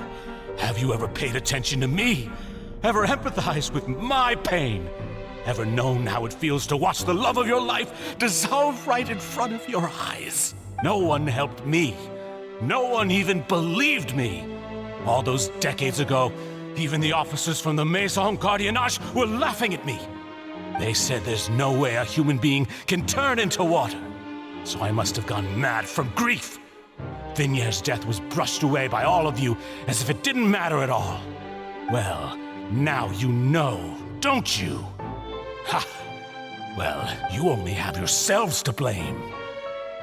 Have you ever paid attention to me? Ever empathized with my pain? Ever known how it feels to watch the love of your life dissolve right in front of your eyes? No one helped me. No one even believed me. All those decades ago, even the officers from the Maison Gardiennage were laughing at me. They said there's no way a human being can turn into water. So I must have gone mad from grief. Vinier's death was brushed away by all of you as if it didn't matter at all. Well, now you know, don't you? Ha! Well, you only have yourselves to blame.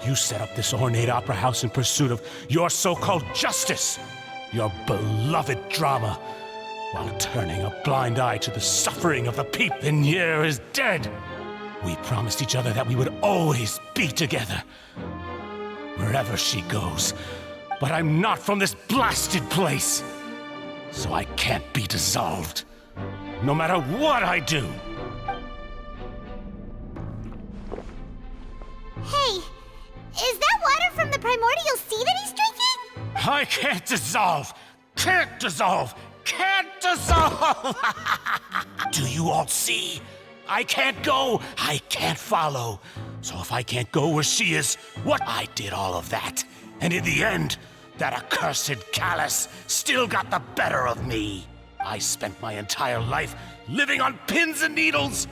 You set up this ornate opera house in pursuit of your so-called justice, your beloved drama, while turning a blind eye to the suffering of the people. Vinier is dead. We promised each other that we would always be together, wherever she goes. But I'm not from this blasted place, so I can't be dissolved, no matter what I do. Hey, is that water from the primordial sea that he's drinking? I can't dissolve! Can't dissolve! Can't dissolve! Do you all see? I can't go, I can't follow. So if I can't go where she is, I did all of that. And in the end, that accursed Callus still got the better of me. I spent my entire life living on pins and needles,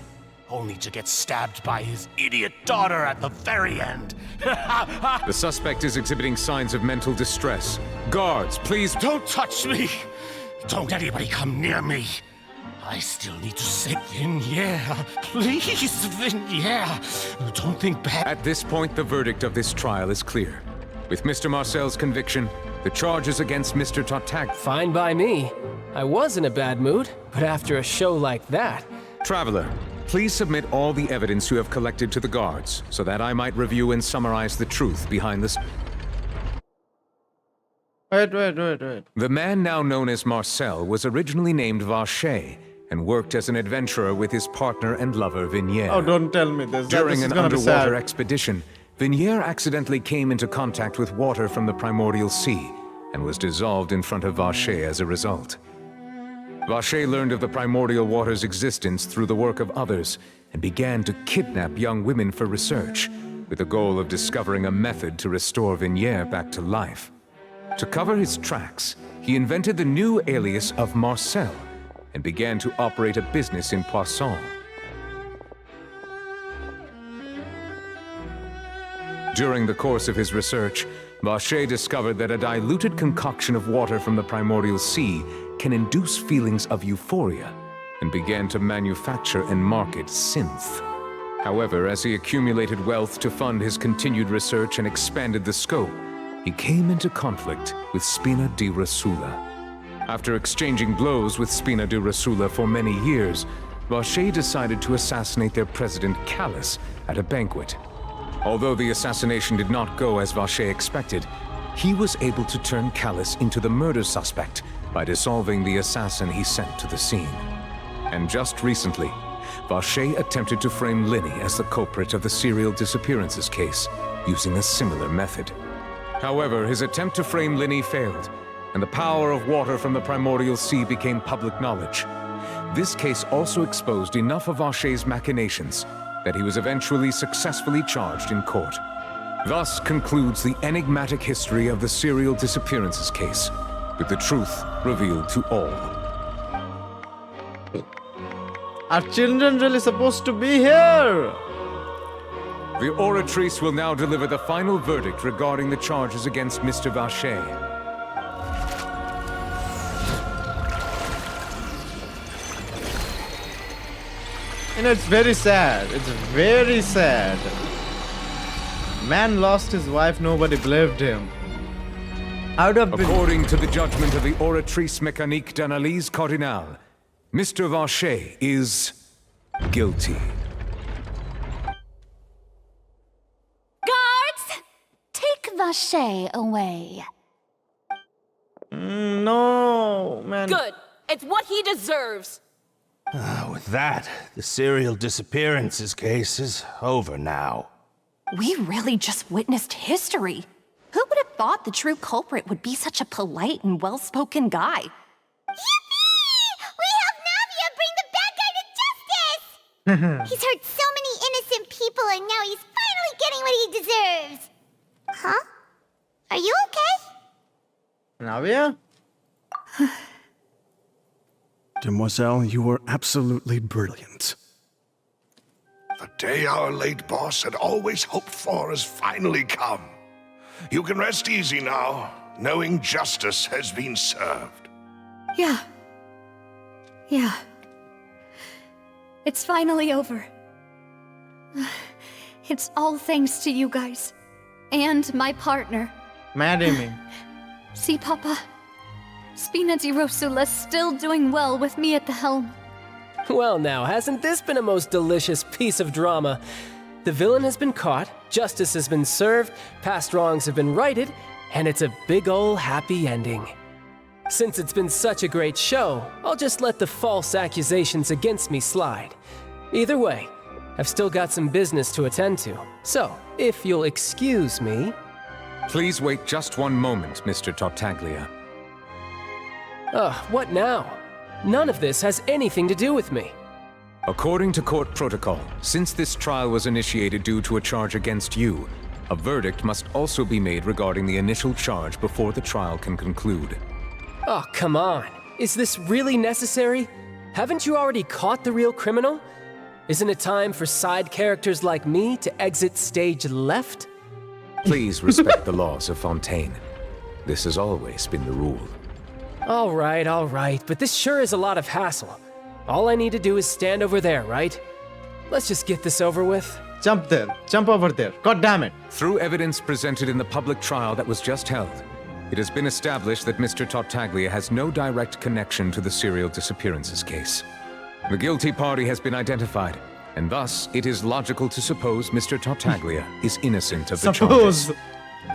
only to get stabbed by his idiot daughter at the very end. The suspect is exhibiting signs of mental distress. Guards, please... Don't touch me! Don't anybody come near me! I still need to say, Vinier. Please, Vinier. Don't think bad. At this point, the verdict of this trial is clear. With Mr. Marcel's conviction, the charges against Mr. Tartaglia... Fine by me. I was in a bad mood, but after a show like that... Traveler, please submit all the evidence you have collected to the guards, so that I might review and summarize the truth behind this... Wait. The man now known as Marcel was originally named Vache, and worked as an adventurer with his partner and lover, Vinier. Oh, don't tell me this. During This is an gonna be underwater sad. expedition, Vinier accidentally came into contact with water from the primordial sea, and was dissolved in front of Vache as a result. Vache learned of the primordial water's existence through the work of others, and began to kidnap young women for research, with the goal of discovering a method to restore Vinier back to life. To cover his tracks, he invented the new alias of Marcel, and began to operate a business in Poisson. During the course of his research, Vache discovered that a diluted concoction of water from the primordial sea can induce feelings of euphoria, and began to manufacture and market synth. However, as he accumulated wealth to fund his continued research and expanded the scope, he came into conflict with Spina di Rasula. After exchanging blows with Spina di Rasula for many years, Vache decided to assassinate their president Callus at a banquet. Although the assassination did not go as Vache expected, he was able to turn Callus into the murder suspect by dissolving the assassin he sent to the scene. And just recently, Vache attempted to frame Linny as the culprit of the serial disappearances case, using a similar method. However, his attempt to frame Linny failed, and the power of water from the primordial sea became public knowledge. This case also exposed enough of Vache's machinations that he was eventually successfully charged in court. Thus concludes the enigmatic history of the serial disappearances case, with the truth revealed to all. Are children really supposed to be here? The Oratrice will now deliver the final verdict regarding the charges against Mr. Vache. You know, it's very sad. It's very sad. Man lost his wife, nobody believed him. According to the judgment of the Oratrice Mécanique d'Analyse Cardinale, Mr. Vache is guilty. Guards! Take Vache away. No, man. Good. It's what he deserves. With that, the serial disappearances case is over now. We really just witnessed history. Who would have thought the true culprit would be such a polite and well-spoken guy? Yippee! We helped Navia bring the bad guy to justice! He's hurt so many innocent people and now he's finally getting what he deserves. Huh? Are you okay? Navia? Demoiselle, you were absolutely brilliant. The day our late boss had always hoped for has finally come. You can rest easy now, knowing justice has been served. Yeah. Yeah. It's finally over. It's all thanks to you guys. And my partner. Mad Amy. See, Papa? Spina di Rosula's still doing well with me at the helm. Well now, hasn't this been a most delicious piece of drama? The villain has been caught, justice has been served, past wrongs have been righted, and it's a big ol' happy ending. Since it's been such a great show, I'll just let the false accusations against me slide. Either way, I've still got some business to attend to, so if you'll excuse me... Please wait just one moment, Mr. Tartaglia. What now? None of this has anything to do with me. According to court protocol, since this trial was initiated due to a charge against you, a verdict must also be made regarding the initial charge before the trial can conclude. Oh, come on. Is this really necessary? Haven't you already caught the real criminal? Isn't it time for side characters like me to exit stage left? Please respect the laws of Fontaine. This has always been the rule. All right, but this sure is a lot of hassle. All I need to do is stand over there, right? Let's just get this over with. Jump there. Jump over there. God damn it. Through evidence presented in the public trial that was just held, it has been established that Mr. Tartaglia has no direct connection to the serial disappearances case. The guilty party has been identified, and thus it is logical to suppose Mr. Tartaglia is innocent of the charges.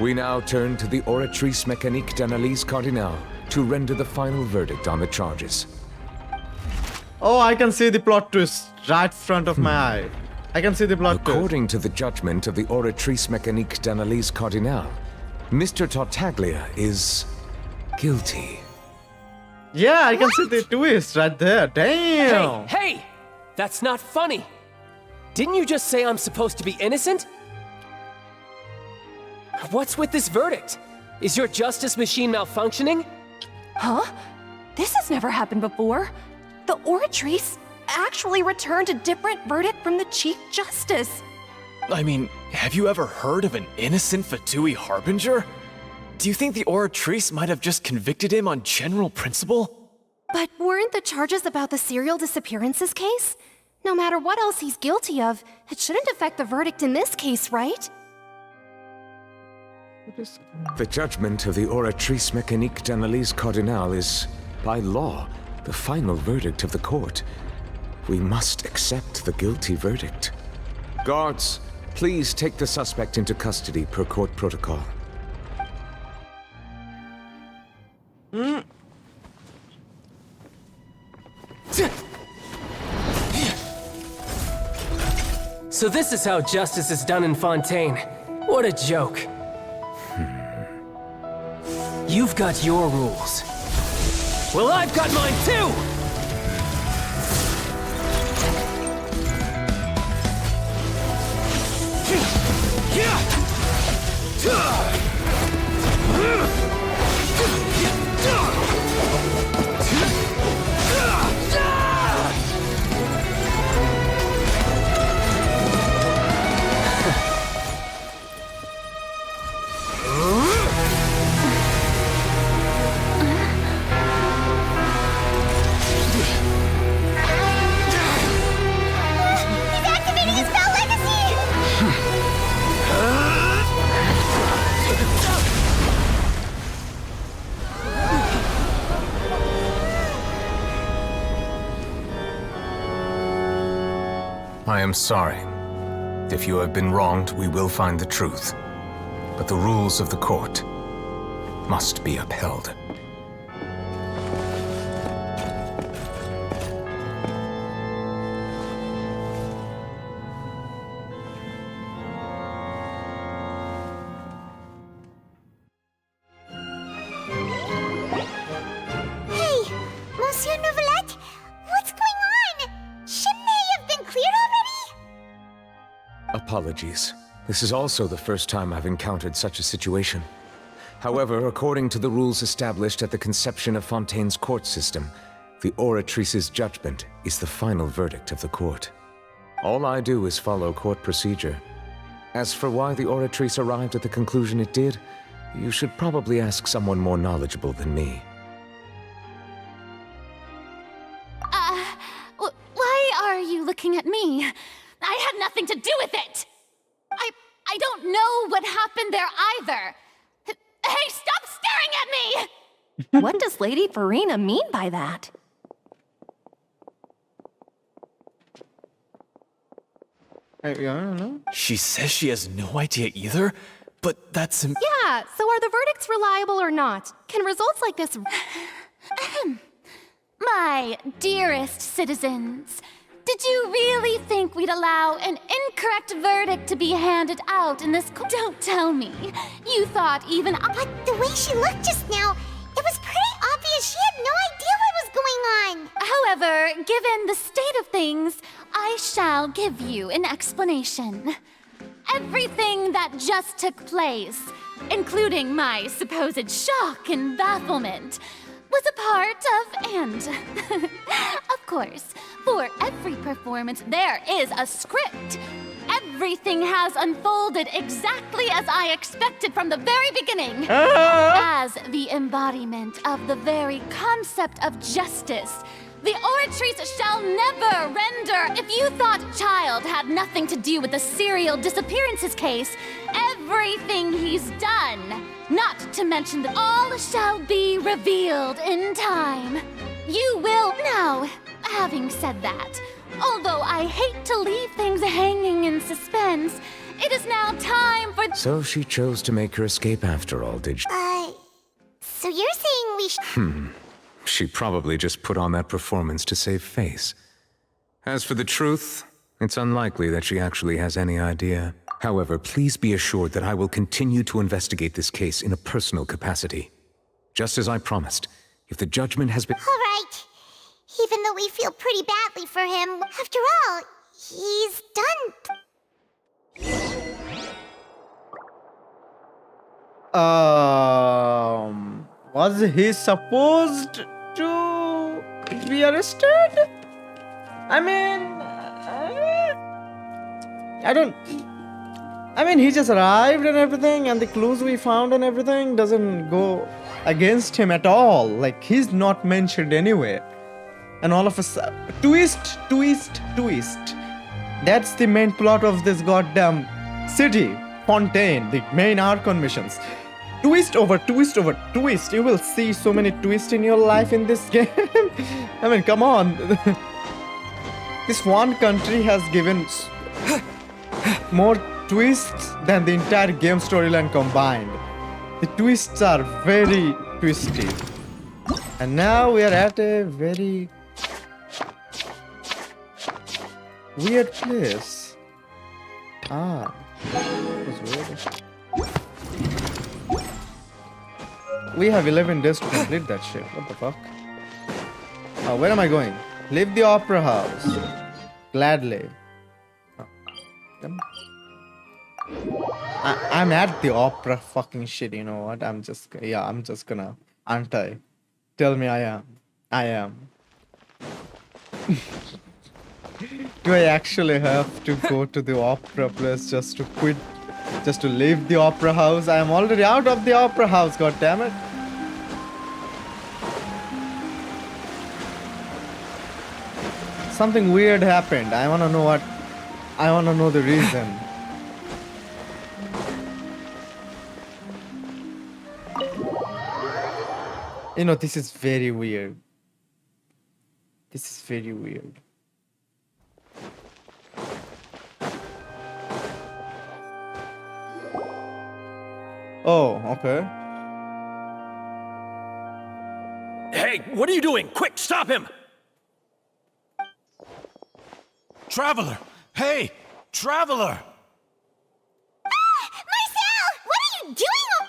We now turn to the Oratrice Mécanique d'Analyse Cardinale to render the final verdict on the charges. Oh, I can see the plot twist right front of my eye. I can see the plot twist. According to the judgment of the Oratrice Mécanique d'Analyse Cardinale, Mr. Tartaglia is guilty. Yeah, I can see the twist right there. Damn. Hey! That's not funny. Didn't you just say I'm supposed to be innocent? What's with this verdict? Is your justice machine malfunctioning? Huh? This has never happened before. The Oratrice actually returned a different verdict from the Chief Justice. I mean, have you ever heard of an innocent Fatui Harbinger? Do you think the Oratrice might have just convicted him on general principle? But weren't the charges about the serial disappearances case? No matter what else he's guilty of, it shouldn't affect the verdict in this case, right? The judgment of the Oratrice Mécanique d'Analyse Cardinal is, by law, the final verdict of the court. We must accept the guilty verdict. Guards, please take the suspect into custody per court protocol. So this is how justice is done in Fontaine. What a joke. You've got your rules. Well, I've got mine too! He's activating his spell legacy! I am sorry. If you have been wronged, we will find the truth. But the rules of the court must be upheld. Hey, Monsieur Novelette, what's going on? Shouldn't they have been cleared already? Apologies. This is also the first time I've encountered such a situation. However, according to the rules established at the conception of Fontaine's court system, the Oratrice's judgment is the final verdict of the court. All I do is follow court procedure. As for why the Oratrice arrived at the conclusion it did, you should probably ask someone more knowledgeable than me. Why are you looking at me? I had nothing to do with it! I don't know what happened there either! Hey, stop staring at me! What does Lady Farina mean by that? I don't know. She says she has no idea either, but that's Yeah, so are the verdicts reliable or not? Can results like this... My dearest citizens, did you really think we'd allow an incorrect verdict to be handed out in this Don't tell me. You thought even But the way she looked just now, it was pretty obvious she had no idea what was going on. However, given the state of things, I shall give you an explanation. Everything that just took place, including my supposed shock and bafflement, was a part of and of course, for every performance there is a script. Everything has unfolded exactly as I expected from the very beginning. As the embodiment of the very concept of justice, the Oratrice shall never render. If you thought Child had nothing to do with the serial disappearances case, everything he's done, not to mention that all shall be revealed in time. You will now. Having said that, although I hate to leave things hanging in suspense, it is now time for... So she chose to make her escape after all, did she? So you're saying we should... She probably just put on that performance to save face. As for the truth, it's unlikely that she actually has any idea. However, please be assured that I will continue to investigate this case in a personal capacity. Just as I promised, if the judgment has been... All right. Even though we feel pretty badly for him, after all, he's done. Was he supposed to be arrested? I mean, he just arrived and everything, and the clues we found and everything doesn't go against him at all. Like, he's not mentioned anywhere. And all of a sudden, twist. That's the main plot of this goddamn city, Fontaine, the main Archon missions. Twist over twist over twist. You will see so many twists in your life in this game. I mean, come on. This one country has given more twists than the entire game storyline combined. The twists are very twisty. And now we are at a very weird place. Ah, that was weird. We have 11 days to complete that shit. What the fuck? Oh, where am I going? Leave the opera house. Gladly. Oh. I'm at the opera fucking shit, you know what? I'm just gonna, aren't I? Tell me I am. I am. Do I actually have to go to the opera place just to quit? Just to leave the opera house? I am already out of the opera house, god damn it. Something weird happened. I wanna know what. I wanna know the reason. You know, this is very weird. This is very weird. Oh, okay. Hey, what are you doing? Quick, stop him! Traveler! Hey! Traveler! Marcel! What are you doing?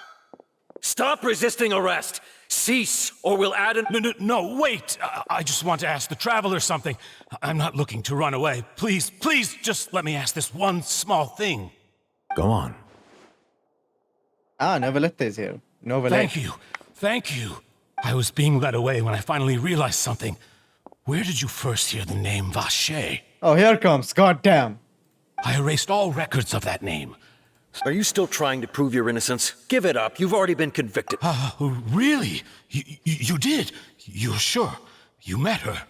Stop resisting arrest! Cease, or we'll add an— No, wait! I just want to ask the Traveler something. I'm not looking to run away. Please, just let me ask this one small thing. Go on. Ah, Novelette is here. Novelette. Thank you. I was being led away when I finally realized something. Where did you first hear the name Vache? Oh, here comes. Goddamn. I erased all records of that name. Are you still trying to prove your innocence? Give it up. You've already been convicted. Really? You did? You're sure? You met her?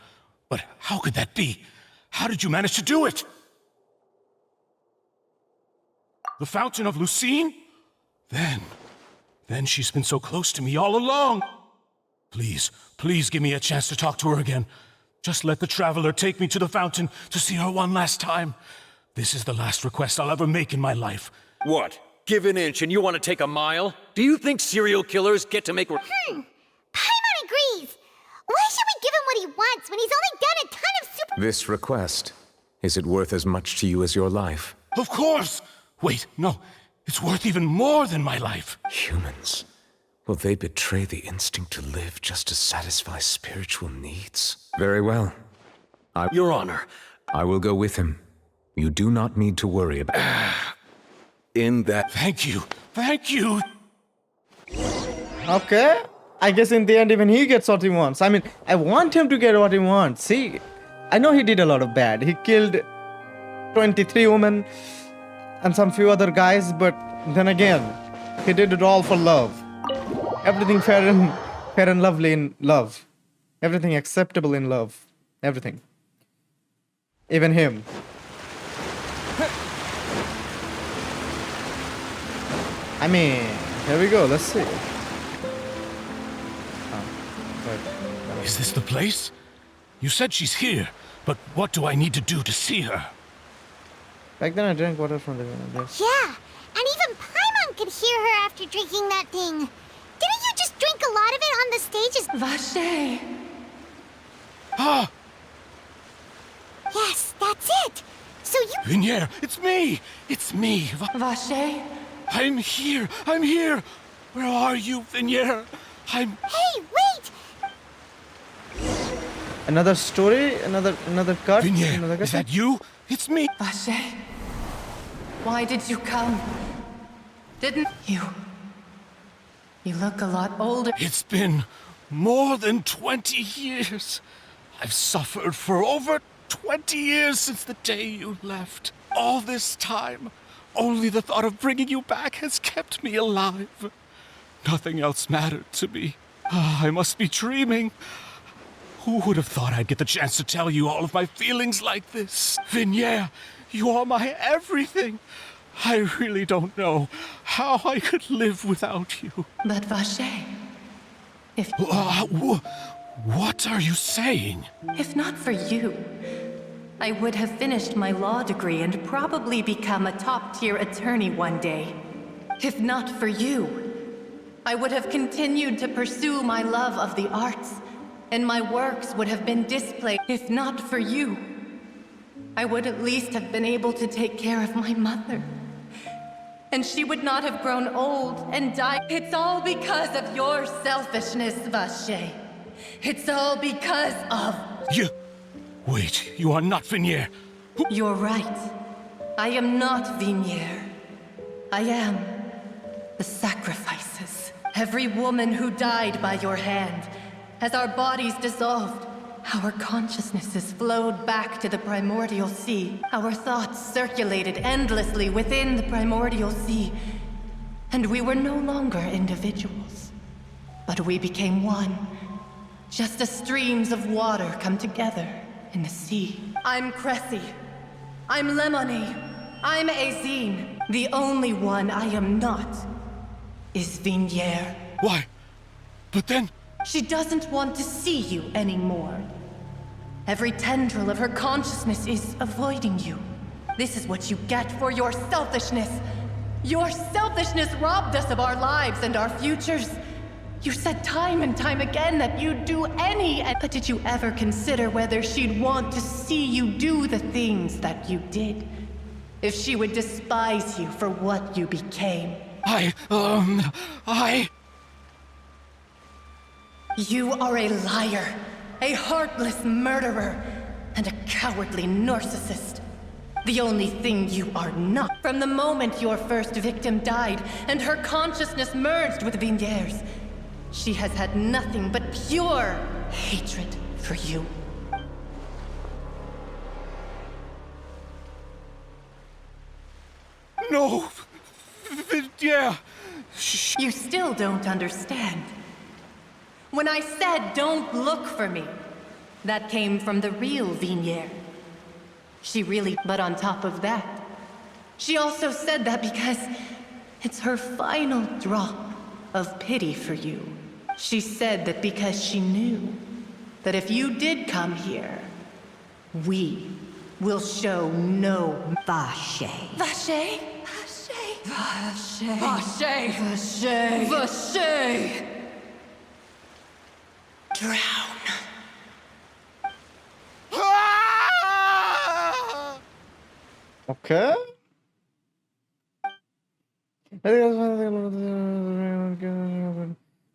But how could that be? How did you manage to do it? The Fountain of Lucine? Then she's been so close to me all along. Please give me a chance to talk to her again. Just let the Traveler take me to the fountain to see her one last time. This is the last request I'll ever make in my life. What? Give an inch and you want to take a mile? Do you think serial killers get to make— Paimon agrees. Why should we give him what he wants when he's only done a ton of super— This request, is it worth as much to you as your life? Of course! Wait, no. It's worth even more than my life. Humans. Will they betray the instinct to live just to satisfy spiritual needs? Very well. Your Honor. I will go with him. You do not need to worry about In that— Thank you. Okay. I guess in the end, even he gets what he wants. I mean, I want him to get what he wants. See, I know he did a lot of bad. He killed 23 women and some few other guys, but then again, he did it all for love. Everything fair and lovely in love. Everything acceptable in love. Everything. Even him. I mean, here we go. Let's see. Is this the place? You said she's here, but what do I need to do to see her? Back then I drank water from the yes. Yeah, and even Paimon could hear her after drinking that thing. Didn't you just drink a lot of it on the stages? Vache. Ah! Yes, that's it. So you— Vinier, it's me! It's me! Vache? I'm here! Where are you, Vinier? Hey, wait! Another story? Another cut? Vinier, another cut? Is that you? It's me! Vache, why did you come? Didn't you? You look a lot older. It's been more than 20 years. I've suffered for over 20 years since the day you left. All this time, only the thought of bringing you back has kept me alive. Nothing else mattered to me. I must be dreaming. Who would have thought I'd get the chance to tell you all of my feelings like this? Vignier, you are my everything. I really don't know how I could live without you. But Vache, if... What are you saying? If not for you, I would have finished my law degree and probably become a top-tier attorney one day. If not for you, I would have continued to pursue my love of the arts, and my works would have been displayed. If not for you, I would at least have been able to take care of my mother. And she would not have grown old and died. It's all because of your selfishness, Vache. It's all because of... You... Wait, you are not Vignier. You're right. I am not Vignier. I am the sacrifices. Every woman who died by your hand. As our bodies dissolved, our consciousnesses flowed back to the primordial sea. Our thoughts circulated endlessly within the primordial sea. And we were no longer individuals. But we became one. Just as streams of water come together in the sea. I'm Cressy. I'm Lemony. I'm Azine. The only one I am not is Vignier. Why? But then... She doesn't want to see you anymore. Every tendril of her consciousness is avoiding you. This is what you get for your selfishness. Your selfishness robbed us of our lives and our futures. You said time and time again that you'd do but did you ever consider whether she'd want to see you do the things that you did? If she would despise you for what you became? You are a liar, a heartless murderer, and a cowardly narcissist. The only thing you are not. From the moment your first victim died and her consciousness merged with Vignier's, she has had nothing but pure hatred for you. No! Vignier! You still don't understand. When I said don't look for me, that came from the real Vignier. She really... But on top of that, she also said that because it's her final drop of pity for you. She said that because she knew that if you did come here, we will show no... Vache. Vache? Vache. Vache. Vache. Vache. Drown. Okay.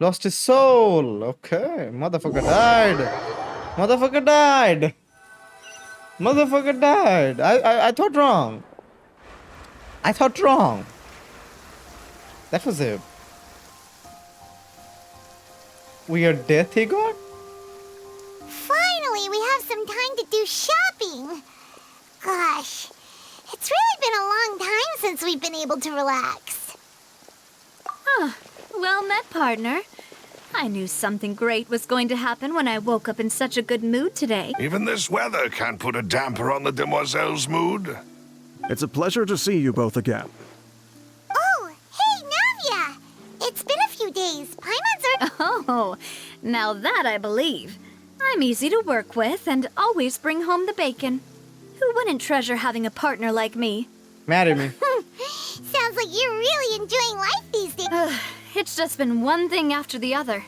Lost his soul. Okay. Motherfucker died. Motherfucker died. Motherfucker died. I thought wrong. I thought wrong. That was a weird death he got? Finally, we have some time to do shopping. Gosh, it's really been a long time since we've been able to relax. Ah, well met, partner. I knew something great was going to happen when I woke up in such a good mood today. Even this weather can't put a damper on the demoiselle's mood. It's a pleasure to see you both again. Oh, hey, Navia! It's been a few days. Paimons are... Oh, now that I believe. I'm easy to work with and always bring home the bacon. Who wouldn't treasure having a partner like me? Marry me. Sounds like you're really enjoying life these days. It's just been one thing after the other.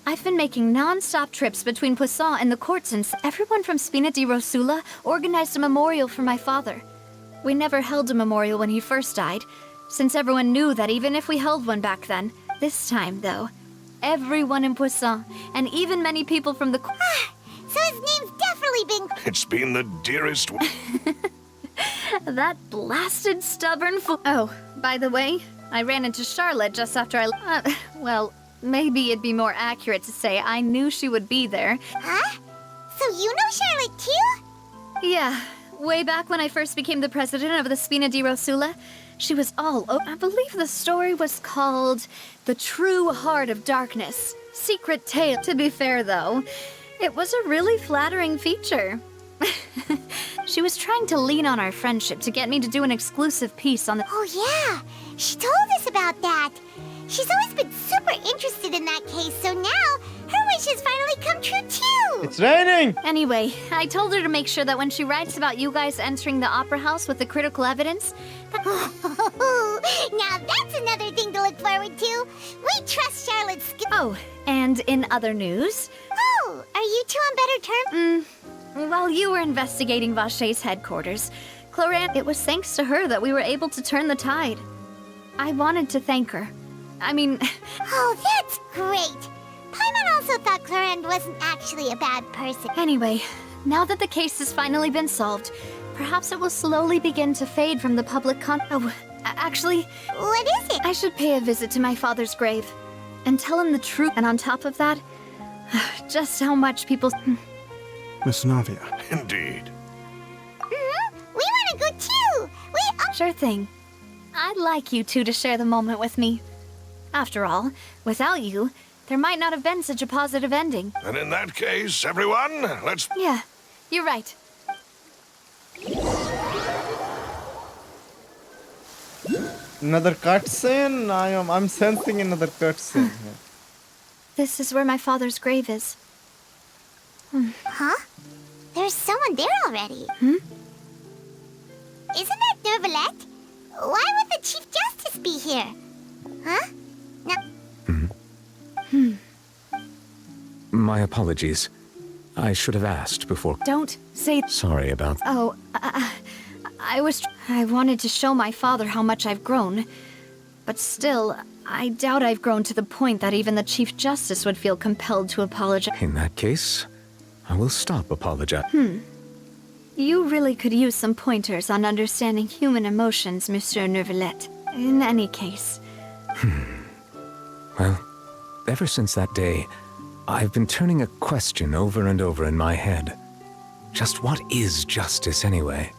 I've been making non-stop trips between Poisson and the court since everyone from Spina di Rosula organized a memorial for my father. We never held a memorial when he first died, since everyone knew that even if we held one back then. This time, though, everyone in Poisson, and even many people from the so his name's definitely been... It's been the dearest... That blasted stubborn fool. Oh, by the way, I ran into Charlotte just after well, maybe it'd be more accurate to say I knew she would be there. Huh? So you know Charlotte too? Yeah, way back when I first became the president of the Spina di Rosula, she was all I believe the story was called The True Heart of Darkness. Secret Tale. To be fair, though, It was a really flattering feature. She was trying to lean on our friendship to get me to do an exclusive piece on the— Oh yeah, she told us about that. She's always been super interested in that case, so now her wishes finally come true too. It's raining! Anyway, I told her to make sure that when she writes about you guys entering the opera house with the critical evidence— Now that's another thing to look forward to. We trust Charlotte's skill. Oh, and in other news— Oh, are you two on better terms? While you were investigating Vashey's headquarters, Cloran— it was thanks to her that we were able to turn the tide. I wanted to thank her. I mean— Oh, that's great. Paimon also thought Clorand wasn't actually a bad person. Anyway, now that the case has finally been solved, perhaps it will slowly begin to fade from the public actually— What is it? I should pay a visit to my father's grave and tell him the truth. And on top of that, just how much people— Miss Navia. Indeed. We want to go too. Sure thing. I'd like you two to share the moment with me. After all, without you, there might not have been such a positive ending. And in that case, everyone, let's... Yeah, you're right. Another cutscene? I'm sensing another cutscene here. This is where my father's grave is. Huh? There's someone there already. Isn't that Nervalette? Why would the Chief Justice be here? Huh? My apologies. I should have asked before. Don't say— Sorry about... Oh, I wanted to show my father how much I've grown. But still, I doubt I've grown to the point that even the Chief Justice would feel compelled to apologize. In that case, I will stop apologizing. You really could use some pointers on understanding human emotions, Monsieur Nervalette. In any case. Well, ever since that day, I've been turning a question over and over in my head. Just what is justice anyway?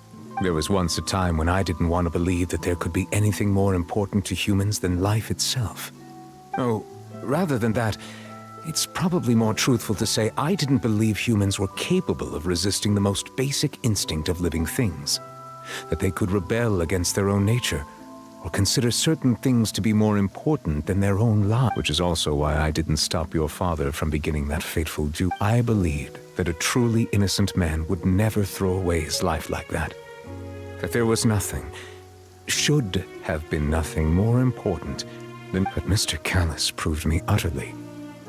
There was once a time when I didn't want to believe that there could be anything more important to humans than life itself. Oh, rather than that, it's probably more truthful to say I didn't believe humans were capable of resisting the most basic instinct of living things. That they could rebel against their own nature, or consider certain things to be more important than their own lives. Which is also why I didn't stop your father from beginning that fateful duel. I believed that a truly innocent man would never throw away his life like that. That there was nothing, should have been nothing more important than... But Mr. Callis proved me utterly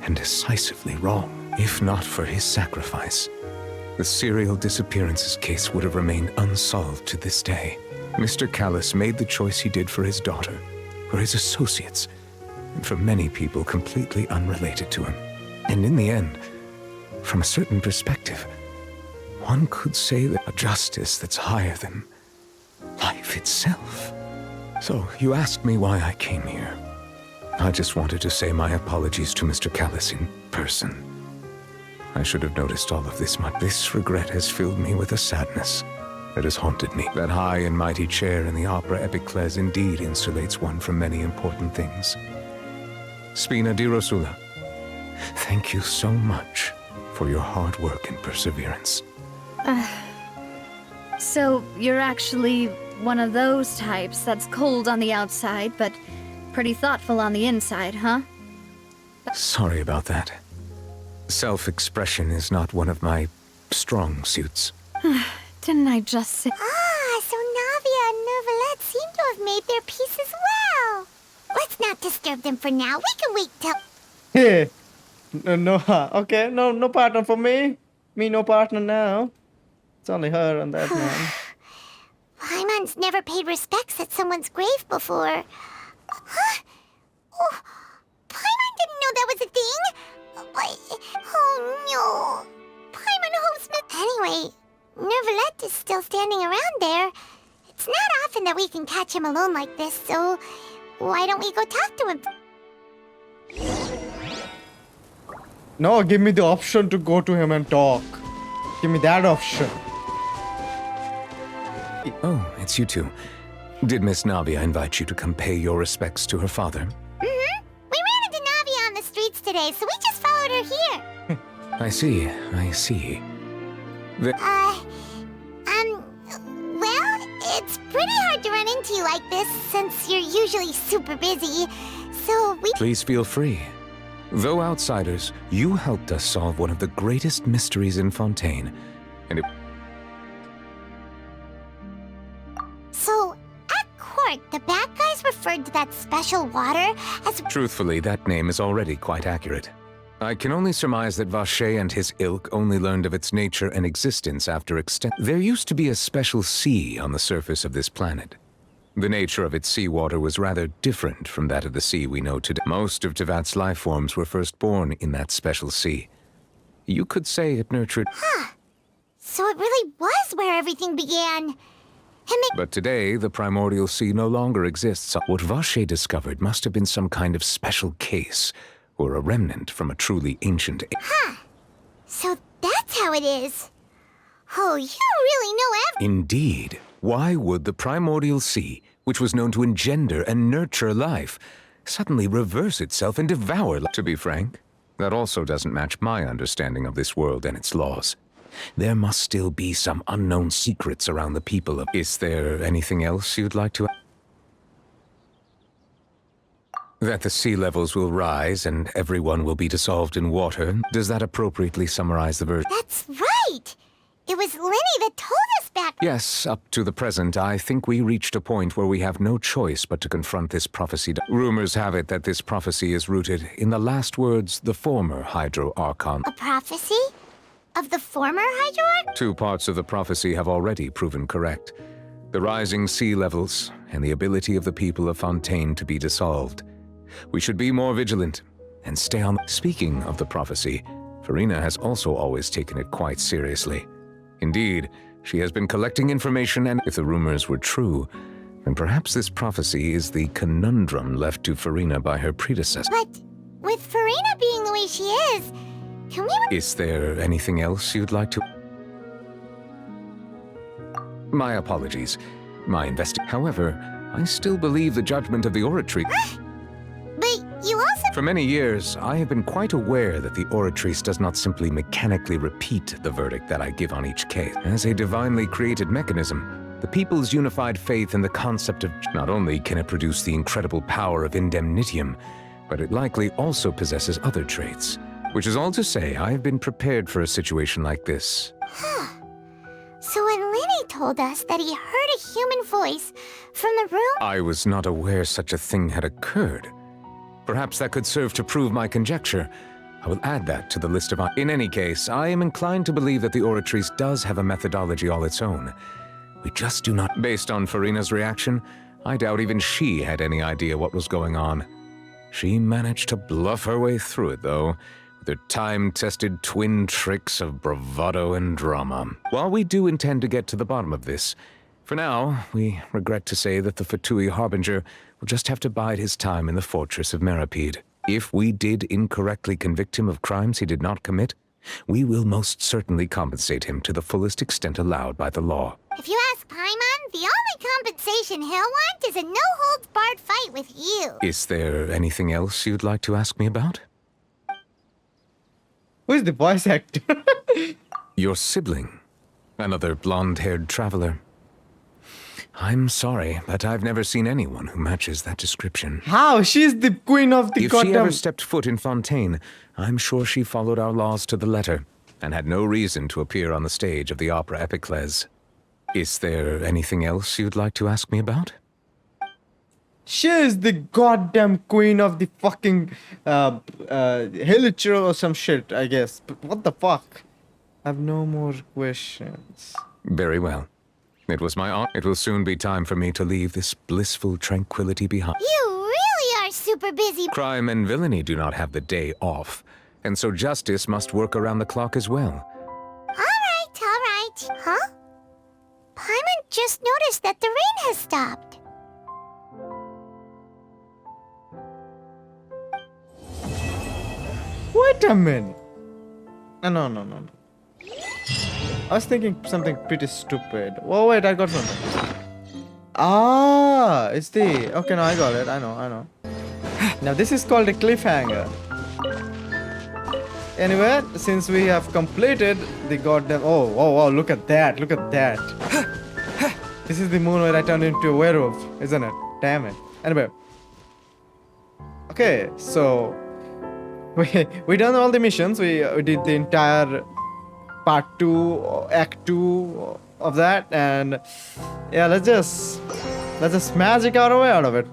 and decisively wrong. If not for his sacrifice, the serial disappearances case would have remained unsolved to this day. Mr. Callis made the choice he did for his daughter, for his associates, and for many people completely unrelated to him. And in the end, from a certain perspective, one could say that a justice that's higher than life itself. So, you asked me why I came here. I just wanted to say my apologies to Mr. Callis in person. I should have noticed all of this, but this regret has filled me with a sadness that has haunted me. That high and mighty chair in the opera Epiclese indeed insulates one from many important things. Spina di Rosula, thank you so much for your hard work and perseverance. So, you're actually one of those types that's cold on the outside, but pretty thoughtful on the inside, huh? Sorry about that. Self-expression is not one of my strong suits. Didn't I just say— So Navia and Nervalette seem to have made their peace as well. Let's not disturb them for now. We can wait till... Hey, okay, no partner for me. Me no partner now. It's only her and that man. Paimon's never paid respects at someone's grave before. Huh? Oh, Paimon didn't know that was a thing. Oh no. Paimon hopes... Anyway, Nervalette is still standing around there. It's not often that we can catch him alone like this, so why don't we go talk to him? No, give me the option to go to him and talk. Give me that option. Oh, it's you two. Did Miss Navia invite you to come pay your respects to her father? We ran into Navia on the streets today, so we just followed her here. I see, I see. Well, it's pretty hard to run into you like this since you're usually super busy. So we... Please feel free. Though outsiders, you helped us solve one of the greatest mysteries in Fontaine, and it... So, at court, the bad guys referred to that special water as... Truthfully, that name is already quite accurate. I can only surmise that Vacher and his ilk only learned of its nature and existence after There used to be a special sea on the surface of this planet. The nature of its seawater was rather different from that of the sea we know today. Most of Tevat's life forms were first born in that special sea. You could say it nurtured... Huh. So it really was where everything began. But today, the primordial sea no longer exists. What Vacher discovered must have been some kind of special case, or a remnant from a truly ancient... Huh. So that's how it is. Oh, you really know Indeed. Why would the primordial sea, which was known to engender and nurture life, suddenly reverse itself and devour... To be frank, that also doesn't match my understanding of this world and its laws. There must still be some unknown secrets around the people of... Is there anything else you'd like to... That the sea levels will rise and everyone will be dissolved in water. Does that appropriately summarize the verse? That's right! It was Linny that told us back... Yes, up to the present, I think we reached a point where we have no choice but to confront this prophecy. Rumors have it that this prophecy is rooted in the last words the former Hydro Archon... A prophecy? Of the former Hydro Archon? 2 parts of the prophecy have already proven correct. The rising sea levels and the ability of the people of Fontaine to be dissolved. We should be more vigilant and stay on... Speaking of the prophecy, Farina has also always taken it quite seriously. Indeed, she has been collecting information, and if the rumors were true, then perhaps this prophecy is the conundrum left to Farina by her predecessor. But with Farina being the way she is, can we... Is there anything else you'd like to... My apologies. However, I still believe the judgment of the oratory... But you also... For many years, I have been quite aware that the Oratrice does not simply mechanically repeat the verdict that I give on each case. As a divinely created mechanism, the people's unified faith in the concept of... Not only can it produce the incredible power of indemnitium, but it likely also possesses other traits. Which is all to say, I have been prepared for a situation like this. Huh. So when Linny told us that he heard a human voice from the room... I was not aware such a thing had occurred. Perhaps that could serve to prove my conjecture. I will add that to the list of... In any case, I am inclined to believe that the Oratrice does have a methodology all its own. We just do not... Based on Farina's reaction, I doubt even she had any idea what was going on. She managed to bluff her way through it, though, with her time-tested twin tricks of bravado and drama. While we do intend to get to the bottom of this, for now, we regret to say that the Fatui Harbinger will just have to bide his time in the fortress of Meripede. If we did incorrectly convict him of crimes he did not commit, we will most certainly compensate him to the fullest extent allowed by the law. If you ask Paimon, the only compensation he'll want is a no-holds-barred fight with you. Is there anything else you'd like to ask me about? Who is the voice actor? Your sibling. Another blonde-haired traveler. I'm sorry, but I've never seen anyone who matches that description. How? She's the queen of the goddamn... If she ever stepped foot in Fontaine, I'm sure she followed our laws to the letter, and had no reason to appear on the stage of the opera Epiclese. Is there anything else you'd like to ask me about? She is the goddamn queen of the fucking Hilichurl or some shit, I guess. But what the fuck? I have no more questions. Very well. It was my honor. It will soon be time for me to leave this blissful tranquility behind. You really are super busy. Crime and villainy do not have the day off, and so justice must work around the clock as well. All right. Huh? Paimon just noticed that the rain has stopped. Wait a minute. No. I was thinking something pretty stupid. Oh wait, I got something. Ah, it's the... Okay, no, I got it. I know. Now this is called a cliffhanger. anyway, since we have completed the goddamn... Oh, look at that. Look at that. This is the moon where I turned into a werewolf, isn't it? Damn it. Anyway. Okay, so... We done all the missions. We did the entire part 2, act 2 of that. And yeah, let's just magic our way out of it.